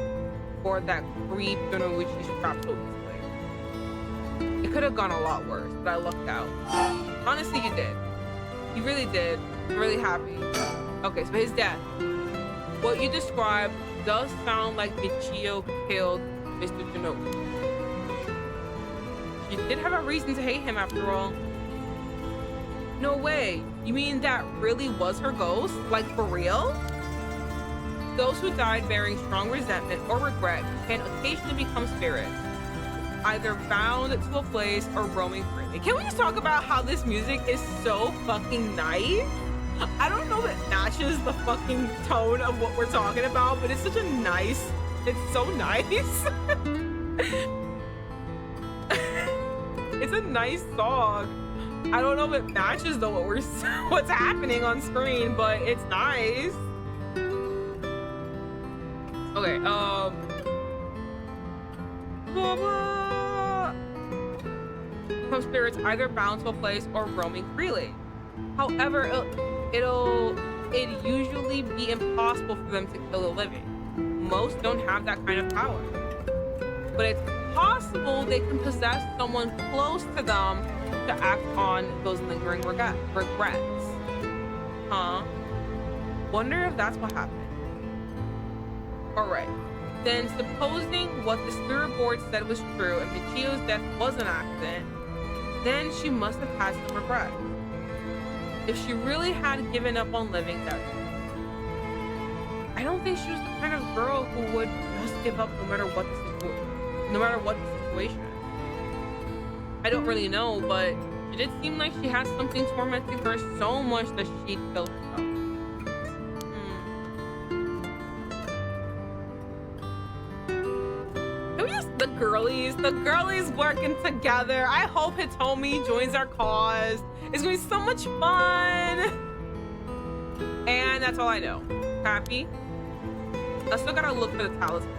for that creep Jonouchi's trap so easily. It could have gone a lot worse, but I lucked out. Honestly, you did. You really did. I'm really happy. Okay, so his death. What you described does sound like Michio killed Mr. Jonouchi. She did have a reason to hate him after all. No way. You mean that really was her ghost? Like, for real? Those who died bearing strong resentment or regret can occasionally become spirits, either bound to a place or roaming freely. Can we just talk about how this music is so fucking nice? I don't know if it matches the fucking tone of what we're talking about, but it's such a nice, it's so nice. It's a nice song. I don't know if it matches though what's happening on screen, but it's nice. Okay, blah, blah. Some spirits either bound to a place or roaming freely. However, it'd usually be impossible for them to kill the living. Most don't have that kind of power. But it's possible they can possess someone close to them to act on those lingering regrets. Huh? Wonder if that's what happened. Alright, then supposing what the spirit board said was true and Michio's death was an accident, then she must have had some regrets. If she really had given up on living, that I don't think she was the kind of girl who would just give up no matter what the situation. I don't really know, but it did seem like she had something tormenting her so much that she'd kill herself. The girlies working together. I hope Hitomi joins our cause. It's gonna be so much fun. And that's all I know. Happy? I still gotta look for the talisman.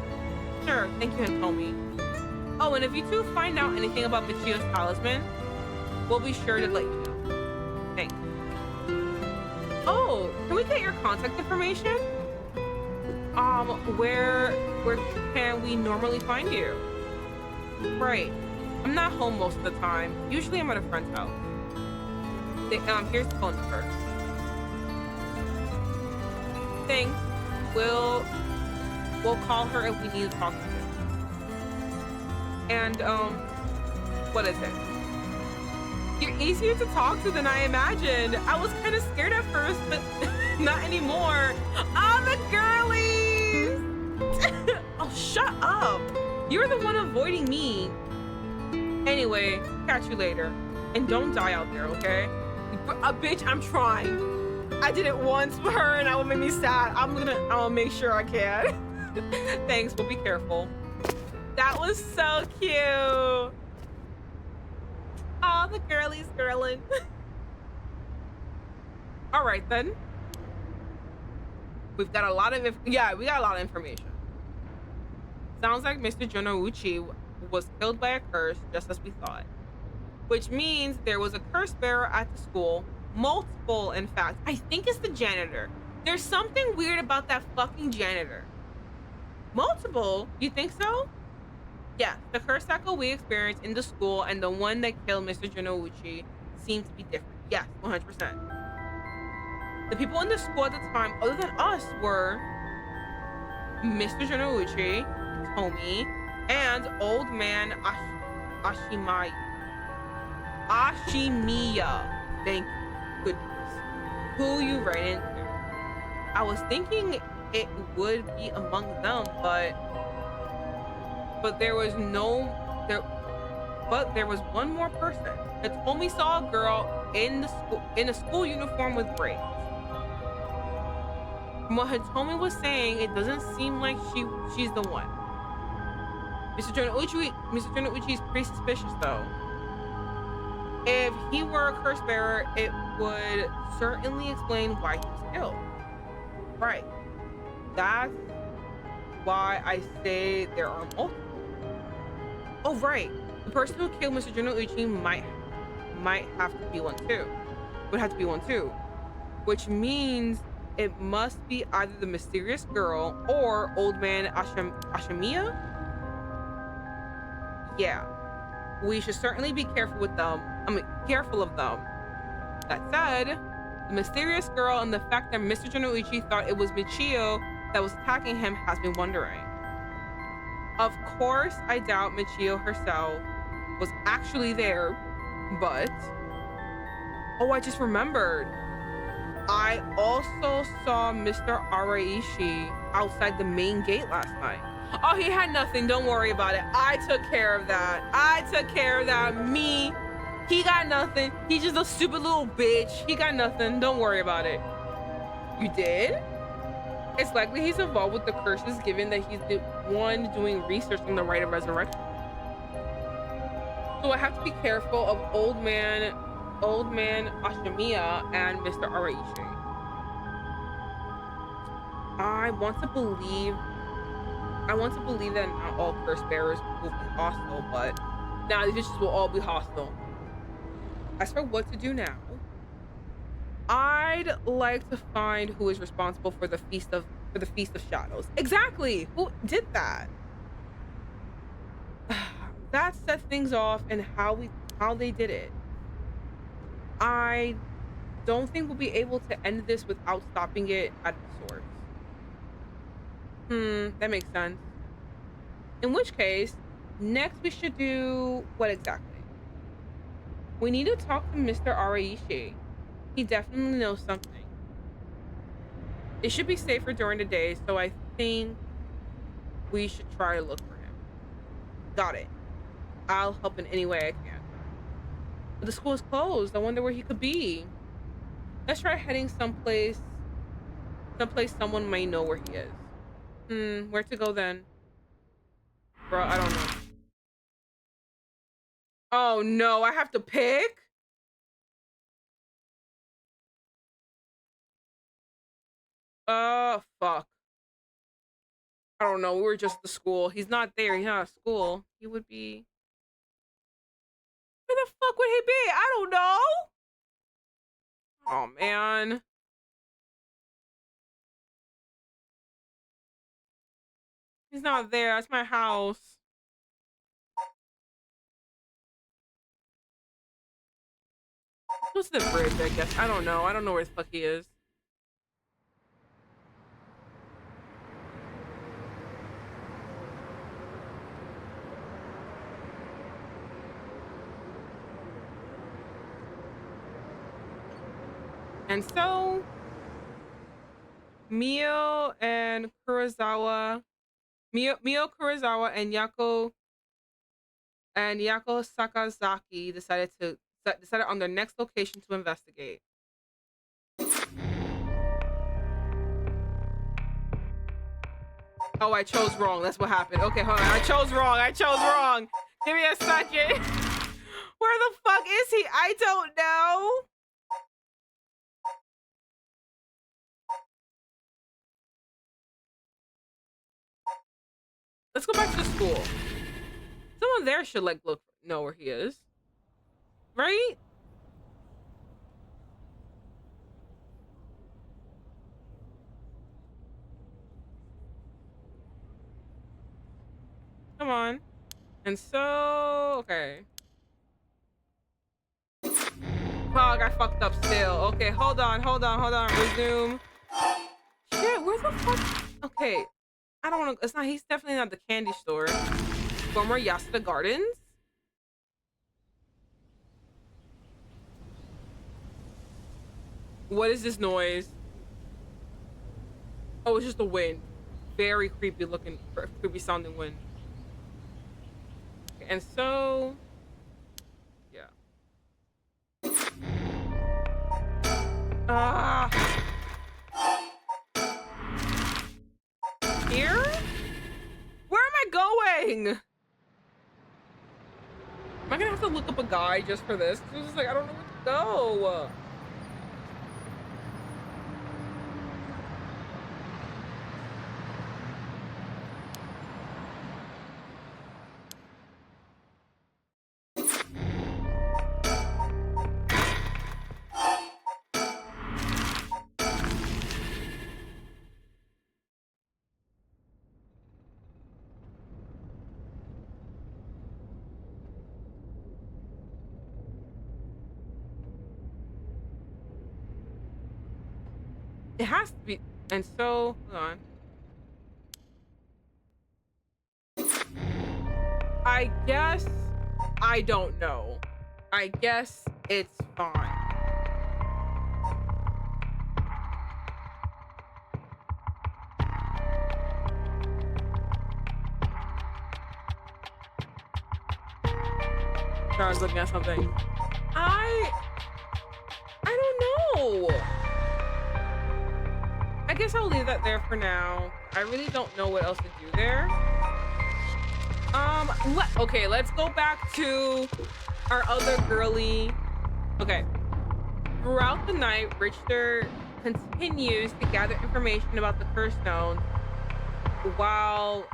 Sure, thank you, Hitomi. Oh, and if you two find out anything about Michio's talisman, we'll be sure to let you know. Thanks. Oh, can we get your contact information? Where can we normally find you? Right. I'm not home most of the time. Usually I'm at a friend's house. Here's the phone number. Thanks. We'll call her if we need to talk to her. And, what is it? You're easier to talk to than I imagined. I was kind of scared at first, but not anymore. Oh, the girlies! Oh, shut up. You're the one avoiding me. Anyway, catch you later. And don't die out there, okay? Bitch, I'm trying. I did it once for her and that would make me sad. I'll make sure I can. Thanks, we'll be careful. That was so cute. Oh, the girlies girlin'. All right then. We got a lot of information. Sounds like Mr. Jonouchi was killed by a curse, just as we thought. Which means there was a curse bearer at the school. Multiple, in fact. I think it's the janitor. There's something weird about that fucking janitor. Multiple? You think so? Yeah, the curse cycle we experienced in the school and the one that killed Mr. Jonouchi seem to be different. Yes, 100%. The people in the school at the time, other than us, were Mr. Jonouchi, Tomi, and old man Ashimai. Ashimiya. Thank you. Goodness. Who you ran into. I was thinking it would be among them, but there was there was one more person that told me saw a girl in a school uniform with braids. From what Hitomi was saying, it doesn't seem like she's the one. Mr. Jonouchi is pretty suspicious though. If he were a curse bearer, it would certainly explain why he was killed. Right. That's why I say there are multiple. Oh, right. The person who killed Mr. Jonouchi might have to be one too. Would have to be one too. Which means it must be either the mysterious girl or old man Ashimiya? Yeah. We should certainly be careful of them. That said, the mysterious girl and the fact that Mr. Jonouchi thought it was Michio that was attacking him has me wondering. Of course, I doubt Michio herself was actually there, but... Oh, I just remembered. I also saw Mr. Araishi outside the main gate last night. Oh, he had nothing. Don't worry about it. I took care of that. Me. He got nothing. He's just a stupid little bitch. He got nothing. Don't worry about it. You did? It's likely he's involved with the curses given that he's the one doing research on the rite of resurrection. So I have to be careful of old man Ashimiya and Mr. Araishi. I want to believe that not all curse bearers will be hostile, but now these bitches will all be hostile. As for what to do now, I'd like to find who is responsible for the Feast of Shadows. Exactly! Who did that? That set things off and how they did it. I don't think we'll be able to end this without stopping it at the source. That makes sense. In which case, next we should do what exactly? We need to talk to Mr. Araishi. He definitely knows something. It should be safer during the day, so I think we should try to look for him. Got it. I'll help in any way I can. But the school is closed. I wonder where he could be. Let's try heading someplace someone may know where he is. Where to go then? Bro, I don't know. Oh no, I have to pick? Fuck. I don't know. We were just at the school. He's not there. He's not at school. He would be... Where the fuck would he be? I don't know. Oh, man. He's not there. That's my house. What's the bridge, I guess? I don't know. I don't know where the fuck he is. And so, Mio Kurosawa and Yako Sakazaki decided on their next location to investigate. Oh, I chose wrong. That's what happened. Okay, hold on. I chose wrong. Give me a second. Where the fuck is he? I don't know. Let's go back to the school. Someone there should know where he is. Right? Come on. And so, okay. Oh, I got fucked up still. Okay, hold on. Resume. Shit, where the fuck? Okay. I don't want to, he's definitely not the candy store. Former Yasuda Gardens? What is this noise? Oh, it's just the wind. Very creepy looking, creepy sounding wind. And so, yeah. Here? Where am I going? Am I gonna have to look up a guide just for this? It's just like, I don't know where to go. It has to be, and so, hold on. I guess, I don't know. I guess it's fine. I was looking at something. I don't know. I guess I'll leave that there for now. I really don't know what else to do there. Okay, let's go back to our other girly. Okay. Throughout the night, Richter continues to gather information about the Curse Stone while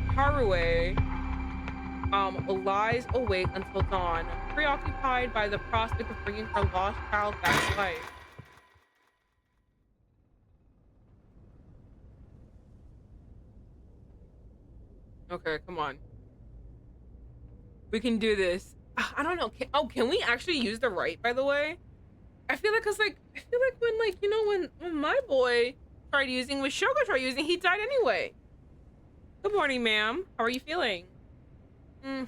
Harue lies awake until dawn, preoccupied by the prospect of bringing her lost child back to life. Okay, come on. We can do this. I don't know. Can we actually use the right, by the way? I feel like, when, like, you know, when my boy tried using, when Shogo tried using, he died anyway. Good morning, ma'am. How are you feeling?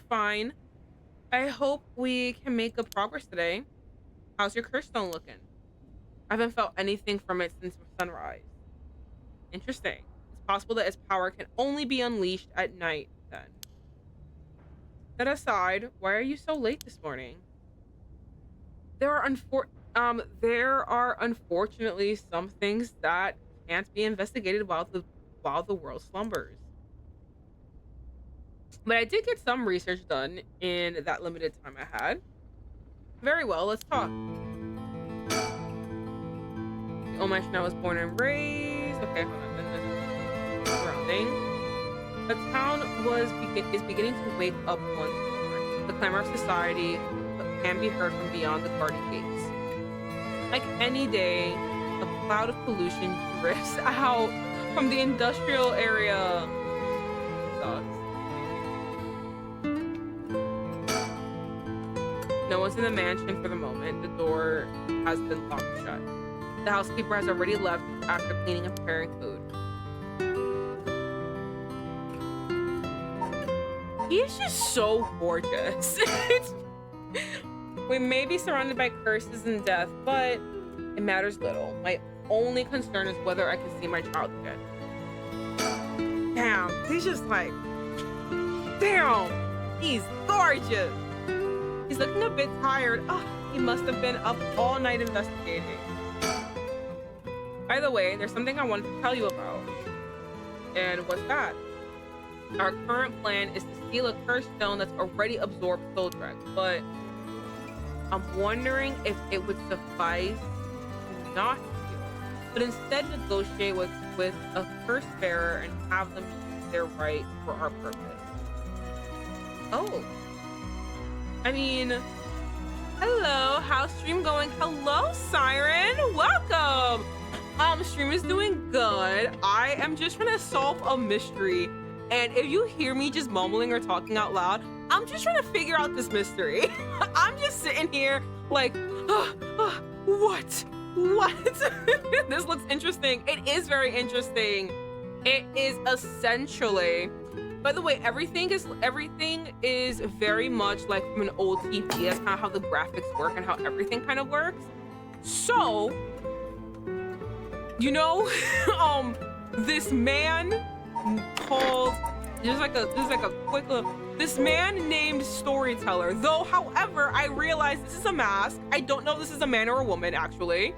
Fine. I hope we can make good progress today. How's your curse stone looking? I haven't felt anything from it since sunrise. Interesting. It's possible that its power can only be unleashed at night, then. That aside, why are you so late this morning? There are unfortunately some things that can't be investigated while the world slumbers. But I did get some research done in that limited time I had. Very well, let's talk. The Omesh was born and raised. Okay, hold on. Then this surrounding. The town is beginning to wake up once more. The clamor of society can be heard from beyond the garden gates. Like any day, a cloud of pollution drifts out from the industrial area. Sucks. No one's in the mansion for the moment. The door has been locked shut. The housekeeper has already left after cleaning and preparing food. He's just so gorgeous. We may be surrounded by curses and death, but it matters little. My only concern is whether I can see my child again. Damn, he's just like, damn, he's gorgeous. He's looking a bit tired. Oh, he must have been up all night investigating. By the way, there's something I wanted to tell you about. And what's that? Our current plan is to steal a cursed stone that's already absorbed Soldrek, but I'm wondering if it would suffice to not steal, but instead negotiate with a curse bearer and have them use their right for our purpose. Oh. I mean, hello, how's stream going? Hello, Siren, welcome. Stream is doing good. I am just trying to solve a mystery. And if you hear me just mumbling or talking out loud, I'm just trying to figure out this mystery. I'm just sitting here like, what? This looks interesting. It is very interesting. It is essentially By the way, everything is very much like from an old TV. That's kind of how the graphics work and how everything kind of works. So, you know, this man called this man named Storyteller. Though, however, I realized this is a mask. I don't know if this is a man or a woman, actually.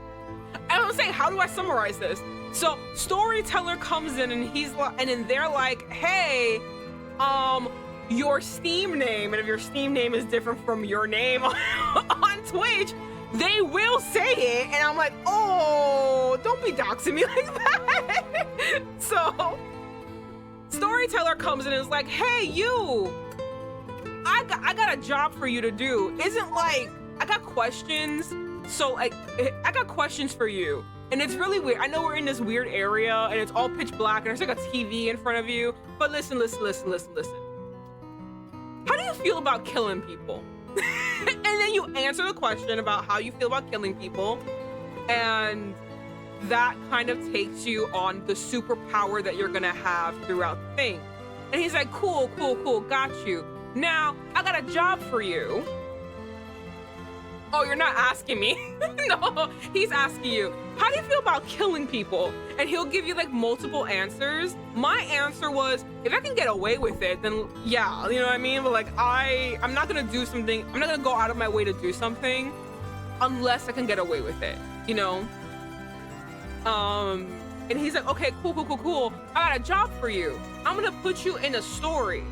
I don't say, how do I summarize this? So Storyteller comes in and he's like, and then they're like, hey, your Steam name, and if your Steam name is different from your name on Twitch, they will say it. And I'm like, oh, don't be doxing me like that. So Storyteller comes in and is like, hey, you, I got a job for you to do. Isn't like, I got questions. So like, I got questions for you. And it's really weird. I know we're in this weird area and it's all pitch black and there's like a TV in front of you. But listen. How do you feel about killing people? And then you answer the question about how you feel about killing people. And that kind of takes you on the superpower that you're gonna have throughout the thing. And he's like, cool, got you. Now, I got a job for you. Oh, you're not asking me. No, he's asking you, how do you feel about killing people? And he'll give you like multiple answers. My answer was, if I can get away with it, then yeah, you know what I mean? But like, I'm not gonna do something, I'm not gonna go out of my way to do something unless I can get away with it, you know? And he's like, okay, cool. I got a job for you. I'm gonna put you in a story.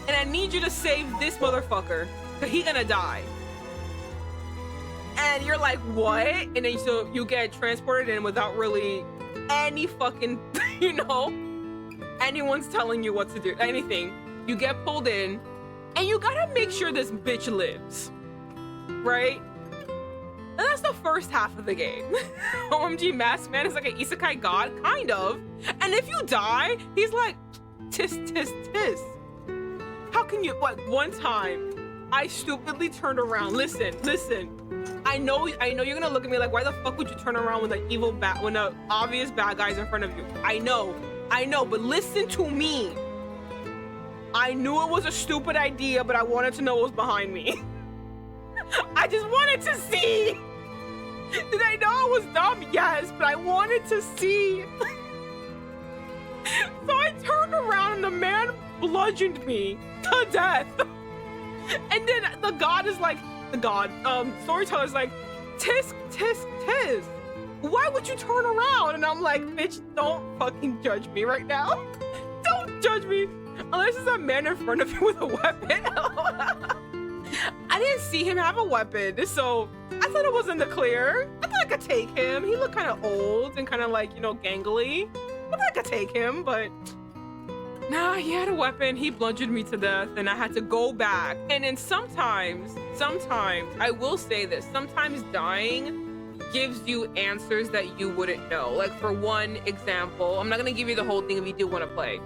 And I need you to save this motherfucker, because he's gonna die. And you're like, what? And then so you get transported in without really any fucking, you know, anyone's telling you what to do, anything. You get pulled in and you gotta make sure this bitch lives, right? And that's the first half of the game. OMG, Masked Man is like an isekai god, kind of. And if you die, he's like, tis. How can you, what, one time, I stupidly turned around. Listen. I know you're gonna look at me like, why the fuck would you turn around when the obvious bad guy's in front of you? I know, but listen to me. I knew it was a stupid idea, but I wanted to know what was behind me. I just wanted to see. Did I know it was dumb? Yes, but I wanted to see. So I turned around and the man bludgeoned me to death. And then the god is like, Storyteller's like, tisk. Why would you turn around? And I'm like, bitch, don't fucking judge me right now. Don't judge me. Unless there's a man in front of you with a weapon. I didn't see him have a weapon, so I thought it was in the clear. I thought I could take him. He looked kind of old and kind of like, you know, gangly. I thought I could take him, but nah, he had a weapon. He bludgeoned me to death and I had to go back. And then sometimes, I will say this, sometimes dying gives you answers that you wouldn't know. Like for one example, I'm not gonna give you the whole thing if you do want to play.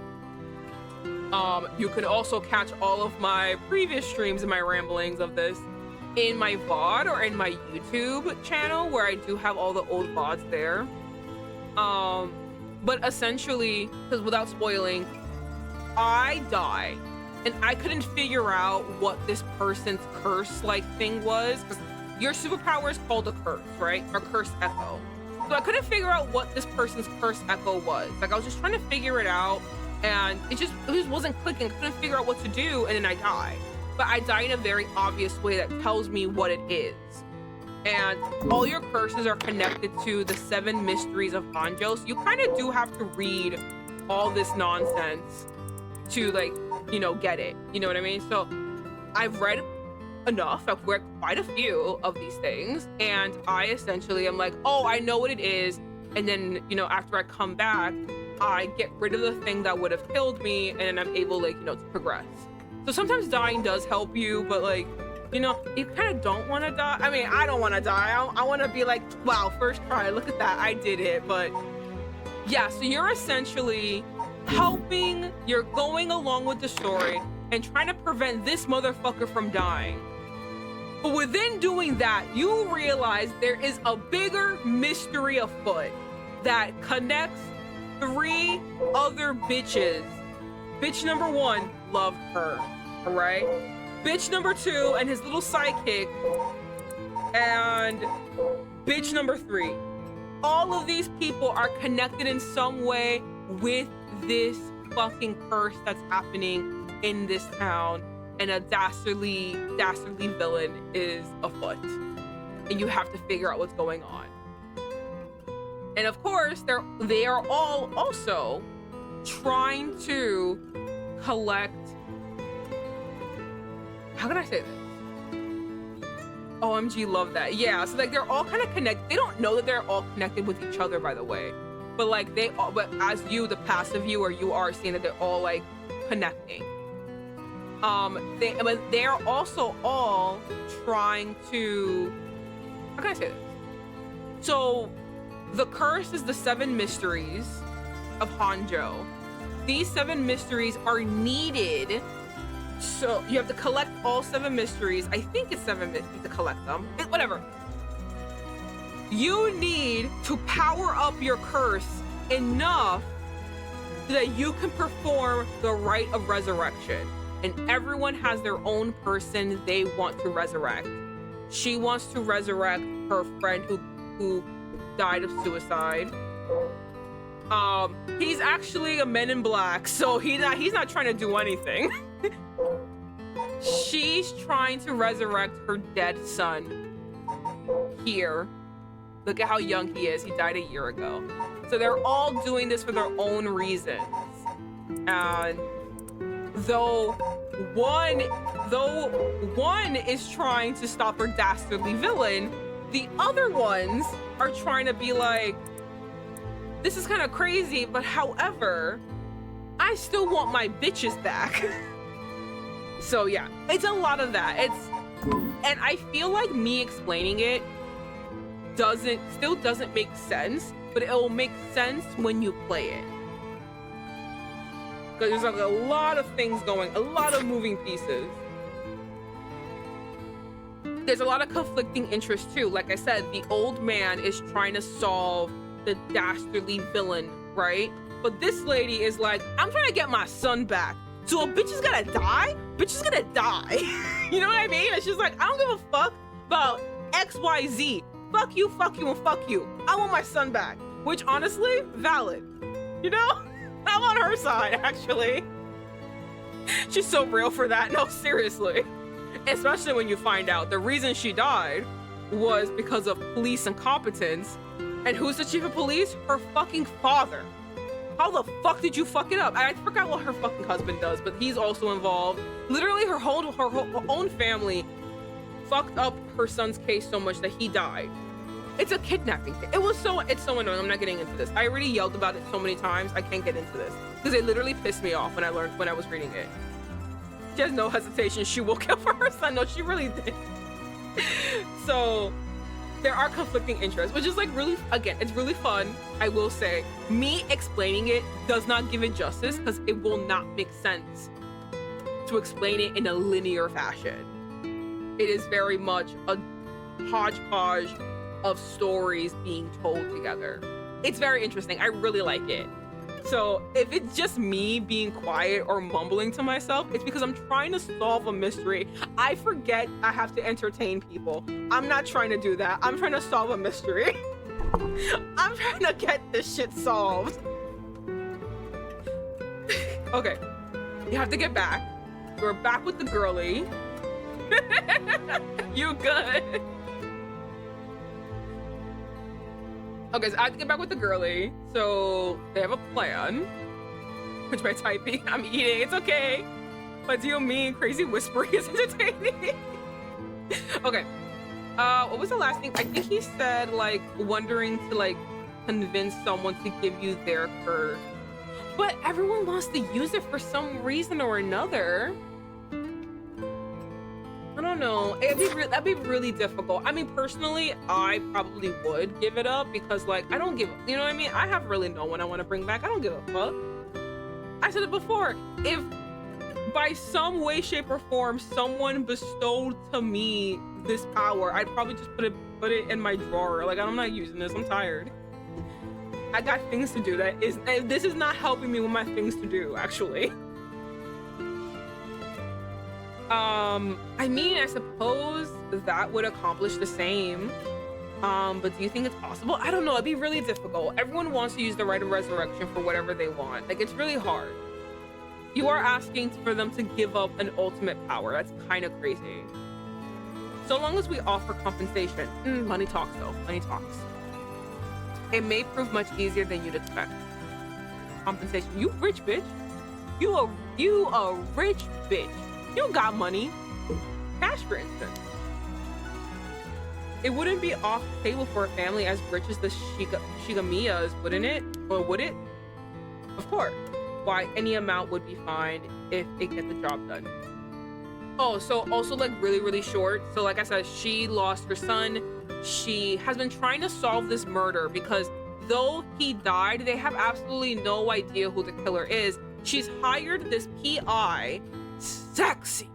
You can also catch all of my previous streams and my ramblings of this in my VOD or in my YouTube channel, where I do have all the old VODs there. But essentially, because without spoiling, I die and I couldn't figure out what this person's curse-like thing was, because your superpower is called a curse, right? Or curse echo. So I couldn't figure out what this person's curse echo was. Like I was just trying to figure it out, and it just wasn't clicking. I couldn't figure out what to do, and then I die. But I die in a very obvious way that tells me what it is. And all your curses are connected to the 7 mysteries of Honjo. So you kind of do have to read all this nonsense to, like, you know, get it. You know what I mean? So I've read enough. I've read quite a few of these things. And I essentially am like, oh, I know what it is. And then, you know, after I come back, I get rid of the thing that would have killed me. And then I'm able, like, you know, to progress. So sometimes dying does help you, but like, you know, you kind of don't want to die. I mean, I don't want to die. I want to be like, wow, first try, look at that, I did it. But yeah, so you're essentially helping, you're going along with the story and trying to prevent this motherfucker from dying. But within doing that, you realize there is a bigger mystery afoot that connects 3 other bitches Bitch number 1 loved her, all right? Bitch number 2 and his little sidekick, and bitch number 3. All of these people are connected in some way with this fucking curse that's happening in this town, and a dastardly villain is afoot, and you have to figure out what's going on. And of course, they are all also trying to collect. How can I say this? OMG, love that. Yeah, so like they're all kind of connected. They don't know that they're all connected with each other, by the way. But like but as you, the passive viewer, you are seeing that they're all like connecting. But they're also all trying to. How can I say this? So, the curse is the 7 mysteries of Honjo. These 7 mysteries are needed. So you have to collect all 7 mysteries. I think it's 7 mysteries to collect them. Whatever. You need to power up your curse enough so that you can perform the rite of resurrection. And everyone has their own person they want to resurrect. She wants to resurrect her friend who died of suicide. He's actually a Men in Black, so he's not trying to do anything. She's trying to resurrect her dead son. Here. Look at how young he is. He died a year ago. So they're all doing this for their own reasons. And though one is trying to stop her dastardly villain, the other ones are trying to be like, this is kind of crazy, but however, I still want my bitches back. So yeah, it's a lot of that. And I feel like me explaining it still doesn't make sense, but it will make sense when you play it. Because there's like a lot of things going, a lot of moving pieces. There's a lot of conflicting interests too. Like I said, the old man is trying to solve the dastardly villain, right? But this lady is like, I'm trying to get my son back. So a bitch is gonna die? Bitch is gonna die. You know what I mean? It's just like, I don't give a fuck about XYZ. Fuck you, and fuck you. I want my son back. Which honestly, valid. You know? I'm on her side, actually. She's so real for that. No, seriously. Especially when you find out the reason she died was because of police incompetence. And who's the chief of police? Her fucking father. How the fuck did you fuck it up? I forgot what her fucking husband does, but he's also involved. Literally, her own family fucked up her son's case so much that he died. It's a kidnapping thing. It's so annoying. I'm not getting into this. I already yelled about it so many times. I can't get into this because it literally pissed me off when I was reading it. She has no hesitation. She will kill for her son. No, she really did. So there are conflicting interests, which is like really, again, it's really fun. I will say, me explaining it does not give it justice because it will not make sense to explain it in a linear fashion. It is very much a hodgepodge of stories being told together. It's very interesting. I really like it. So if it's just me being quiet or mumbling to myself, it's because I'm trying to solve a mystery. I forget I have to entertain people. I'm not trying to do that. I'm trying to solve a mystery. I'm trying to get this shit solved. Okay, you have to get back. We're back with the girly. You good? Okay, so I have to get back with the girly. So they have a plan. Which by typing, I'm eating. It's okay. But do you mean crazy whispering is entertaining? Okay. What was the last thing? I think he said like wondering to like convince someone to give you their curse. But everyone wants to use it for some reason or another. I don't know. That'd be really difficult. I mean, personally, I probably would give it up because, like, I don't give. You know what I mean? I have really no one I want to bring back. I don't give a fuck. I said it before. If by some way, shape, or form someone bestowed to me this power, I'd probably just put it in my drawer. Like, I'm not using this. I'm tired. I got things to do. This is not helping me with my things to do. Actually, I mean, I suppose that would accomplish the same. But do you think it's possible? I don't know. It'd be really difficult. Everyone wants to use the right of resurrection for whatever they want. Like, it's really hard. You are asking for them to give up an ultimate power. That's kind of crazy. So long as we offer compensation. Money talks, though. Money talks. It may prove much easier than you'd expect. Compensation. You rich bitch. You a rich bitch. You don't got money. Cash, for instance. It wouldn't be off the table for a family as rich as the Shigamiyas, wouldn't it? Or would it? Of course. Why, any amount would be fine if they get the job done. Oh, so also like really, really short. So like I said, she lost her son. She has been trying to solve this murder because though he died, they have absolutely no idea who the killer is. She's hired this PI, sexy,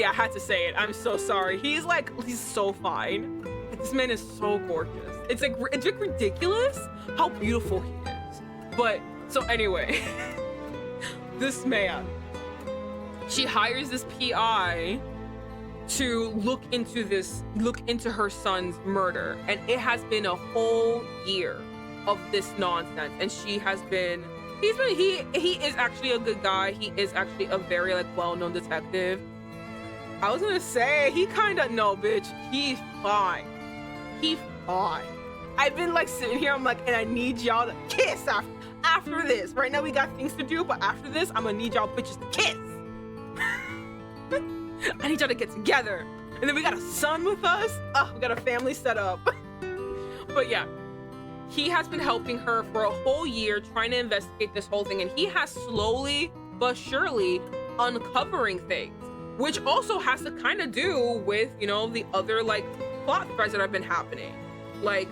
I had to say it. I'm so sorry. He's so fine. This man is so gorgeous. It's like ridiculous how beautiful he is. But so anyway, this man, she hires this PI to look into her son's murder, and it has been a whole year of this nonsense. And he is actually a good guy. He is actually a very like well-known detective. I was gonna say no, bitch. He's fine. He's fine. I've been like sitting here. I'm like, and I need y'all to kiss after this. Right now we got things to do, but after this, I'm gonna need y'all bitches to kiss. I need y'all to get together. And then we got a son with us. We got a family set up. But yeah, he has been helping her for a whole year trying to investigate this whole thing, and he has slowly but surely uncovering things, which also has to kind of do with, you know, the other like plot threads that have been happening. Like,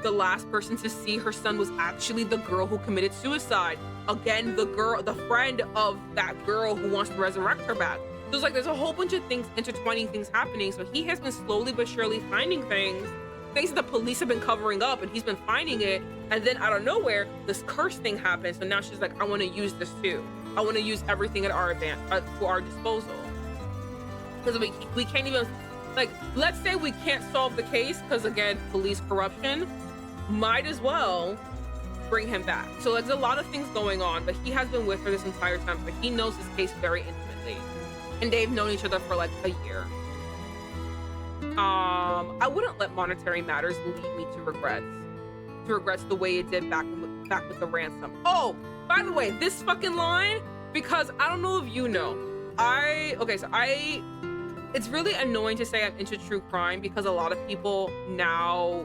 the last person to see her son was actually the girl who committed suicide. Again, the friend of that girl who wants to resurrect her back. So it's like there's a whole bunch of things, intertwining things happening. So he has been slowly but surely finding things that the police have been covering up, and he's been finding it. And then out of nowhere, this curse thing happens. So now she's like, I want to use this too. I want to use everything at our to our disposal. Because we can't even, like, let's say we can't solve the case because, again, police corruption, might as well bring him back. So like, there's a lot of things going on, but he has been with her this entire time, but he knows this case very intimately. And they've known each other for like a year. I wouldn't let monetary matters lead me to regrets the way it did back with the ransom. Oh, by the way, this fucking line, because I don't know if you know, it's really annoying to say I'm into true crime because a lot of people now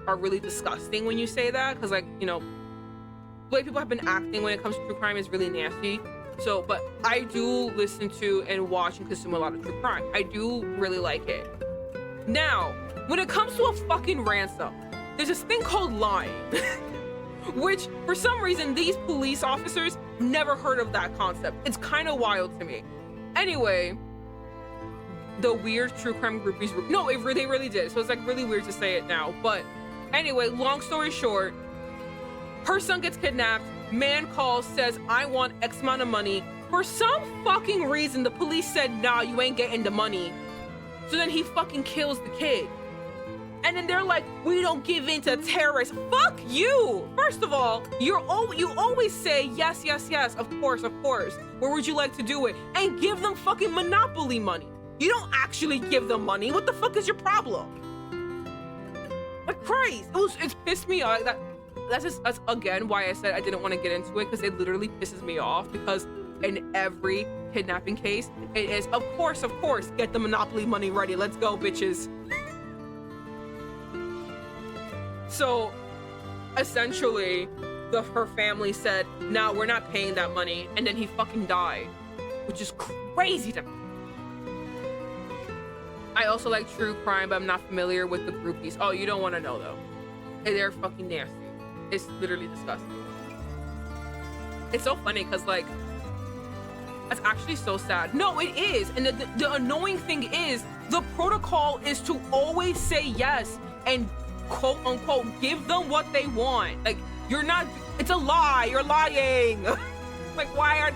are really disgusting when you say that, because like, you know, the way people have been acting when it comes to true crime is really nasty. So, but I do listen to and watch and consume a lot of true crime. I do really like it. Now, when it comes to a fucking ransom, there's this thing called lying, which for some reason these police officers never heard of that concept. It's kind of wild to me. Anyway, the weird true crime groupies, no, they really did. So it's like really weird to say it now. But anyway, long story short, her son gets kidnapped. Man calls, says, I want X amount of money. For some fucking reason, the police said, nah, you ain't getting the money. So then he fucking kills the kid. And then they're like, we don't give in to terrorists. Fuck you! First of all, you always say, yes, yes, yes, of course, of course. Where would you like to do it? And give them fucking monopoly money. You don't actually give them money. What the fuck is your problem? Like Christ, it's pissed me off. That's again why I said I didn't want to get into it, because it literally pisses me off, because in every kidnapping case, it is, of course, get the monopoly money ready. Let's go, bitches. So essentially, her family said, nah, we're not paying that money. And then he fucking died, which is crazy to me. I also like true crime, but I'm not familiar with the groupies. Oh, you don't want to know though. They're fucking nasty. It's literally disgusting. It's so funny because like, that's actually so sad. No, it is. And the annoying thing is the protocol is to always say yes and quote unquote give them what they want. Like, you're not, it's a lie, you're lying. Like, why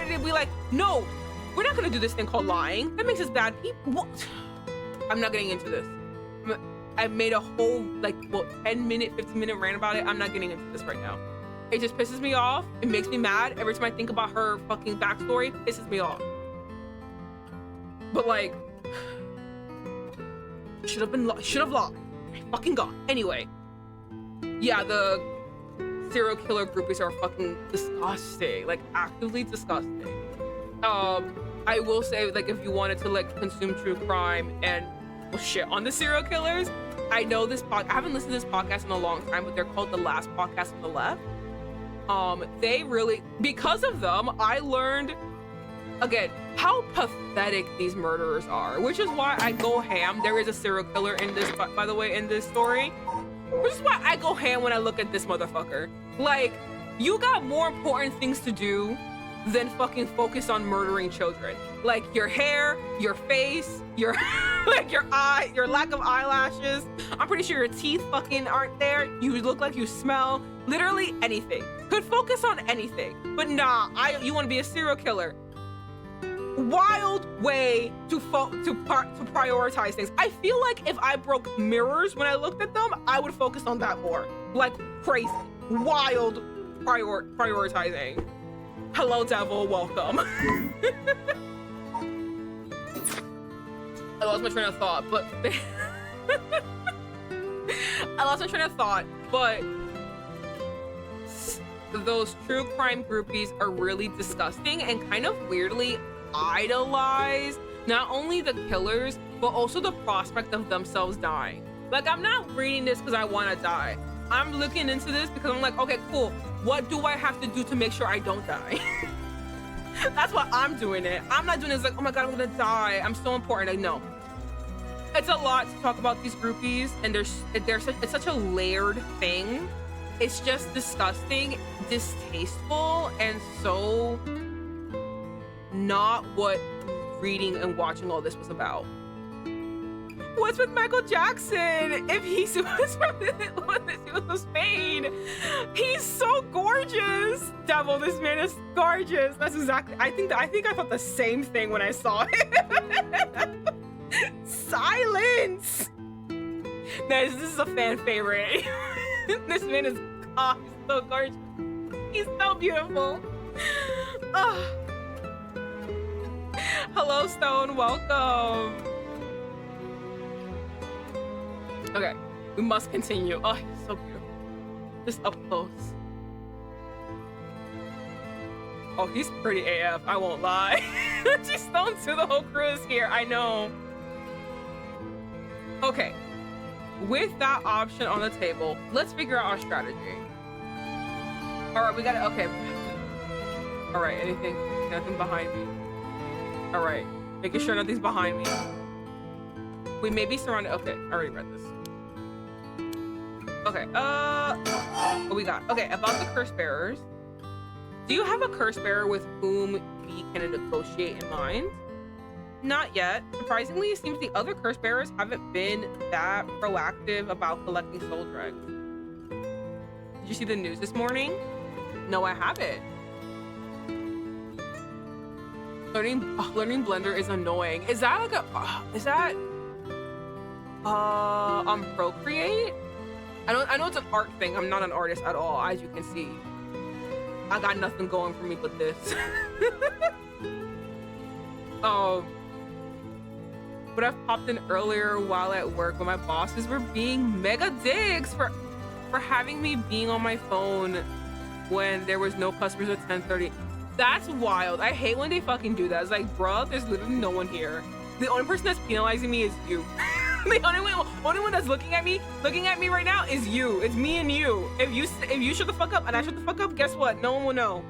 did we like, No, we're not gonna do this thing called lying. That makes us bad people. What? I'm not getting into this. I made a whole, like, what, 10-minute, 15-minute rant about it. I'm not getting into this right now. It just pisses me off. It makes me mad. Every time I think about her fucking backstory, it pisses me off. But, like, should have lied. Fucking God. Anyway, yeah, the serial killer groupies are fucking disgusting. Like, actively disgusting. I will say, like, if you wanted to, like, consume true crime and shit on the serial killers, I know this I haven't listened to this podcast in a long time, but they're called The Last Podcast on the Left. They really, because of them, I learned, again, how pathetic these murderers are, which is why I go ham. There is a serial killer in this, by the way, in this story, which is why I go ham when I look at this motherfucker. Like, you got more important things to do than fucking focus on murdering children. Like your hair, your face, your like your eye, your lack of eyelashes. I'm pretty sure your teeth fucking aren't there. You look like you smell. Literally anything. Could focus on anything. But nah, you want to be a serial killer. Wild way to prioritize things. I feel like if I broke mirrors when I looked at them, I would focus on that more. Like crazy. Wild prioritizing. Hello, devil. Welcome. I lost my train of thought, but those true crime groupies are really disgusting and kind of weirdly idolize not only the killers, but also the prospect of themselves dying. Like, I'm not reading this because I want to die. I'm looking into this because I'm like, okay, cool. What do I have to do to make sure I don't die? That's why I'm doing it. I'm not doing this like, oh my God, I'm gonna die. I'm so important. Like, no. It's a lot to talk about these groupies, and it's such a layered thing. It's just disgusting, distasteful, and so not what reading and watching all this was about. What's with Michael Jackson? If he was from Spain, he's so gorgeous. Devil, this man is gorgeous. That's exactly. I think I thought the same thing when I saw it. Silence. This is a fan favorite. This man is he's so gorgeous. He's so beautiful. Oh. Hello, Stone. Welcome. Okay, we must continue. Oh, he's so beautiful. Just up close. Oh, he's pretty AF, I won't lie. She's Stone too, the whole crew is here, I know. Okay, with that option on the table, let's figure out our strategy. All right, we got it, okay. All right, nothing behind me. All right, making sure nothing's behind me. We may be surrounded, okay, I already read this. Okay, what we got? Okay, about the curse bearers. Do you have a curse bearer with whom we can negotiate in mind? Not yet. Surprisingly, it seems the other curse bearers haven't been that proactive about collecting soul dregs. Did you see the news this morning? No, I haven't. Learning Blender is annoying. Is that like on Procreate? I know it's an art thing. I'm not an artist at all, as you can see. I got nothing going for me but this. But I've popped in earlier while at work when my bosses were being mega dicks for having me being on my phone when there was no customers at 10:30. That's wild. I hate when they fucking do that. It's like, bruh, there's literally no one here. The only person that's penalizing me is you. The only one that's looking at me right now is you. It's me and you. If you shut the fuck up and I shut the fuck up, guess what? No one will know.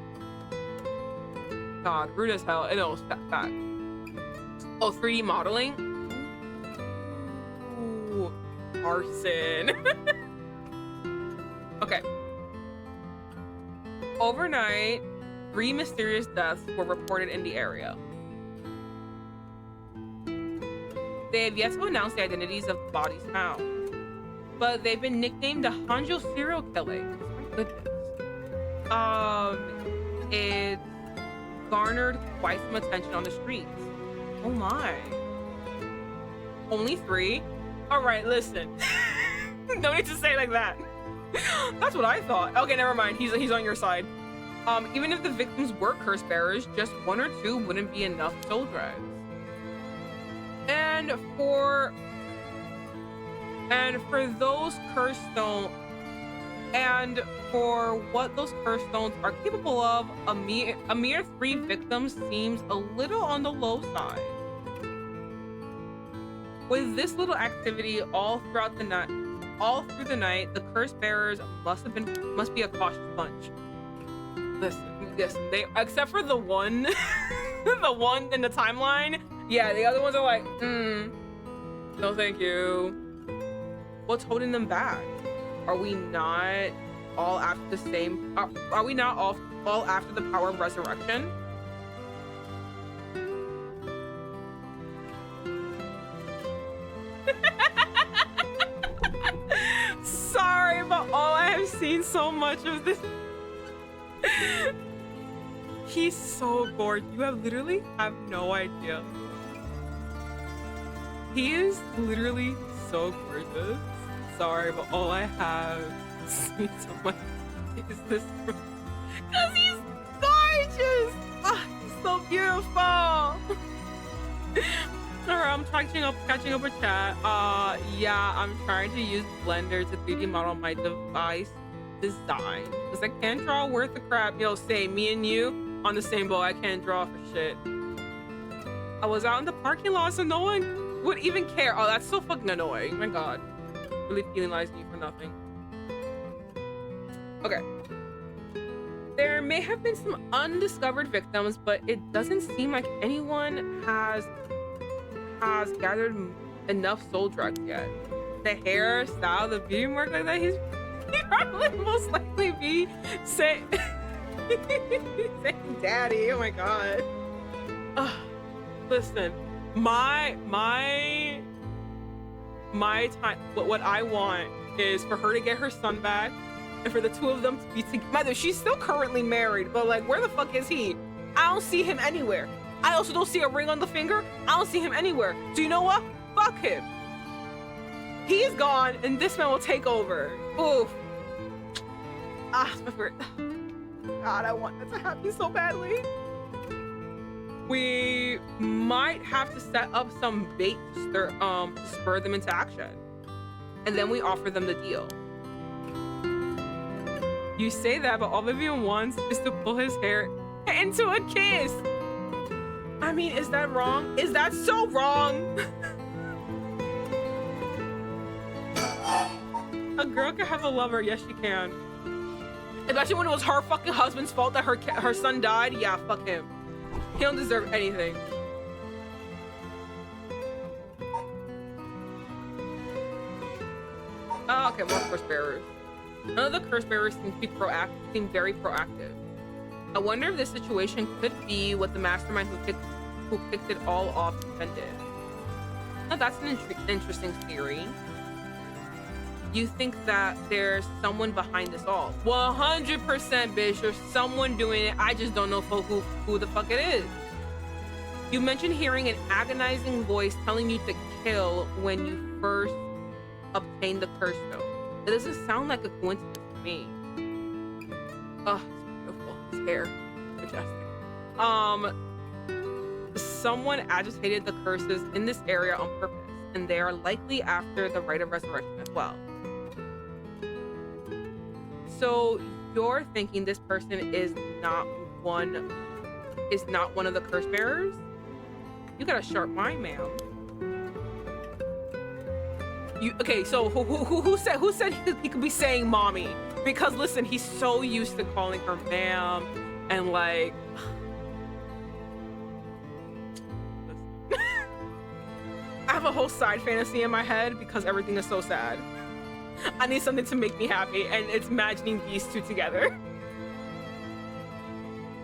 God, rude as hell. It knows fact. Oh, 3D modeling. Ooh, arson. Okay. Overnight, 3 mysterious deaths were reported in the area. They have yet to announce the identities of the bodies found, but they've been nicknamed the Honjo serial killings. My goodness. It's garnered quite some attention on the streets. Oh my. Only 3? All right, listen. Don't need to say it like that. That's what I thought. Okay, never mind. He's on your side. Even if the victims were curse bearers, just 1 or 2 wouldn't be enough soul dregs. And for those curse stones, and for what those curse stones are capable of, a mere 3 victims seems a little on the low side. With this little activity all through the night, the curse bearers must be a cautious bunch. Listen, they, except for the one, the one in the timeline. Yeah, the other ones are like, no thank you. What's holding them back? Are we not all after the same, are we not all after the power of resurrection? Sorry, but all I have seen so much of this. He's so gorgeous. You literally have no idea. He is literally so gorgeous. Sorry, but all I have seen so much is this. Because he's gorgeous. Oh, he's so beautiful. Alright, I'm catching up with chat. Yeah, I'm trying to use Blender to 3D model my device design because I can't draw worth a crap. Yo, say me and you on the same boat. I can't draw for shit. I was out in the parking lot, so no one would even care. Oh, that's so fucking annoying. My god, really penalized you for nothing. Okay. There may have been some undiscovered victims, but it doesn't seem like anyone has gathered enough soul drugs yet. The hairstyle, the beauty mark like that, he'd probably most likely be saying daddy. Oh my god. Listen, my time, what I want is for her to get her son back and for the 2 of them to be together. She's still currently married, but like, where the fuck is he? I don't see him anywhere. I also don't see a ring on the finger. I don't see him anywhere. So you know what? Fuck him. He's gone, and this man will take over. Oof. It's my favorite. God, I want that to happen so badly. We might have to set up some bait to spur them into action, and then we offer them the deal. You say that, but all Vivian wants is to pull his hair into a kiss. I mean, is that wrong? Is that so wrong? A girl can have a lover. Yes, she can. Especially when it was her fucking husband's fault that her son died. Yeah, fuck him. He don't deserve anything. Oh, okay, more curse bearers. None of the curse bearers seem very proactive. I wonder if this situation could be what the mastermind who kicked it all off intended. Now, that's an interesting theory. You think that there's someone behind this all? 100%, bitch. There's someone doing it. I just don't know who the fuck it is. You mentioned hearing an agonizing voice telling you to kill when you first obtained the curse stone. It doesn't sound like a coincidence to me. Oh, it's beautiful. His hair, majestic. Someone agitated the curses in this area on purpose, and they are likely after the rite of resurrection as well. So you're thinking this person is not one of the curse bearers? You got a sharp mind, ma'am. Okay, so who said he could be saying mommy? Because listen, he's so used to calling her ma'am and like. I have a whole side fantasy in my head because everything is so sad. I need something to make me happy, and it's imagining these 2 together.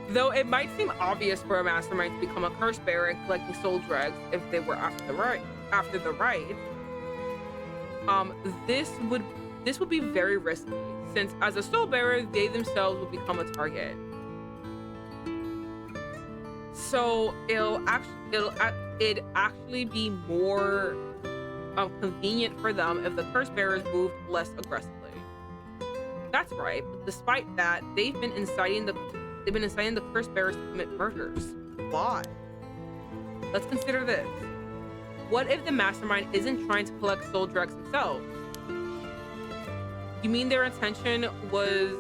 Though it might seem obvious for a mastermind to become a curse bearer and collecting soul dregs if they were after the rite, this would be very risky, since as a soul bearer, they themselves would become a target. So it'd actually be more convenient for them if the curse bearers moved less aggressively. That's right, but despite that, they've been inciting the curse bearers to commit murders. Why? Let's consider this. What if the mastermind isn't trying to collect soul dregs himself? You mean their intention was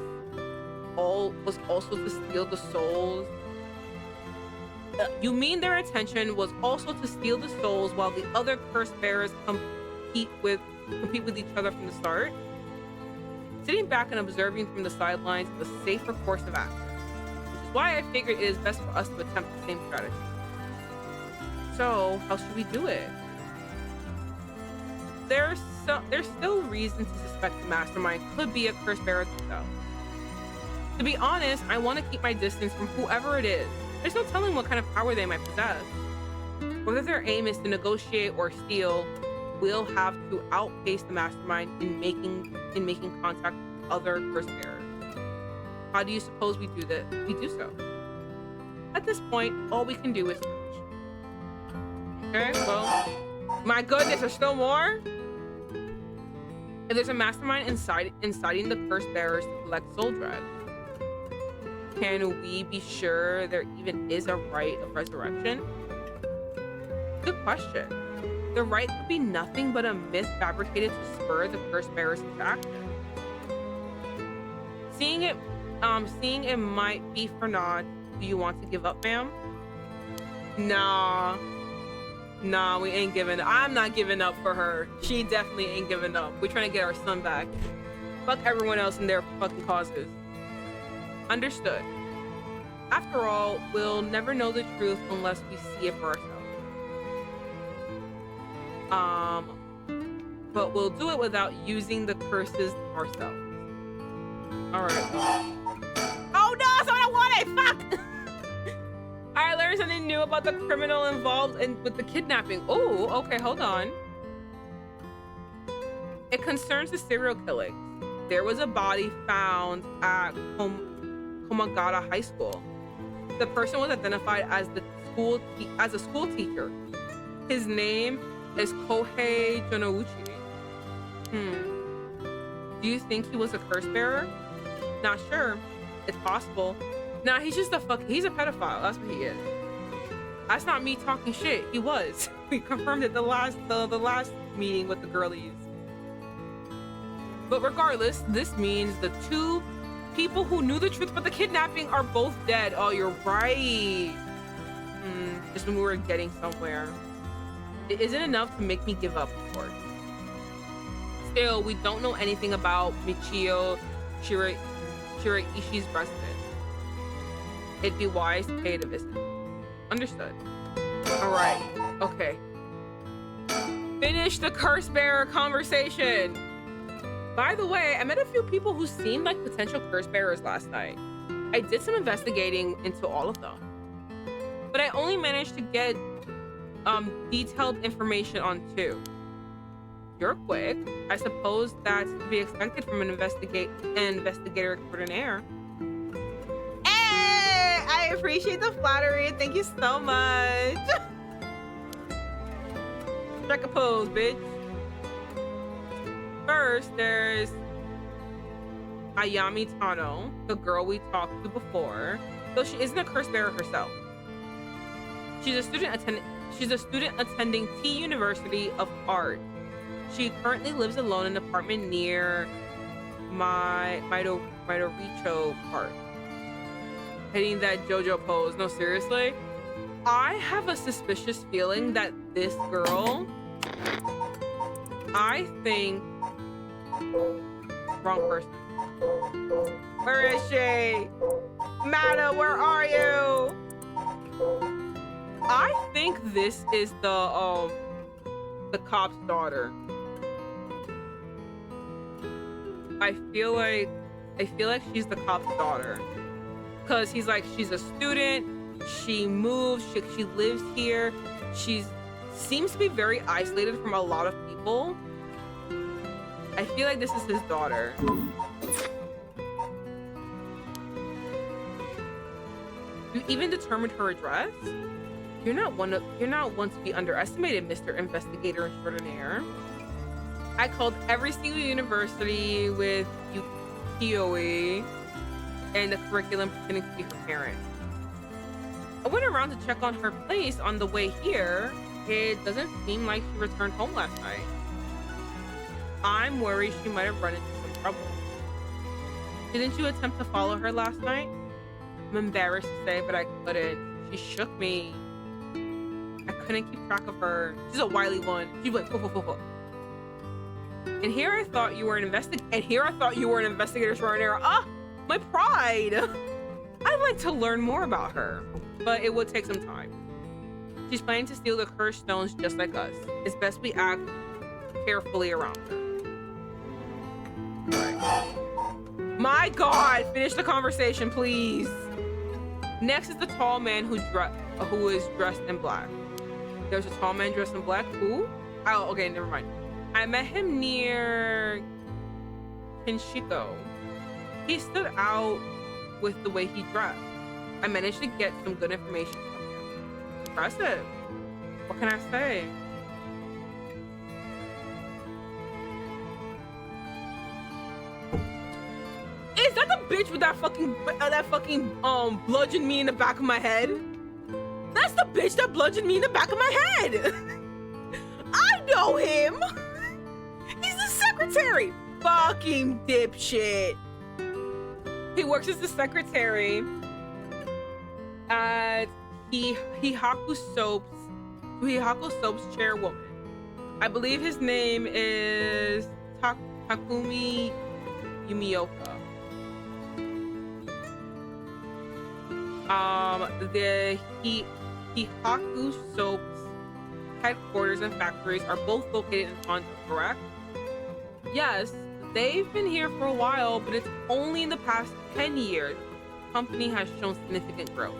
also to steal the souls? You mean their intention was also to steal the souls while the other curse bearers compete with each other from the start? Sitting back and observing from the sidelines is a safer course of action, which is why I figured it is best for us to attempt the same strategy. So, how should we do it? There's still reason to suspect the mastermind could be a curse bearer themselves. To be honest, I want to keep my distance from whoever it is. There's no telling what kind of power they might possess. Whether their aim is to negotiate or steal, we'll have to outpace the mastermind in making contact with other curse bearers. How do you suppose we do so? At this point, all we can do is search. Okay, well, my goodness, there's still more? If there's a mastermind inciting the curse bearers to collect soul dregs, can we be sure there even is a rite of resurrection? Good question. The rite could be nothing but a myth fabricated to spur the curse bearers into action. Seeing it might be for naught, do you want to give up, ma'am? Nah, we ain't giving up. I'm not giving up for her. She definitely ain't giving up. We're trying to get our son back. Fuck everyone else and their fucking causes. Understood. After all, we'll never know the truth unless we see it for ourselves. But we'll do it without using the curses ourselves. Alright. Oh no, that's what I wanted! Fuck! I learned something new about the criminal involved with the kidnapping. Oh, okay, hold on. It concerns the serial killings. There was a body found at Komagata High School. The person was identified as a school teacher. His name is Kohei Jonouchi. Do you think he was a curse bearer? Not sure. It's possible. Nah, he's just he's a pedophile. That's what he is. That's not me talking shit. He was. We confirmed it the last meeting with the girlies. But regardless, this means the two people who knew the truth about the kidnapping are both dead. Oh, you're right. Just when we were getting somewhere. It isn't enough to make me give up, of course. Still, we don't know anything about Michio Shiraishi's residence. It'd be wise to pay it a visit. Understood. Alright. Okay. Finish the curse bearer conversation. By the way, I met a few people who seemed like potential curse bearers last night. I did some investigating into all of them, but I only managed to get detailed information on 2. You're quick. I suppose that's to be expected from an investigator extraordinaire. Hey, I appreciate the flattery. Thank you so much. Strike a pose, bitch. First, there's Ayami Tano, the girl we talked to before, though she isn't a curse bearer herself. She's a student attending T University of Art. She currently lives alone in an apartment near Maidoricho Park. Hitting that JoJo pose. No, seriously? I have a suspicious feeling that this girl... I think... Wrong person. Where is she? Mata, where are you? I think this is the cop's daughter. I feel like she's the cop's daughter, because he's like, she's a student, she moves, she lives here, seems to be very isolated from a lot of people. I feel like this is his daughter. You even determined her address? You're not one to be underestimated, Mr. Investigator Extraordinaire. I called every single university with Ukiie and the curriculum pretending to be her parent. I went around to check on her place on the way here. It doesn't seem like she returned home last night. I'm worried she might have run into some trouble. Didn't you attempt to follow her last night? I'm embarrassed to say, but I couldn't. She shook me. I couldn't keep track of her. She's a wily one. She went whoop, whoop, whoop, whoop. And here I thought you were an investigator extraordinaire. Ah, my pride. I'd like to learn more about her, but it would take some time. She's planning to steal the cursed stones just like us. It's best we act carefully around her. My God, finish the conversation, please. Next is the tall man who is dressed in black. There's a tall man dressed in black. Who? Oh, okay, never mind. I met him near Kinshiko. He stood out with the way he dressed. I managed to get some good information from him. Impressive. What can I say? Is that the bitch with that fucking bludgeoned me in the back of my head? That's the bitch that bludgeoned me in the back of my head. I know him. He's the secretary. Fucking dipshit. He works as the secretary at Hihaku Soap's chairwoman. I believe his name is Takumi Yumioka. The Hihaku Soap's headquarters and factories are both located in Honjo, correct? Yes, they've been here for a while, but it's only in the past 10 years the company has shown significant growth.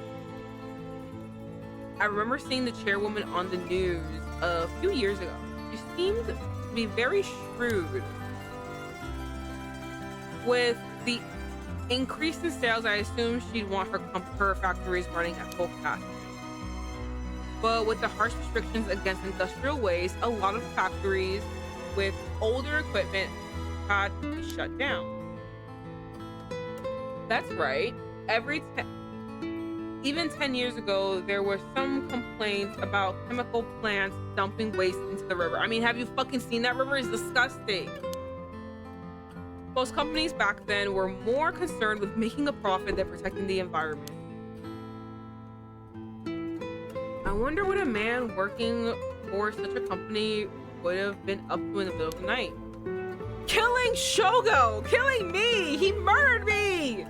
I remember seeing the chairwoman on the news a few years ago. She seemed to be very shrewd. With the increase in sales, I assumed she'd want her factories running at full capacity. But with the harsh restrictions against industrial waste, a lot of factories with older equipment had to be shut down. That's right. Even 10 years ago, there were some complaints about chemical plants dumping waste into the river. I mean, have you fucking seen that river? It's disgusting. Most companies back then were more concerned with making a profit than protecting the environment. I wonder what a man working for such a company would have been up to in the middle of the night. Killing Shogo! Killing me! He murdered me!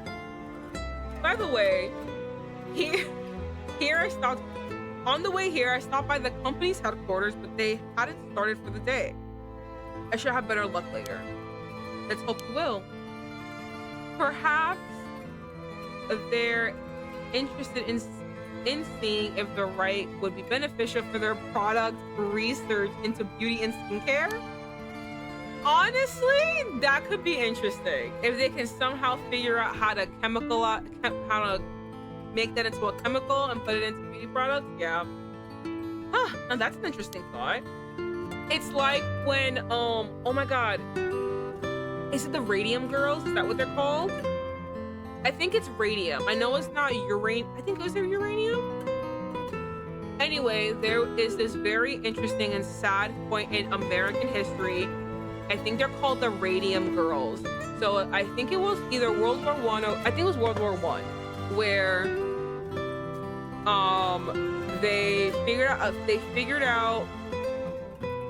By the way, on the way here, I stopped by the company's headquarters, but they hadn't started for the day. I should have better luck later. Let's hope you will. Perhaps they're interested in seeing if the right would be beneficial for their product research into beauty and skincare. Honestly, that could be interesting. If they can somehow figure out how to make that into a chemical and put it into beauty products, yeah. Huh, and that's an interesting thought. It's like when, oh my God. Is it the Radium Girls? Is that what they're called? I think it's Radium. I know it's not uranium. I think, was there uranium? Anyway, there is this very interesting and sad point in American history. I think they're called the Radium Girls. So I think it was either World War I or I think it was World War I, where they figured out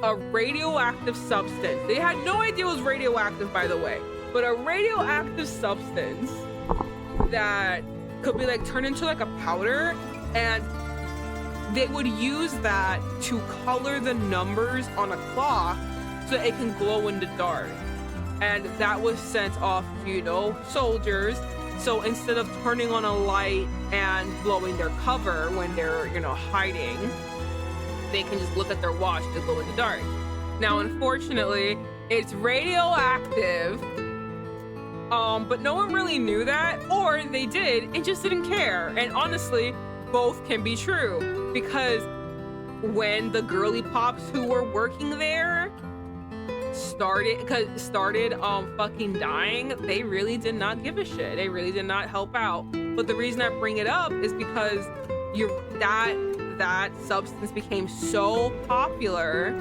a radioactive substance. They had no idea it was radioactive, by the way, but a radioactive substance that could be like turned into like a powder, and they would use that to color the numbers on a clock so it can glow in the dark. And that was sent off to, you know, soldiers. So instead of turning on a light and blowing their cover when they're, you know, hiding, they can just look at their watch to glow in the dark. Now, unfortunately, it's radioactive, But no one really knew that, or they did and just didn't care. And honestly, both can be true, because when the girly pops who were working there started fucking dying, they really did not give a shit. They really did not help out. But the reason I bring it up is because that substance became so popular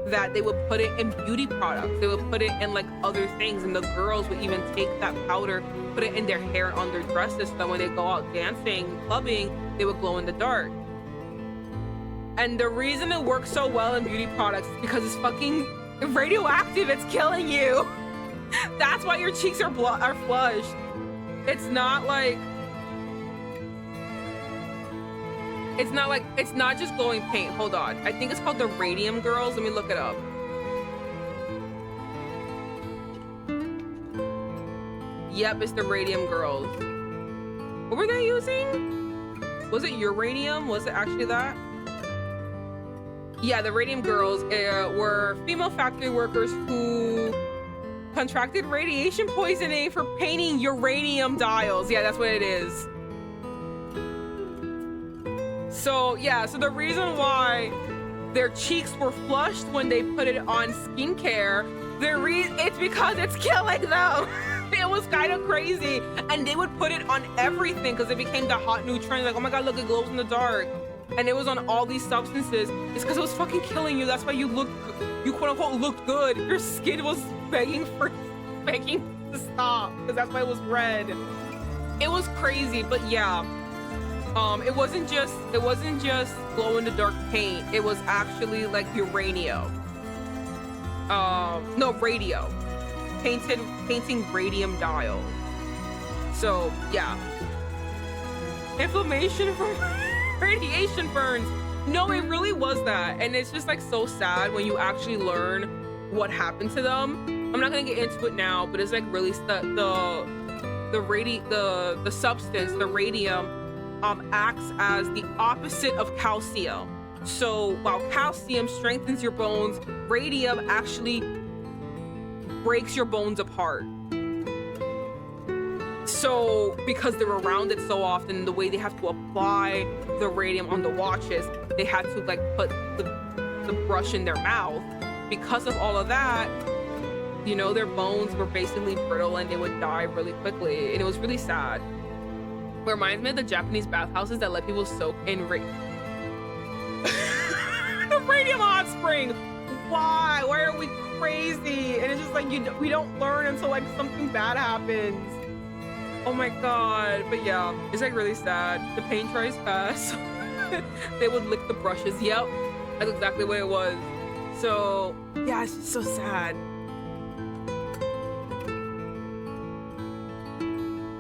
that they would put it in beauty products. They would put it in like other things, and the girls would even take that powder, put it in their hair and on their dresses, so that when they go out dancing, clubbing, they would glow in the dark. And the reason it works so well in beauty products is because it's fucking radioactive. It's killing you. That's why your cheeks are flushed. It's not just glowing paint. Hold on. I think it's called the Radium Girls. Let me look it up. Yep, it's the Radium Girls. What were they using? Was it uranium? Was it actually that? Yeah, the Radium Girls were female factory workers who contracted radiation poisoning for painting uranium dials. Yeah, that's what it is. So yeah, so the reason why their cheeks were flushed when they put it on skincare, it's because it's killing them. It was kind of crazy. And they would put it on everything because it became the hot new trend. Like, oh my God, look, it glows in the dark. And it was on all these substances. It's because it was fucking killing you. That's why you quote unquote looked good. Your skin was begging to stop, because that's why it was red. It was crazy, but yeah. It wasn't just glow in the dark paint. It was actually like uranium. No, radio. Painting radium dials. So yeah. Inflammation from radiation burns. No, it really was that. And it's just like so sad when you actually learn what happened to them. I'm not gonna get into it now, but it's like really the substance, the radium, acts as the opposite of calcium. So while calcium strengthens your bones, radium actually breaks your bones apart. So because they're around it so often, the way they have to apply the radium on the watches, they had to like put the brush in their mouth. Because of all of that, you know, their bones were basically brittle and they would die really quickly. And it was really sad. It reminds me of the Japanese bathhouses that let people soak in the radium hot spring. Why are we crazy? And it's just like we don't learn until like something bad happens. Oh my God. But yeah, it's like really sad. The paint dries fast. They would lick the brushes. Yep, that's exactly what it was. So yeah, it's just so sad.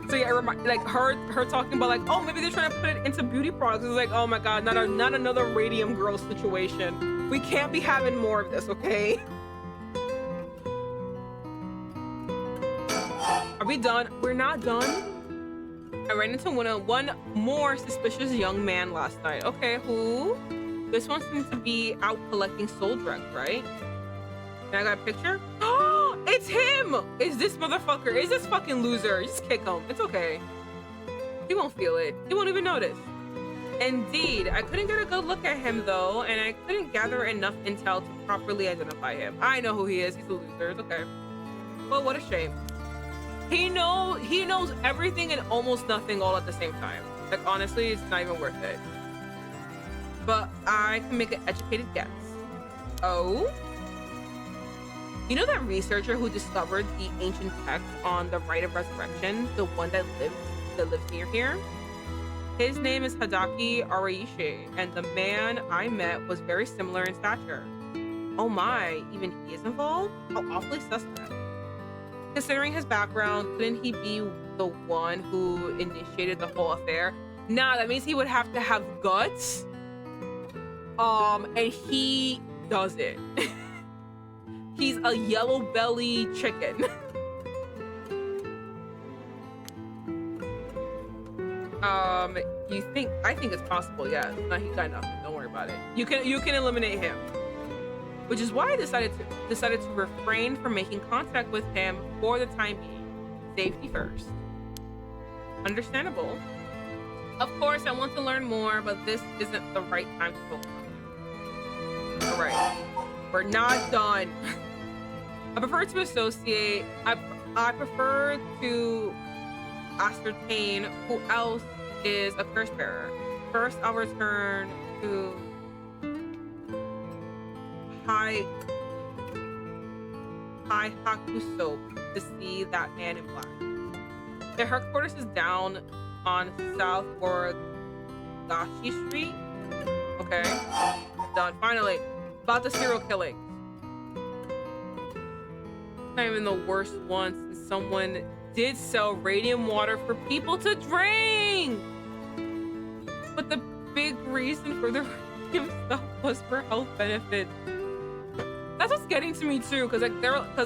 So yeah, like her talking about like, oh, maybe they're trying to put it into beauty products. It's like, oh my God, not another Radium Girl situation. We can't be having more of this, okay? Are we done? We're not done. I ran into one more suspicious young man last night. Okay, who? This one seems to be out collecting soul drugs, right? And I got a picture. Oh, it's him! It's this motherfucker. It's this fucking loser. Just kick him. It's okay. He won't feel it. He won't even notice. Indeed, I couldn't get a good look at him though, and I couldn't gather enough intel to properly identify him. I know who he is. He's a loser. It's okay. Well, what a shame. He knows everything and almost nothing all at the same time. Like honestly, it's not even worth it. But I can make an educated guess. Oh? You know that researcher who discovered the ancient text on the rite of resurrection, the one that lives near here? His name is Hadaki Araishi, and the man I met was very similar in stature. Oh my, even he is involved? How awfully suspect. Considering his background, couldn't he be the one who initiated the whole affair? Nah, that means he would have to have guts. And he doesn't. He's a yellow belly chicken. I think it's possible, yeah. No, he got nothing. Don't worry about it. You can eliminate him. Which is why I decided to refrain from making contact with him for the time being. Safety first. Understandable. Of course, I want to learn more, but this isn't the right time to focus on it. All right, we're not done. I prefer to associate. I prefer to ascertain who else is a curse bearer. First, I'll return to Hakuso to see that man in black. The headquarters is down on South Borgashi Street. Okay, done. Finally, about the serial killings. Not even the worst ones. Someone did sell radium water for people to drink. But the big reason for the radium stuff was for health benefits. That's what's getting to me too, because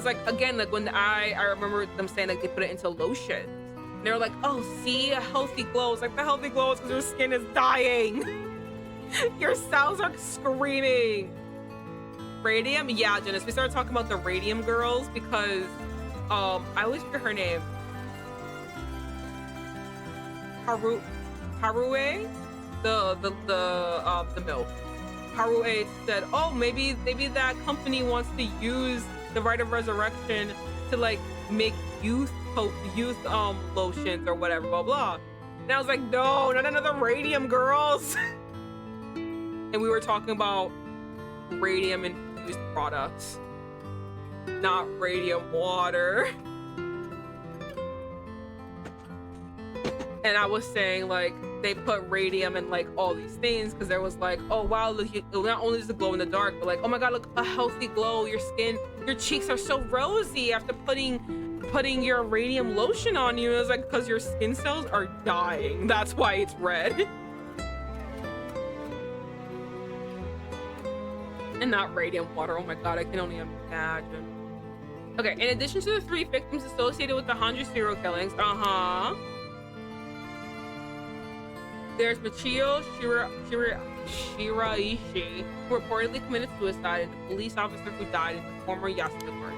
again, when I remember them saying like they put it into lotion. And they were like, oh, see, a healthy glow. It's like the healthy glow is because your skin is dying. Your cells are screaming. Radium? Yeah, Janice. We started talking about the radium girls because I always forget her name. Harue, the milk. Harue said, oh, maybe that company wants to use the rite of resurrection to like make youth lotions or whatever, blah blah. And I was like, no, not another radium girls. And we were talking about radium infused products, not radium water. And I was saying like they put radium in like all these things because there was like, oh wow, look, not only does it glow in the dark, but like, oh my god, look, a healthy glow. Your skin, your cheeks are so rosy after putting your radium lotion on you. It was like because your skin cells are dying. That's why it's red. And not radium water. Oh my god, I can only imagine. Okay, in addition to the 3 victims associated with the Honjo serial killings, there's Michio Shiraishi, who reportedly committed suicide, and the police officer who died in the former Yasuda party.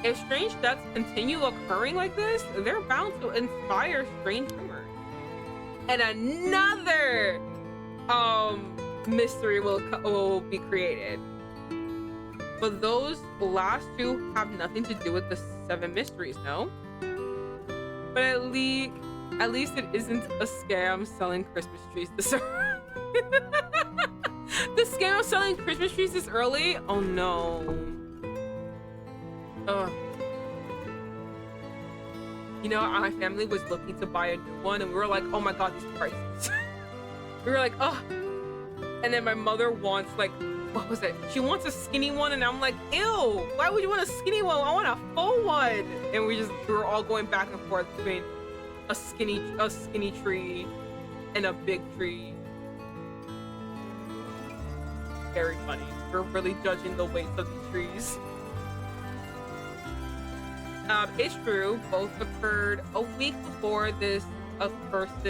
If strange deaths continue occurring like this, they're bound to inspire strange rumors. And another mystery will be created. But those last 2 have nothing to do with the 7 mysteries, no? But at least it isn't a scam selling Christmas trees this early. The scam of selling Christmas trees this early? Oh no. Ugh. You know, my family was looking to buy a new one and we were like, oh my god, these prices. We were like, oh. And then my mother wants like, what was it? She wants a skinny one and I'm like, ew, why would you want a skinny one? I want a full one. And we were all going back and forth between a skinny tree and a big tree. Very funny. We're really judging the weights of these trees. It's true, both occurred a week before this cursed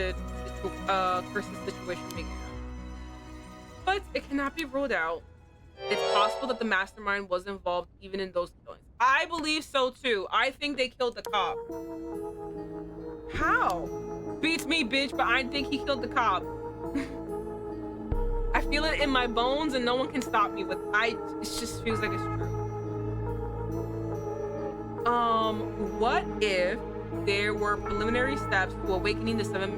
situation began. But it cannot be ruled out. It's possible that the mastermind was involved even in those killings. I believe so too. I think they killed the cop. How? Beats me, bitch, but I think he killed the cop. I feel it in my bones and no one can stop me, but it just feels like it's true. What if there were preliminary steps to awakening the seven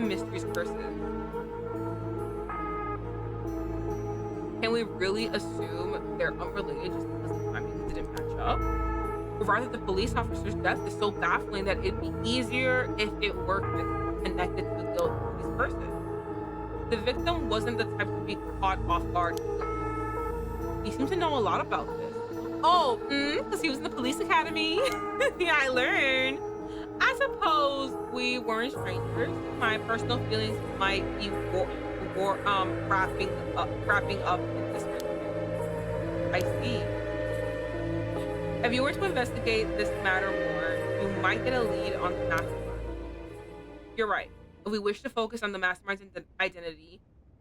mysteries curses? Can we really assume they're unrelated just because the timing didn't match up? Or rather, the police officer's death is so baffling that it'd be easier if it were connected to the guilt of these persons. The victim wasn't the type to be caught off guard. He seemed to know a lot about this. Oh, because he was in the police academy. Yeah, I learned. I suppose we weren't strangers. My personal feelings might be wrapping up in this mystery. I see. If you were to investigate this matter more, you might get a lead on the mastermind. You're right. If we wish to focus on the mastermind's identity,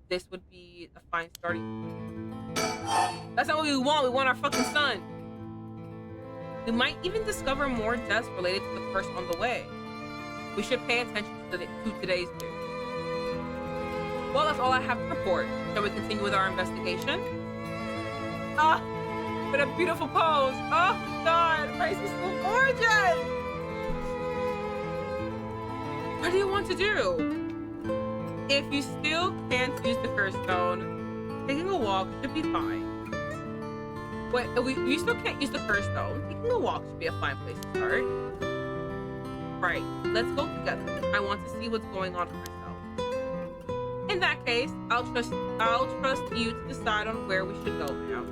this would be a fine starting point. That's not what we want. We want our fucking son. We might even discover more deaths related to the curse on the way. We should pay attention to today's news. Well, that's all I have to report. Shall we continue with our investigation? Ah, what a beautiful pose. Oh, God, Rice is so gorgeous. What do you want to do? If you still can't use the curse stone, taking a walk should be fine. Wait, we still can't use the curse stone. Taking a walk should be a fine place to start. Right, let's go together. I want to see what's going on for myself. In that case, I'll trust you to decide on where we should go now.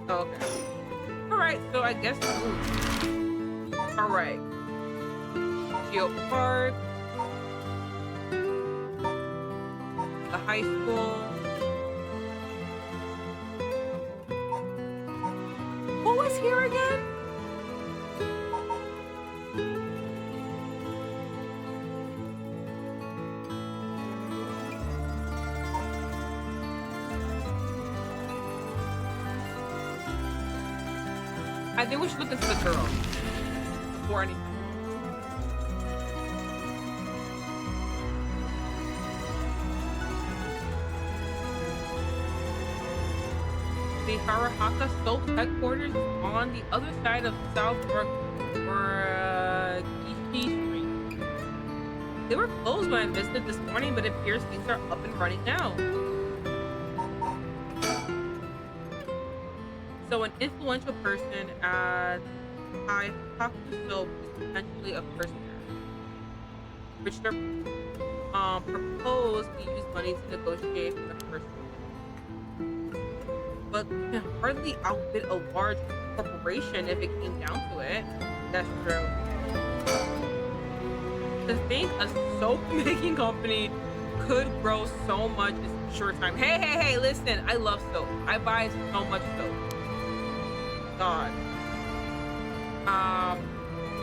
Okay. Alright, so I guess alright. Geo Park. The high school. What was here again? I think we should look into the girl before anything. The Harahaka Soap headquarters is on the other side of South Gishi Street. They were closed when I visited this morning, but it appears things are up and running now. So an influential person at Harahaka Soap is potentially a prisoner. Richter proposed we use money to negotiate for the person. But can hardly outbid a large corporation if it came down to it. That's true. To think a soap making company could grow so much in a short time. Hey, listen, I love soap. I buy so much soap. God.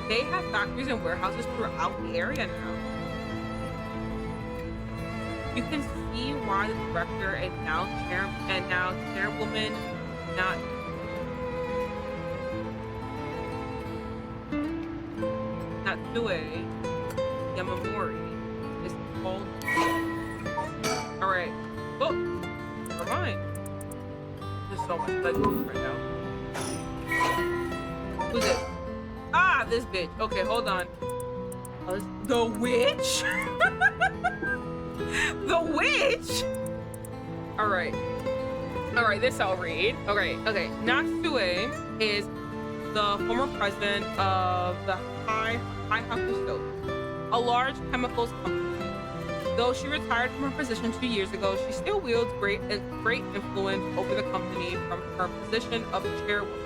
They have factories and warehouses throughout the area now. You can see why the director and now chairwoman Natsue Yamamori is called. Alright. Oh, never mind. There's so much blood right now. Who's this? Ah, this bitch. Okay, hold on. The witch? The witch? Alright, this I'll read. Okay. Natsue is the former president of the Harahaka Soap, a large chemicals company. Though she retired from her position 2 years ago, she still wields great influence over the company from her position of chairwoman.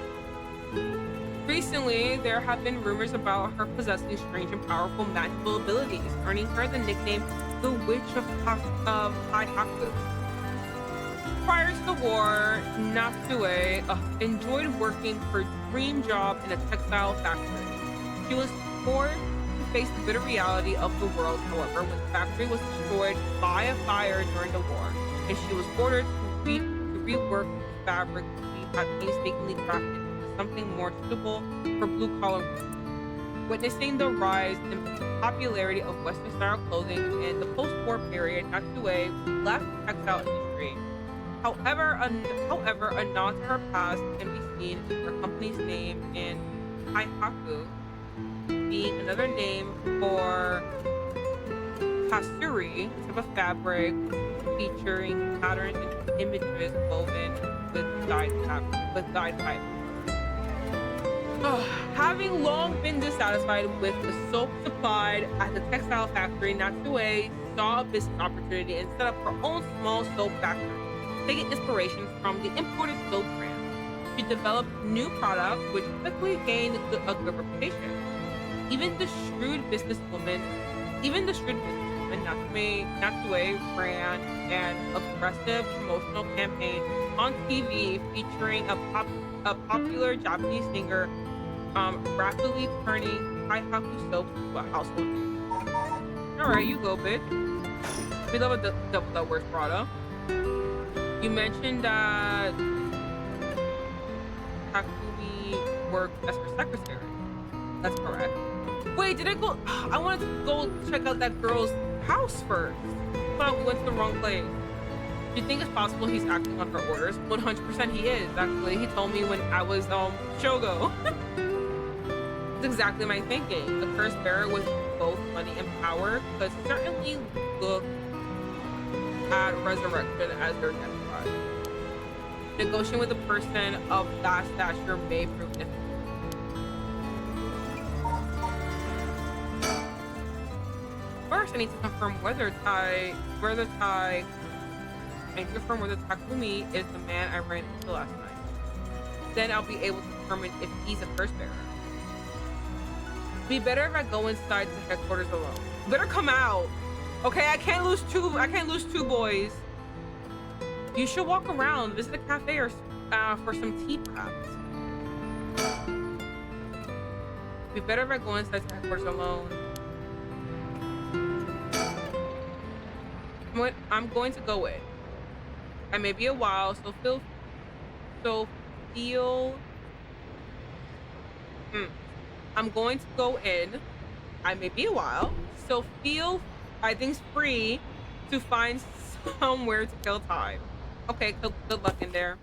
Recently, there have been rumors about her possessing strange and powerful magical abilities, earning her the nickname the Witch of Haihaku. Prior to the war, Natsue enjoyed working her dream job in a textile factory. She was forced to face the bitter reality of the world, however, when the factory was destroyed by a fire during the war, and she was ordered to rework the fabric she had painstakingly crafted into something more suitable for blue-collar work. Witnessing the rise in popularity of Western-style clothing in the post-war period, Natsue left the textile industry. However, a nod to her past can be seen in her company's name in Haihaku, being another name for kasuri, a type of fabric featuring patterns and images woven with dyed fiber. Having long been dissatisfied with the soap supplied at the textile factory, Natsue saw a business opportunity and set up her own small soap factory, taking inspiration from the imported soap brand. She developed new products which quickly gained a good reputation. Even the shrewd businesswoman Natsue ran an aggressive promotional campaign on TV featuring a popular Japanese singer, rapidly turning Haihaku soap to a household name. Alright, you go, bitch. We love a double that works, Prada. You mentioned that Takumi work as her secretary. That's correct. Wait, did I go? I wanted to go check out that girl's house first. But we went to the wrong place. Do you think it's possible he's acting on her orders? 100% he is, actually. He told me when I was, Shogo. It's exactly my thinking. A curse bearer with both money and power could certainly look at resurrection as their next prize. Negotiating with a person of that stature may prove difficult. First, I need to confirm whether Takumi is the man I ran into last night. Then I'll be able to determine if he's a curse bearer. Be better if I go inside to headquarters alone. Better come out. Okay, I can't lose two boys. You should walk around, visit a cafe or for some tea perhaps. Be better if I go inside to headquarters alone. I'm going to go in. I may be a while, so feel. I'm going to go in. I may be a while, so feel I think free to find somewhere to kill time. Okay, good luck in there.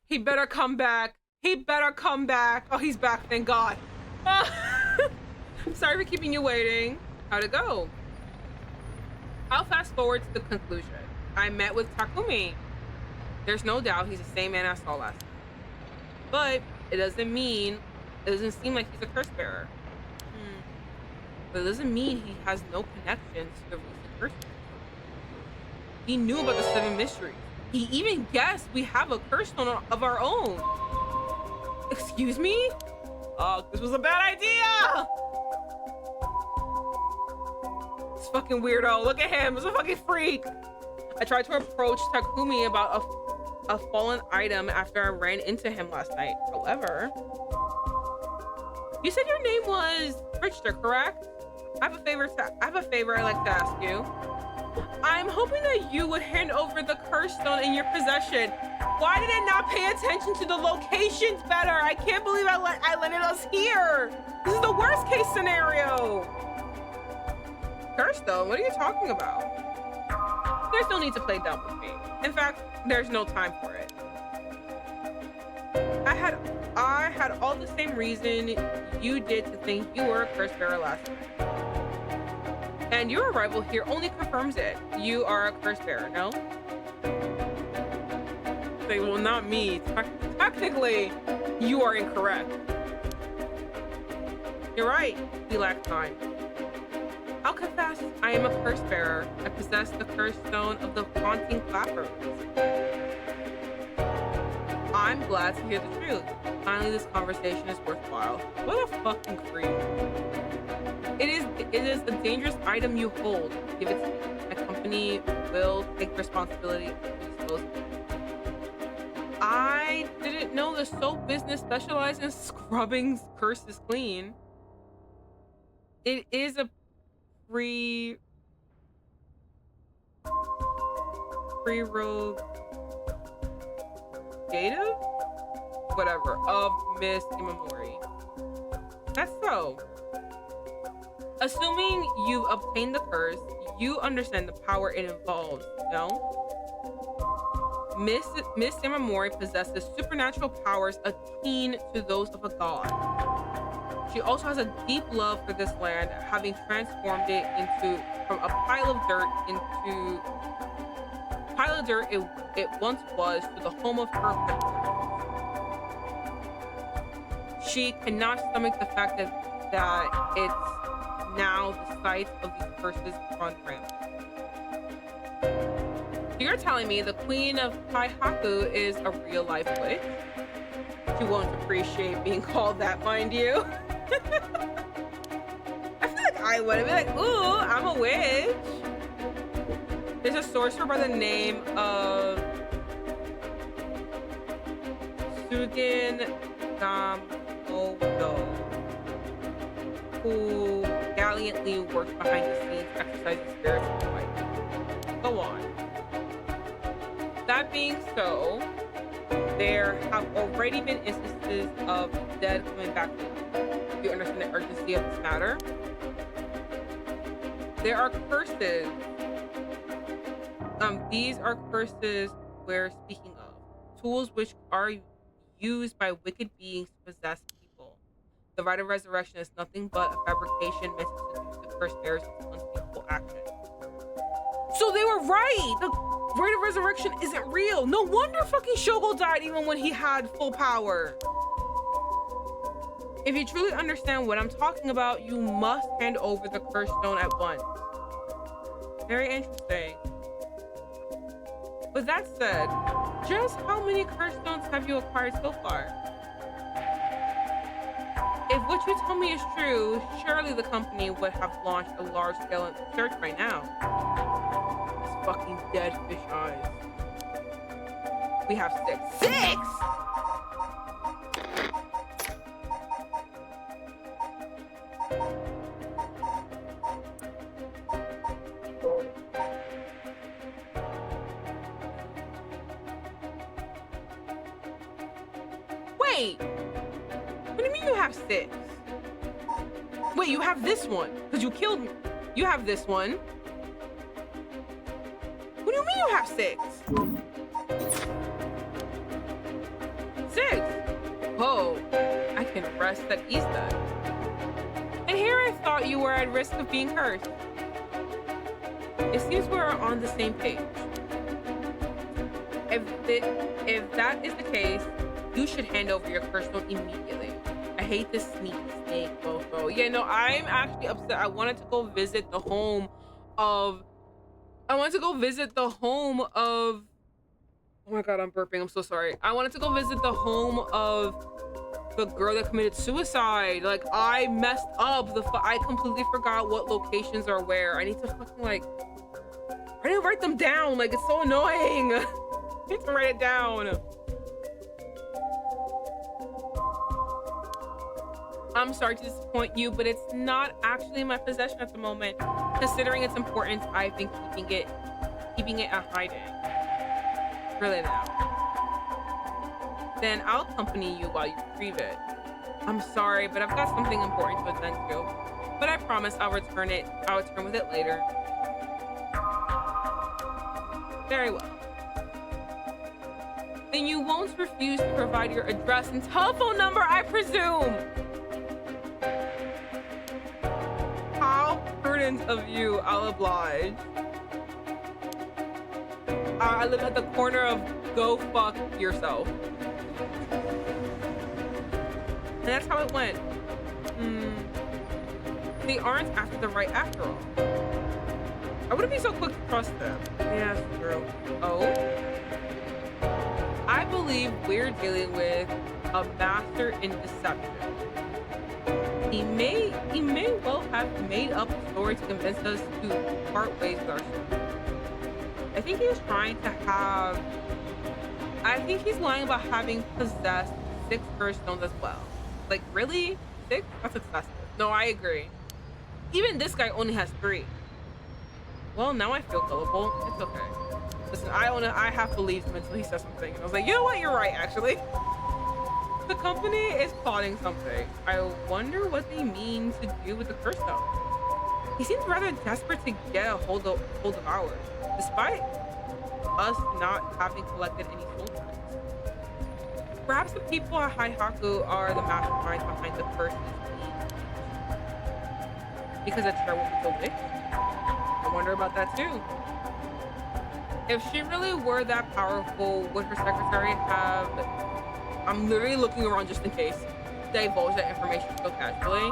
He better come back. He better come back. Oh, he's back, thank God. Sorry for keeping you waiting. How'd it go? I'll fast forward to the conclusion. I met with Takumi. There's no doubt he's the same man I saw last night. But it doesn't seem like he's a curse bearer. But it doesn't mean he has no connection to the recent curse bearer. He knew about the 7 mysteries. He even guessed we have a curse stone of our own. Excuse me? Oh, this was a bad idea! This fucking weirdo. Look at him. He's a fucking freak. I tried to approach Takumi about a fallen item after I ran into him last night. However, you said your name was Richter, correct? I have a favor I'd like to ask you. I'm hoping that you would hand over the curse stone in your possession. Why did I not pay attention to the locations better? I can't believe I landed us here. This is the worst case scenario. Curse stone? What are you talking about? There's no need to play dumb with me. In fact, there's no time for it. I had all the same reason you did to think you were a curse bearer last night. And your arrival here only confirms it. You are a curse bearer, no? Say, well, not me. Technically, you are incorrect. You're right. We lack time. I'll confess, I am a curse bearer. I possess the curse stone of the haunting clappers. I'm glad to hear the truth. Finally, this conversation is worthwhile. What a fucking creep. It is a dangerous item you hold. Give it to me. My company will take responsibility to dispose of it. I didn't know the soap business specialized in scrubbing curses clean. It is a prerogative, whatever, of Miss Imamori. That's so. Assuming you've obtained the curse, you understand the power it involves, no? Miss Imamori possesses supernatural powers akin to those of a god. She also has a deep love for this land, having transformed it from a pile of dirt it once was to the home of her headquarters. She cannot stomach the fact that it's now the site of these curses run rampant. So you're telling me the Queen of Taihaku is a real-life witch? She won't appreciate being called that, mind you. I feel like I would. I'd be like, ooh, I'm a witch. There's a sorcerer by the name of Sugin Gamodo, who gallantly works behind the scenes, exercising spiritual fight. Go on. That being so, there have already been instances of dead coming back to life. Do you understand the urgency of this matter? There are curses. These are curses we're speaking of. Tools which are used by wicked beings to possess people. The rite of resurrection is nothing but a fabrication meant to seduce the curse bearers into unspeakable action. So they were right! The rite of resurrection isn't real. No wonder fucking Shogo died even when he had full power. If you truly understand what I'm talking about, you must hand over the curse stone at once. Very interesting. With that said, just how many curse stones have you acquired so far? If what you tell me is true, surely the company would have launched a large-scale search by now. These fucking dead fish eyes. We have 6. 6?! Wait! What do you mean you have 6? Wait, you have this one, because you killed me. You have this one. What do you mean you have 6? 6? Oh, I can rest at ease then. And here I thought you were at risk of being cursed. It seems we're on the same page. If that is the case, you should hand over your curse stone immediately. I hate this sneaky snake, mofo. Yeah, no, I'm actually upset. I wanted to go visit the home of... Oh my god, I'm burping. I'm so sorry. I wanted to go visit the home of the girl that committed suicide. Like, I messed up. I completely forgot what locations are where. I need to fucking, like... I need to write them down. Like, it's so annoying. I need to write it down. I'm sorry to disappoint you, but it's not actually in my possession at the moment. Considering its importance, I've been keeping it a hiding. Really now. Then I'll accompany you while you retrieve it. I'm sorry, but I've got something important to attend to. But I promise I'll return with it later. Very well. Then you won't refuse to provide your address and telephone number, I presume. How prudent of you, I'll oblige. I live at the corner of go fuck yourself. And that's how it went. They aren't after the right after all. I wouldn't be so quick to trust them. Yeah, that's true. Oh? I believe we're dealing with a master in deception. He may well have made up a story to convince us to part ways with our story. I think he's lying about having possessed 6 curse stones as well. Like, really? 6? That's excessive. No, I agree. Even this guy only has 3. Well, now I feel gullible. It's okay. Listen, I half believed him until he said something. And I was like, you know what? You're right, actually. The company is plotting something. I wonder what they mean to do with the curse stone. He seems rather desperate to get a hold of ours, despite us not having collected any soul traits. Perhaps the people at Haku are the masterminds behind the curses. Because a chairwoman's a witch? I wonder about that too. If she really were that powerful, would her secretary have... I'm literally looking around just in case. Divulge that information so casually.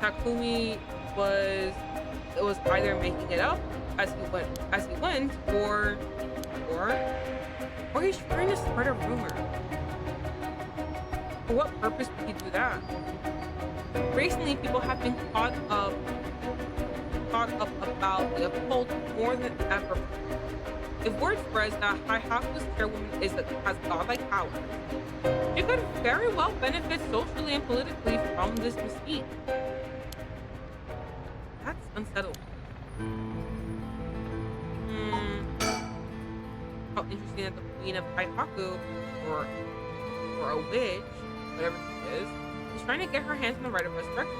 Takumi was either making it up as he went, or he's trying to spread a rumor. For what purpose would he do that? Recently, people have been caught up about the occult more than ever. If word spreads that Haku's chairwoman has godlike powers, she could very well benefit socially and politically from this mystique. That's unsettling. How interesting that the queen of Kaihaku, or a witch, whatever she is trying to get her hands on the right of resurrection.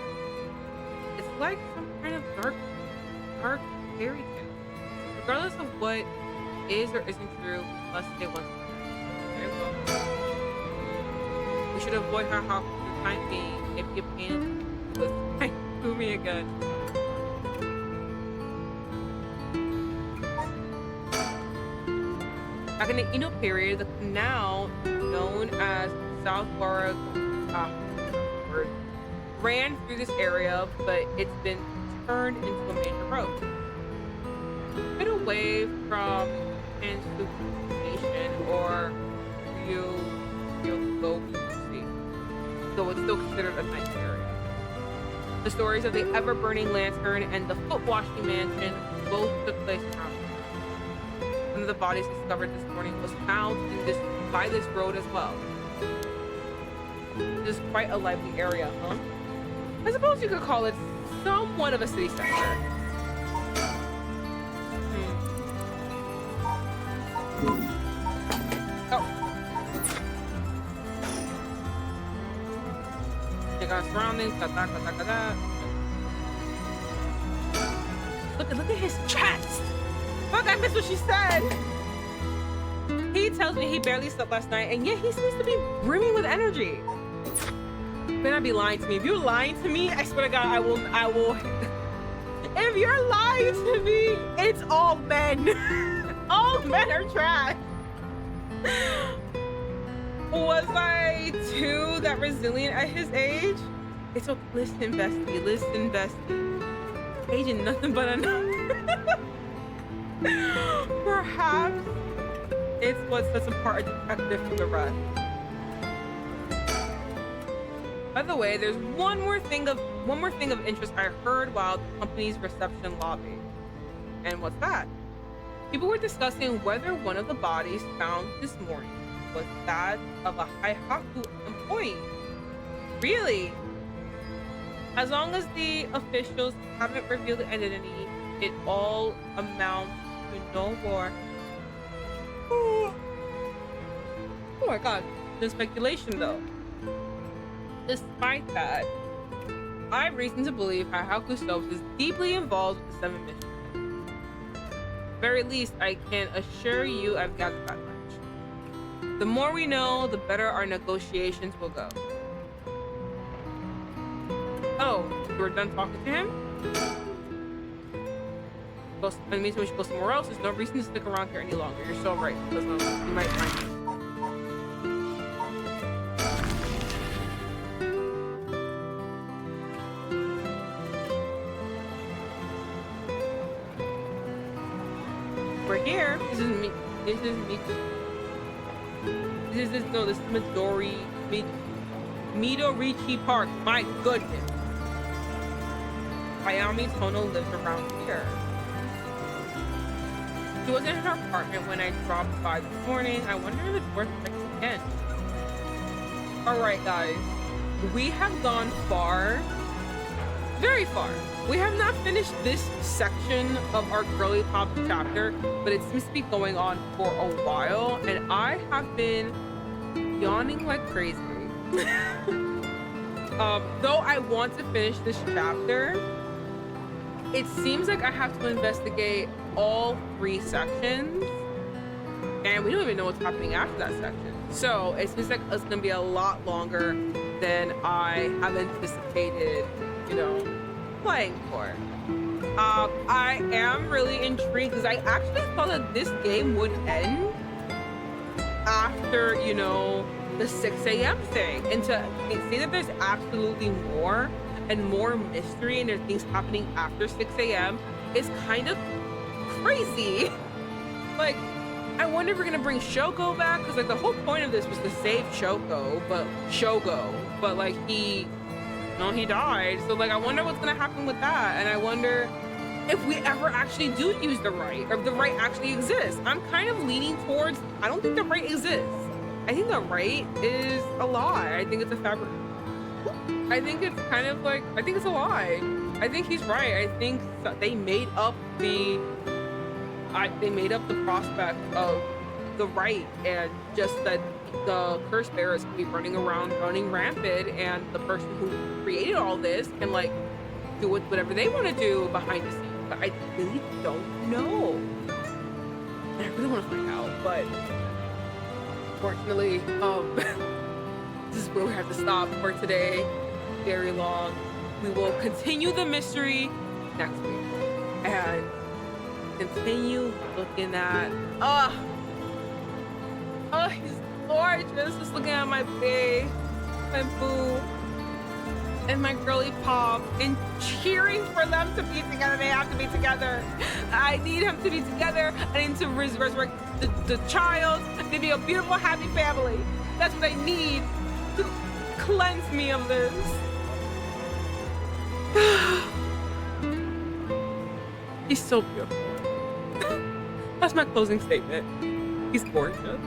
It's like some kind of dark fairy tale. Regardless of what is or isn't true, let's stay one step. Very well. We should avoid her for the time being. It'd be a pain to find me again. Back in the Ino period, the canal known as South Bara ran through this area, but it's been turned into a major road. A bit away from Station or though it's still considered a nice area. The stories of the ever-burning lantern and the foot-washing mansion both took place around here. One of the bodies discovered this morning was found by this road as well. This is quite a lively area, huh? I suppose you could call it somewhat of a city center. Oh. Check out surroundings. Look at his chest. Fuck, I missed what she said. He tells me he barely slept last night, and yet he seems to be brimming with energy. You better not be lying to me. If you're lying to me, I swear to God, I will. If you're lying to me, it's all men. All men are trash. Was I too that resilient at his age? It's okay. Listen, bestie. Age is nothing but a number. Perhaps it's what sets apart a detective from the rest. By the way, there's one more thing of interest I heard while the company's reception lobby. And what's that? People were discussing whether one of the bodies found this morning was that of a Haihaku employee. Really? As long as the officials haven't revealed the identity, it all amounts to no more. Oh my God. There's speculation though. Despite that, I have reason to believe Haihaku Soaps is deeply involved with the Seven Missions. Very least, I can assure you I've gathered that much. The more we know, the better our negotiations will go. Oh, you were done talking to him? Well, that means we should go somewhere else. There's no reason to stick around here any longer. You're so right. Because you might find us. We're here. This is me. This is Midorichi Park. My goodness. Ayami Tono lives around here. She wasn't in her apartment when I dropped by this morning. I wonder if it's worth checking again. Alright guys, we have gone far, very far. We have not finished this section of our girly pop chapter, but it seems to be going on for a while, and I have been yawning like crazy. Though I want to finish this chapter, it seems like I have to investigate all 3 sections, and we don't even know what's happening after that section. So it seems like it's gonna be a lot longer than I have anticipated, playing for. I am really intrigued because I actually thought that this game would end after, the 6 a.m. thing, and to see that there's absolutely more and more mystery and there's things happening after 6 a.m. is kind of crazy. Like, I wonder if we're gonna bring Shogo back, because like the whole point of this was to save Shogo, but like he died. So like I wonder what's gonna happen with that, and I wonder if we ever actually do use the right, or if the right actually exists. I'm kind of leaning towards, I don't think the right exists. I think the right is a lie. I think it's a fabric. I think it's kind of like, I think it's a lie. I think he's right. I think they made up the prospect of the right, and just that the curse bearers can be running around, running rampant, and the person who created all this can like do whatever they want to do behind the scenes. But I really don't know. And I really want to find out, but unfortunately, this is where we have to stop for today. Very long. We will continue the mystery next week and continue looking at he's gorgeous. Just looking at my bae, my boo, and my girly pop, and cheering for them to be together. They have to be together. I need him to be together. I need to resurrect the child. They be a beautiful, happy family. That's what I need to cleanse me of this. He's so beautiful. That's my closing statement. He's gorgeous.